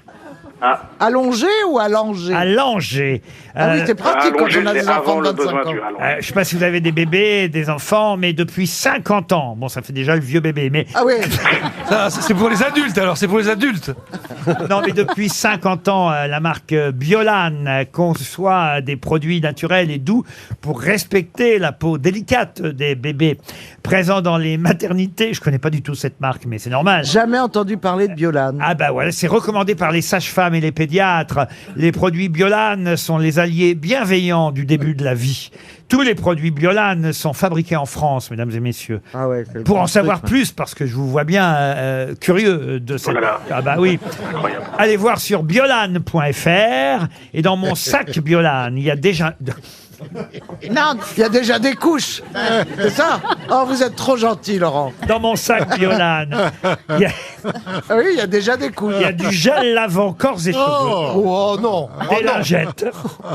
Allongé ou allongé? Allongé. Ah oui, c'est pratique quand on a des enfants de 25 ans. Je ne sais pas si vous avez des bébés, des enfants, mais depuis 50 ans, bon, ça fait déjà le vieux bébé, mais... Ah oui. C'est pour les adultes, alors, c'est pour les adultes. Non, mais depuis 50 ans, la marque Biolan conçoit des produits naturels et doux pour respecter la peau délicate des bébés présents dans les maternités. Je connais pas du tout cette marque, mais c'est normal. Jamais entendu parler de Biolan. Ah bah voilà, c'est recommandé par les sages-femmes et les pédiatres. Les produits Biolan sont les alliés bienveillants du début de la vie. Tous les produits Biolan sont fabriqués en France, mesdames et messieurs. Ah ouais, pour en savoir plus, parce que je vous vois bien curieux de cette... Voilà. Ah bah oui. Incroyable. Allez voir sur biolan.fr et dans mon sac Biolan, il y a déjà... Non, il y a déjà des couches. C'est ça? Oh, vous êtes trop gentil, Laurent. Dans mon sac Biolan, il y a... Ah oui, il y a déjà des couches. Il y a du gel lavant corps et cheveux. Oh non. Des lingettes,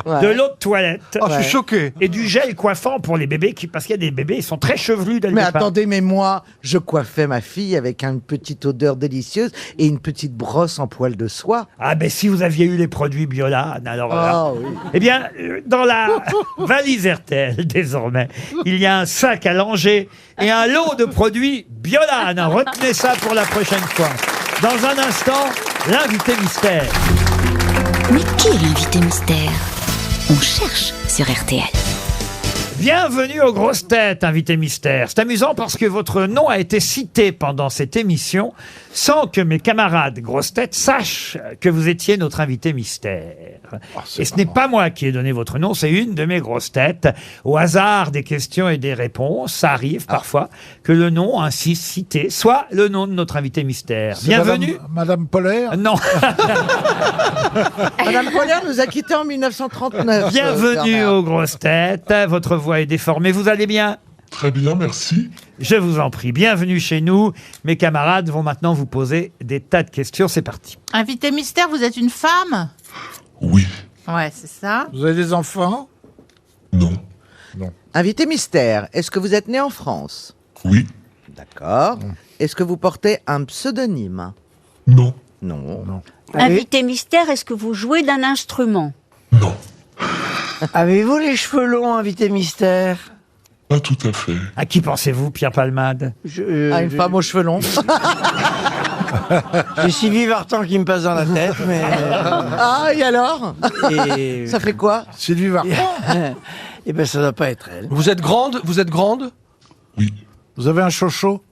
Ouais. de l'eau de toilette. Oh, je suis choqué. Et du gel coiffant pour les bébés, parce qu'il y a des bébés, ils sont très chevelus dès le Mais départ. attendez, mais moi, je coiffais ma fille avec une petite odeur délicieuse et une petite brosse en poil de soie. Ah ben si vous aviez eu les produits Biolan, alors là... Ah oui. Eh bien, dans la valise RTL, désormais, il y a un sac à langer et un lot de produits Biolan. Retenez ça pour la prochaine fois. Dans un instant, l'invité mystère. Mais qui est l'invité mystère? On cherche sur RTL. Bienvenue aux grosses têtes, invité mystère. C'est amusant parce que votre nom a été cité pendant cette émission sans que mes camarades grosses têtes sachent que vous étiez notre invité mystère. Et ce n'est pas moi qui ai donné votre nom, c'est une de mes grosses têtes. Au hasard des questions et des réponses, ça arrive parfois que le nom ainsi cité soit le nom de notre invité mystère. C'est Bienvenue. Madame Polaire? Non. Madame Polaire nous a quittés en 1939. Bienvenue aux grosses têtes. Votre voix est déformée. Vous allez bien? Très bien, merci. Je vous en prie. Bienvenue chez nous. Mes camarades vont maintenant vous poser des tas de questions. C'est parti. Invité mystère, vous êtes une femme? Oui. Ouais, c'est ça. Vous avez des enfants? Non. Invité mystère, est-ce que vous êtes né en France? Oui. D'accord. Est-ce que vous portez un pseudonyme? Non. Non. Invité mystère, est-ce que vous jouez d'un instrument? Avez-vous les cheveux longs, invité mystère? Pas tout à fait. À qui pensez-vous, Pierre Palmade? Une femme aux cheveux longs. J'ai Sylvie Vartan qui me passe dans la tête, mais... Ah, et alors? Et... Ça fait quoi? Sylvie Vartan. Eh ben, ça doit pas être elle. Vous êtes grande? Vous êtes grande? Vous avez un chocho?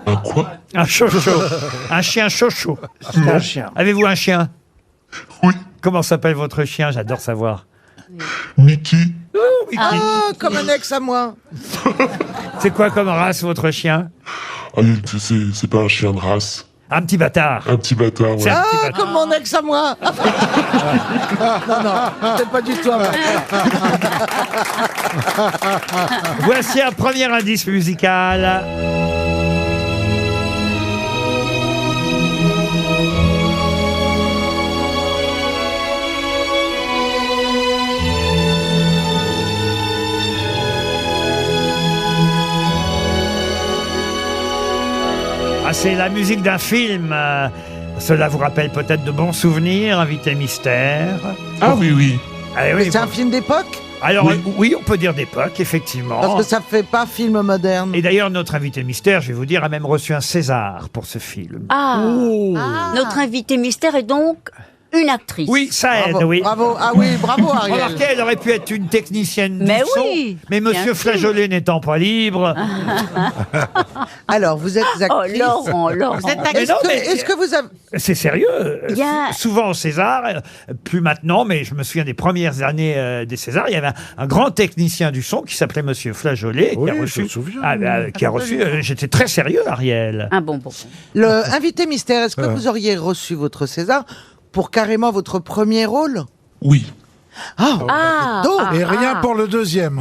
Un quoi? Un chocho. Un chien chocho. C'est un chien. Avez-vous un chien? Oui. Comment s'appelle votre chien? J'adore savoir. Mickey. Oh, Mickey. Ah, comme un ex à moi. C'est quoi comme race, votre chien? Ah, c'est pas un chien de race. Un petit bâtard. Un petit bâtard, ouais. Ah, comme mon ex à moi. Non, c'est pas du tout à moi. Voici un premier indice musical. Ah, c'est la musique d'un film. Cela vous rappelle peut-être de bons souvenirs, invité mystère. Ah oui. Ah, oui, Mais c'est un film d'époque? Alors oui, on peut dire d'époque, effectivement. Parce que ça fait pas film moderne. Et d'ailleurs, notre invité mystère, je vais vous dire, a même reçu un César pour ce film. Notre invité mystère est donc une actrice. Oui, ça aide, Bravo, oui. bravo. Ah oui, bravo Ariel. Remarquez, elle aurait pu être une technicienne du Mais son, oui, mais bien Monsieur sûr. Flageolet n'étant pas libre. Alors, vous êtes actrice. Laurent. Vous êtes Mais non, mais- Est-ce que vous avez... C'est sérieux. Il y a- Souvent au César, plus maintenant, mais je me souviens des premières années des Césars, il y avait un grand technicien du son qui s'appelait Monsieur Flageolet, Oui, qui a je reçu. me souviens. Qui a reçu. J'étais très sérieux, Ariel. Un bonbon. Le invité mystère, est-ce que vous auriez reçu votre César pour carrément votre premier rôle? Oui. Et rien pour le deuxième.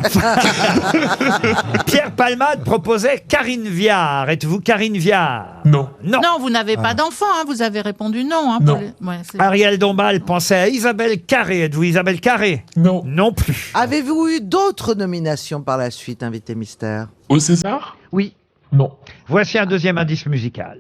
Pierre Palmade proposait Karine Viard. Êtes-vous Karine Viard? Non. Non. Non, vous n'avez pas d'enfant, hein, vous avez répondu non. Hein, pour Non. Ouais, c'est- Ariel Dombal pensait à Isabelle Carré. Êtes-vous Isabelle Carré? Non. Non plus. Avez-vous eu d'autres nominations par la suite, invité mystère? Au César? Oui. Non. Voici un deuxième indice musical.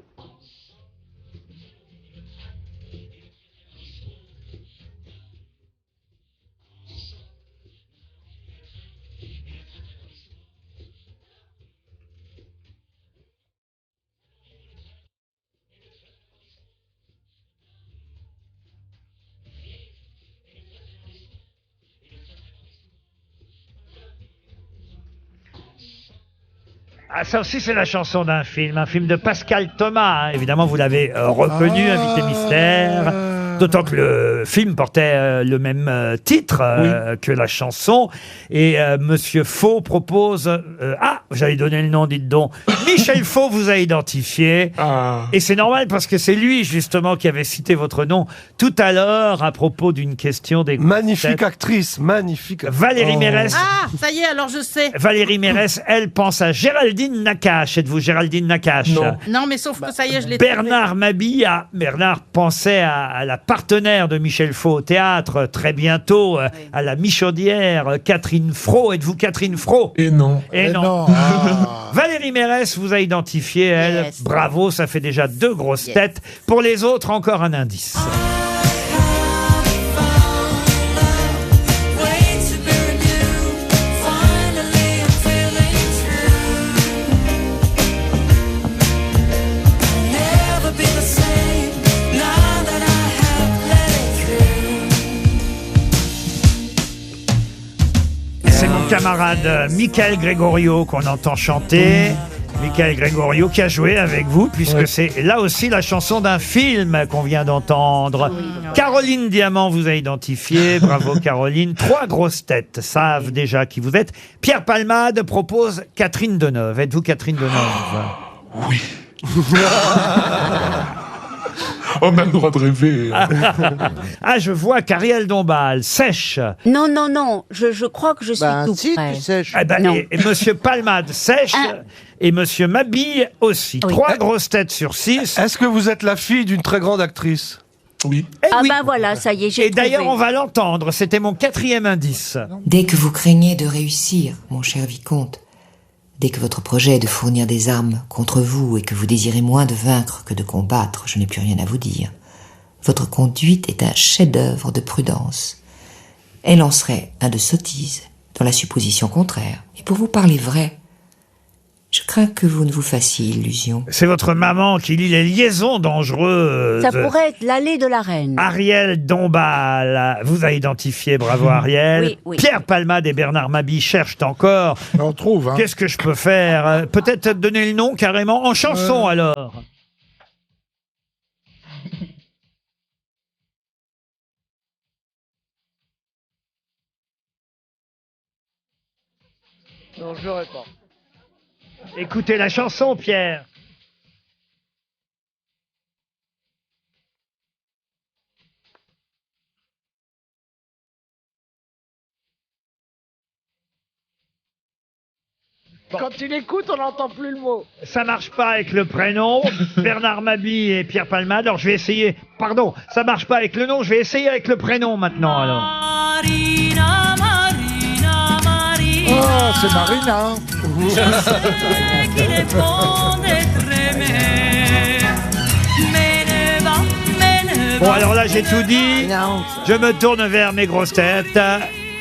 Ah, ça aussi, c'est la chanson d'un film, un film de Pascal Thomas. Hein. Évidemment, vous l'avez reconnu, invité mystère. D'autant que le film portait le même titre que la chanson. Et Monsieur Faux propose... j'allais donner le nom, dites donc. Michel Faux vous a identifié. Et c'est normal parce que c'est lui, justement, qui avait cité votre nom tout à l'heure à propos d'une question des... Magnifique actrice, magnifique. Valérie Mérès. Ah, ça y est, alors je sais. Valérie Mérès, elle pense à Géraldine Nakache. Êtes-vous Géraldine Nakache? Non, mais sauf que ça y est, je l'ai Bernard Mabille, Bernard pensait à la partenaire de Michel Faux au théâtre, très bientôt, à la Michaudière, Catherine Fro. Êtes-vous Catherine Fro? Et non. Et non. Valérie Mérès vous a identifié, elle. Yes. Bravo, ça fait déjà 2 grosses têtes. Pour les autres, encore un indice. C'est mon camarade Michael Gregorio qu'on entend chanter. Michael Gregorio qui a joué avec vous, puisque c'est là aussi la chanson d'un film qu'on vient d'entendre. Caroline Diamant vous a identifié. Bravo Caroline. 3 grosses têtes savent déjà qui vous êtes. Pierre Palmade propose Catherine Deneuve. Êtes-vous Catherine Deneuve? Oui. On a le droit de rêver. Ah, je vois qu'Ariel Dombal sèche. Non, je crois que je suis tout près. tu sèches. Eh ben, Non. et Monsieur Palmade sèche et Monsieur Mabille aussi. Oui. 3 grosses têtes sur 6. Est-ce que vous êtes la fille d'une très grande actrice? Oui. oui. Ben voilà, ça y est, j'ai Et d'ailleurs, trouvé. on va l'entendre. C'était mon 4e indice. Dès que vous craignez de réussir, mon cher vicomte, Dès que votre projet est de fournir des armes contre vous et que vous désirez moins de vaincre que de combattre, je n'ai plus rien à vous dire. Votre conduite est un chef-d'œuvre de prudence. Elle en serait un de sottise, dans la supposition contraire. Et pour vous parler vrai, je crains que vous ne vous fassiez illusion. C'est votre maman qui lit Les liaisons dangereuses. Ça pourrait être l'allée de la reine. Ariel Dombal vous a identifié, bravo Ariel. Oui, oui. Pierre Palmade et Bernard Mabie cherchent encore. On trouve, hein. Qu'est-ce que je peux faire? Peut-être donner le nom carrément en chanson alors. Non, je l'aurais pas. Écoutez la chanson, Pierre. Quand tu l'écoutes, on n'entend plus le mot. Ça marche pas avec le prénom, Bernard Mabie et Pierre Palmade. Alors je vais essayer, pardon, ça marche pas avec le nom, je vais essayer avec le prénom maintenant alors. Oh, c'est Marina. Bon alors là j'ai tout dit, je me tourne vers mes grosses têtes.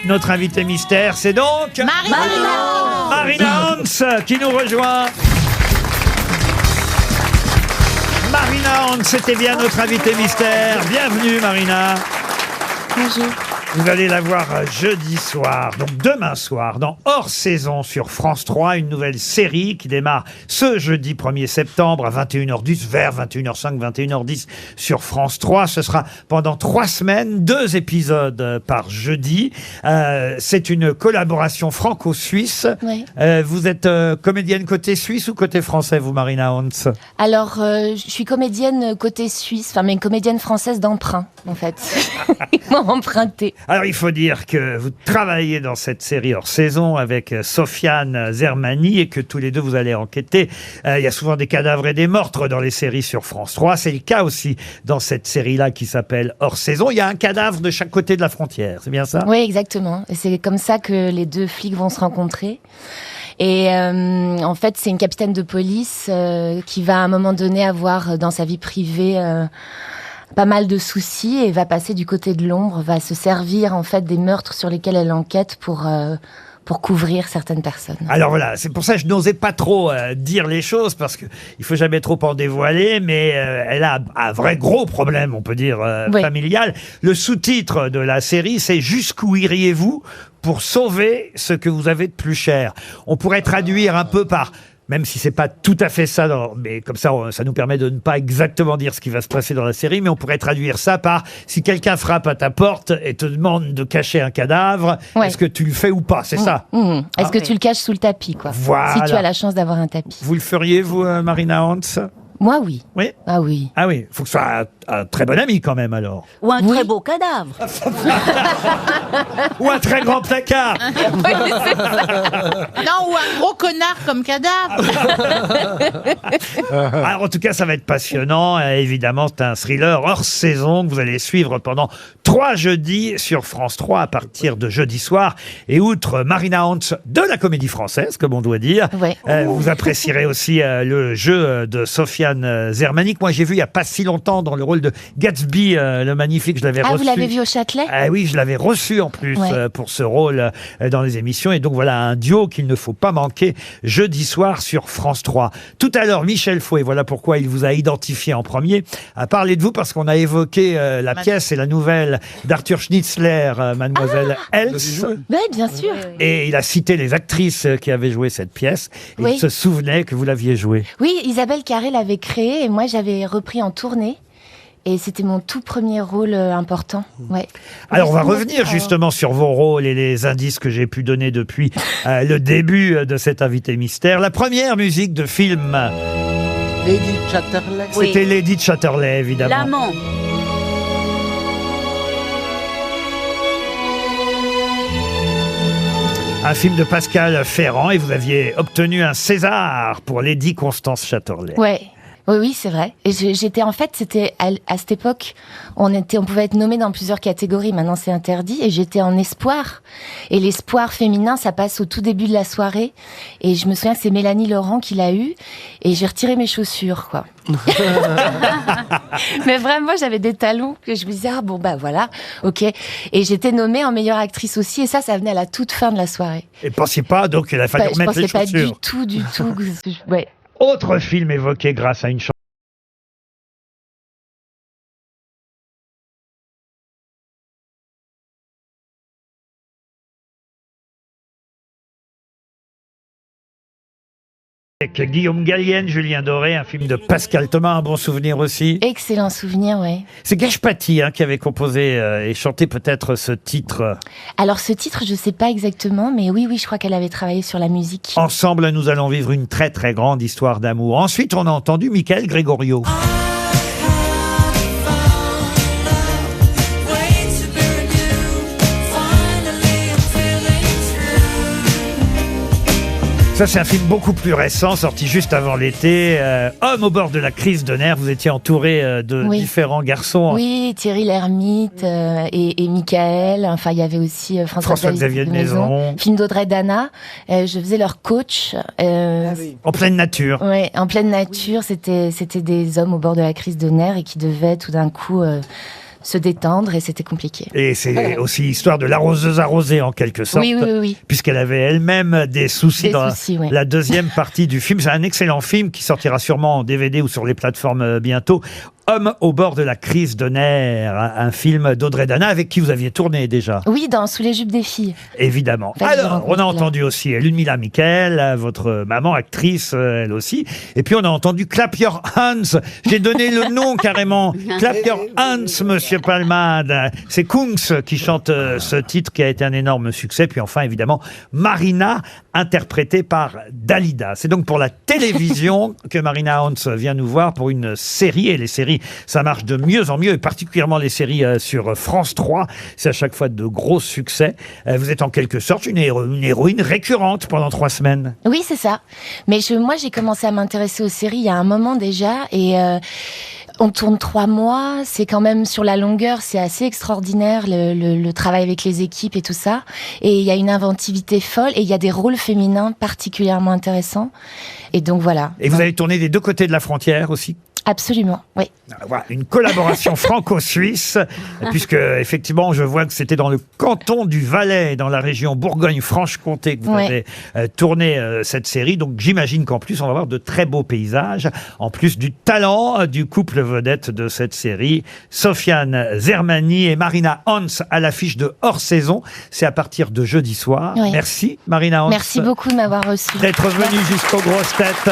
Notre invité mystère, c'est donc Marina Hans qui nous rejoint. Marina Hans, c'était bien notre invité mystère. Bienvenue Marina. Bonjour. Vous allez la voir jeudi soir, donc demain soir, dans Hors Saison sur France 3, une nouvelle série qui démarre ce jeudi 1er septembre à 21h10, vers 21h05, 21h10 sur France 3. Ce sera pendant 3 semaines, 2 épisodes par jeudi. C'est une collaboration franco-suisse. Oui. Vous êtes comédienne côté suisse ou côté français, vous, Marina Hans? Alors, je suis comédienne côté suisse, enfin, mais une comédienne française d'emprunt, en fait. Ils m'ont emprunté. Alors, il faut dire que vous travaillez dans cette série Hors Saison avec Sofiane Zermani et que tous les deux, vous allez enquêter. Il y a souvent des cadavres et des meurtres dans les séries sur France 3. C'est le cas aussi dans cette série-là qui s'appelle Hors Saison. Il y a un cadavre de chaque côté de la frontière, c'est bien ça? Oui, exactement. Et c'est comme ça que les deux flics vont se rencontrer. Et en fait, c'est une capitaine de police qui va à un moment donné avoir dans sa vie privée pas mal de soucis et va passer du côté de l'ombre, va se servir en fait des meurtres sur lesquels elle enquête pour couvrir certaines personnes. Alors voilà, c'est pour ça que je n'osais pas trop dire les choses parce que il faut jamais trop en dévoiler, mais elle a un vrai gros problème, on peut dire, Oui. familial. Le sous-titre de la série, c'est « Jusqu'où iriez-vous pour sauver ce que vous avez de plus cher ?» On pourrait traduire un peu par... Même si c'est pas tout à fait ça, mais comme ça, ça nous permet de ne pas exactement dire ce qui va se passer dans la série, mais on pourrait traduire ça par si quelqu'un frappe à ta porte et te demande de cacher un cadavre, Ouais. est-ce que tu le fais ou pas? C'est ça. Est-ce que tu le caches sous le tapis, quoi? Voilà. Si tu as la chance d'avoir un tapis. Vous le feriez, vous, Marina Hans? Moi, oui. Oui. Ah oui. Ah oui, faut que ce soit un très bon ami quand même alors. Ou un très beau cadavre. Ou un très grand placard. Non, ou un gros connard comme cadavre. Alors en tout cas, ça va être passionnant. Évidemment, c'est un thriller hors saison que vous allez suivre pendant 3 jeudis sur France 3 à partir de jeudi soir. Et outre Marina Hans de la Comédie Française, comme on doit dire, vous apprécierez aussi le jeu de Sofiane Zermani. Moi, j'ai vu il n'y a pas si longtemps dans le rôle de Gatsby, le magnifique. Je l'avais reçu. Vous l'avez vu au Châtelet? Ah oui, je l'avais reçu en plus pour ce rôle dans les émissions. Et donc voilà un duo qu'il ne faut pas manquer jeudi soir sur France 3. Tout à l'heure, Michel Fouet, voilà pourquoi il vous a identifié en premier, a parlé de vous parce qu'on a évoqué la pièce et la nouvelle d'Arthur Schnitzler, Mademoiselle Else. Oui, bien sûr. Et il a cité les actrices qui avaient joué cette pièce. Et Oui. il se souvenait que vous l'aviez jouée. Oui, Isabelle Carré l'avait créé et moi j'avais repris en tournée. Et c'était mon tout premier rôle important. Ouais. Alors, on va revenir justement sur vos rôles et les indices que j'ai pu donner depuis le début de cet invité mystère. La première musique de film, Lady Chatterley. c'était Lady Chatterley, évidemment. L'amant. Un film de Pascal Ferrand, et vous aviez obtenu un César pour Lady Constance Chatterley. Ouais. Oui, oui, c'est vrai. Et j'étais en fait, c'était à cette époque, on pouvait être nommé dans plusieurs catégories. Maintenant, c'est interdit. Et j'étais en espoir. Et l'espoir féminin, ça passe au tout début de la soirée. Et je me souviens que c'est Mélanie Laurent qui l'a eu. Et j'ai retiré mes chaussures, quoi. Mais vraiment, j'avais des talons que je me disais, ah bon, bah voilà, ok. Et j'étais nommée en meilleure actrice aussi. Et ça venait à la toute fin de la soirée. Et pensiez pas, donc, qu'il a fallu remettre les chaussures. Je pensais pas du tout. Ouais. Autre film évoqué grâce à une chanson. Avec Guillaume Gallienne, Julien Doré, un film de Pascal Thomas, un bon souvenir aussi. Excellent souvenir, ouais. C'est Gage Paty qui avait composé et chanté peut-être ce titre. Alors ce titre, je sais pas exactement, mais oui, je crois qu'elle avait travaillé sur la musique. Ensemble, nous allons vivre une très très grande histoire d'amour. Ensuite, on a entendu Michael Gregorio. Ça, c'est un film beaucoup plus récent, sorti juste avant l'été. Homme au bord de la crise de nerfs. Vous étiez entouré de différents garçons. Oui, Thierry Lhermitte et Michael. Enfin, il y avait aussi François-Xavier de Maison. Film d'Audrey Dana. Je faisais leur coach. En pleine nature. Oui, en pleine nature. C'était des hommes au bord de la crise de nerfs et qui devaient tout d'un coup se détendre, et c'était compliqué. Et c'est aussi l'histoire de l'arroseuse arrosée, en quelque sorte. Oui. Puisqu'elle avait elle-même des soucis dans ouais. la deuxième partie du film. C'est un excellent film qui sortira sûrement en DVD ou sur les plateformes bientôt. Homme au bord de la crise de nerfs, un film d'Audrey Dana avec qui vous aviez tourné déjà. Oui, dans Sous les jupes des filles. Évidemment. Alors, on a entendu aussi Ludmilla Michael, votre maman, actrice, elle aussi. Et puis, on a entendu Clap Your Hands. J'ai donné le nom carrément. Clap Your Hands, Monsieur Palmade. C'est Kungs qui chante ce titre qui a été un énorme succès. Puis enfin, évidemment, Marina, interprétée par Dalida. C'est donc pour la télévision que Marina Hans vient nous voir pour une série. Et les séries, ça marche de mieux en mieux, et particulièrement les séries sur France 3. C'est à chaque fois de gros succès. Vous êtes en quelque sorte une héroïne récurrente pendant 3 semaines. Oui, c'est ça. Mais moi, j'ai commencé à m'intéresser aux séries il y a un moment déjà, et on tourne 3 mois, c'est quand même sur la longueur, c'est assez extraordinaire le travail avec les équipes et tout ça. Et il y a une inventivité folle, et il y a des rôles féminins particulièrement intéressants. Et donc voilà. Et vous avez tourné des deux côtés de la frontière aussi ? Absolument, oui. Voilà, une collaboration franco-suisse, puisque effectivement, je vois que c'était dans le canton du Valais, dans la région Bourgogne-Franche-Comté, que vous avez tourné cette série. Donc j'imagine qu'en plus, on va avoir de très beaux paysages, en plus du talent du couple vedette de cette série, Sofiane Zermani et Marina Hans à l'affiche de Hors Saison. C'est à partir de jeudi soir. Oui. Merci Marina Hans. Merci beaucoup de m'avoir reçu. D'être venue jusqu'aux grosses têtes.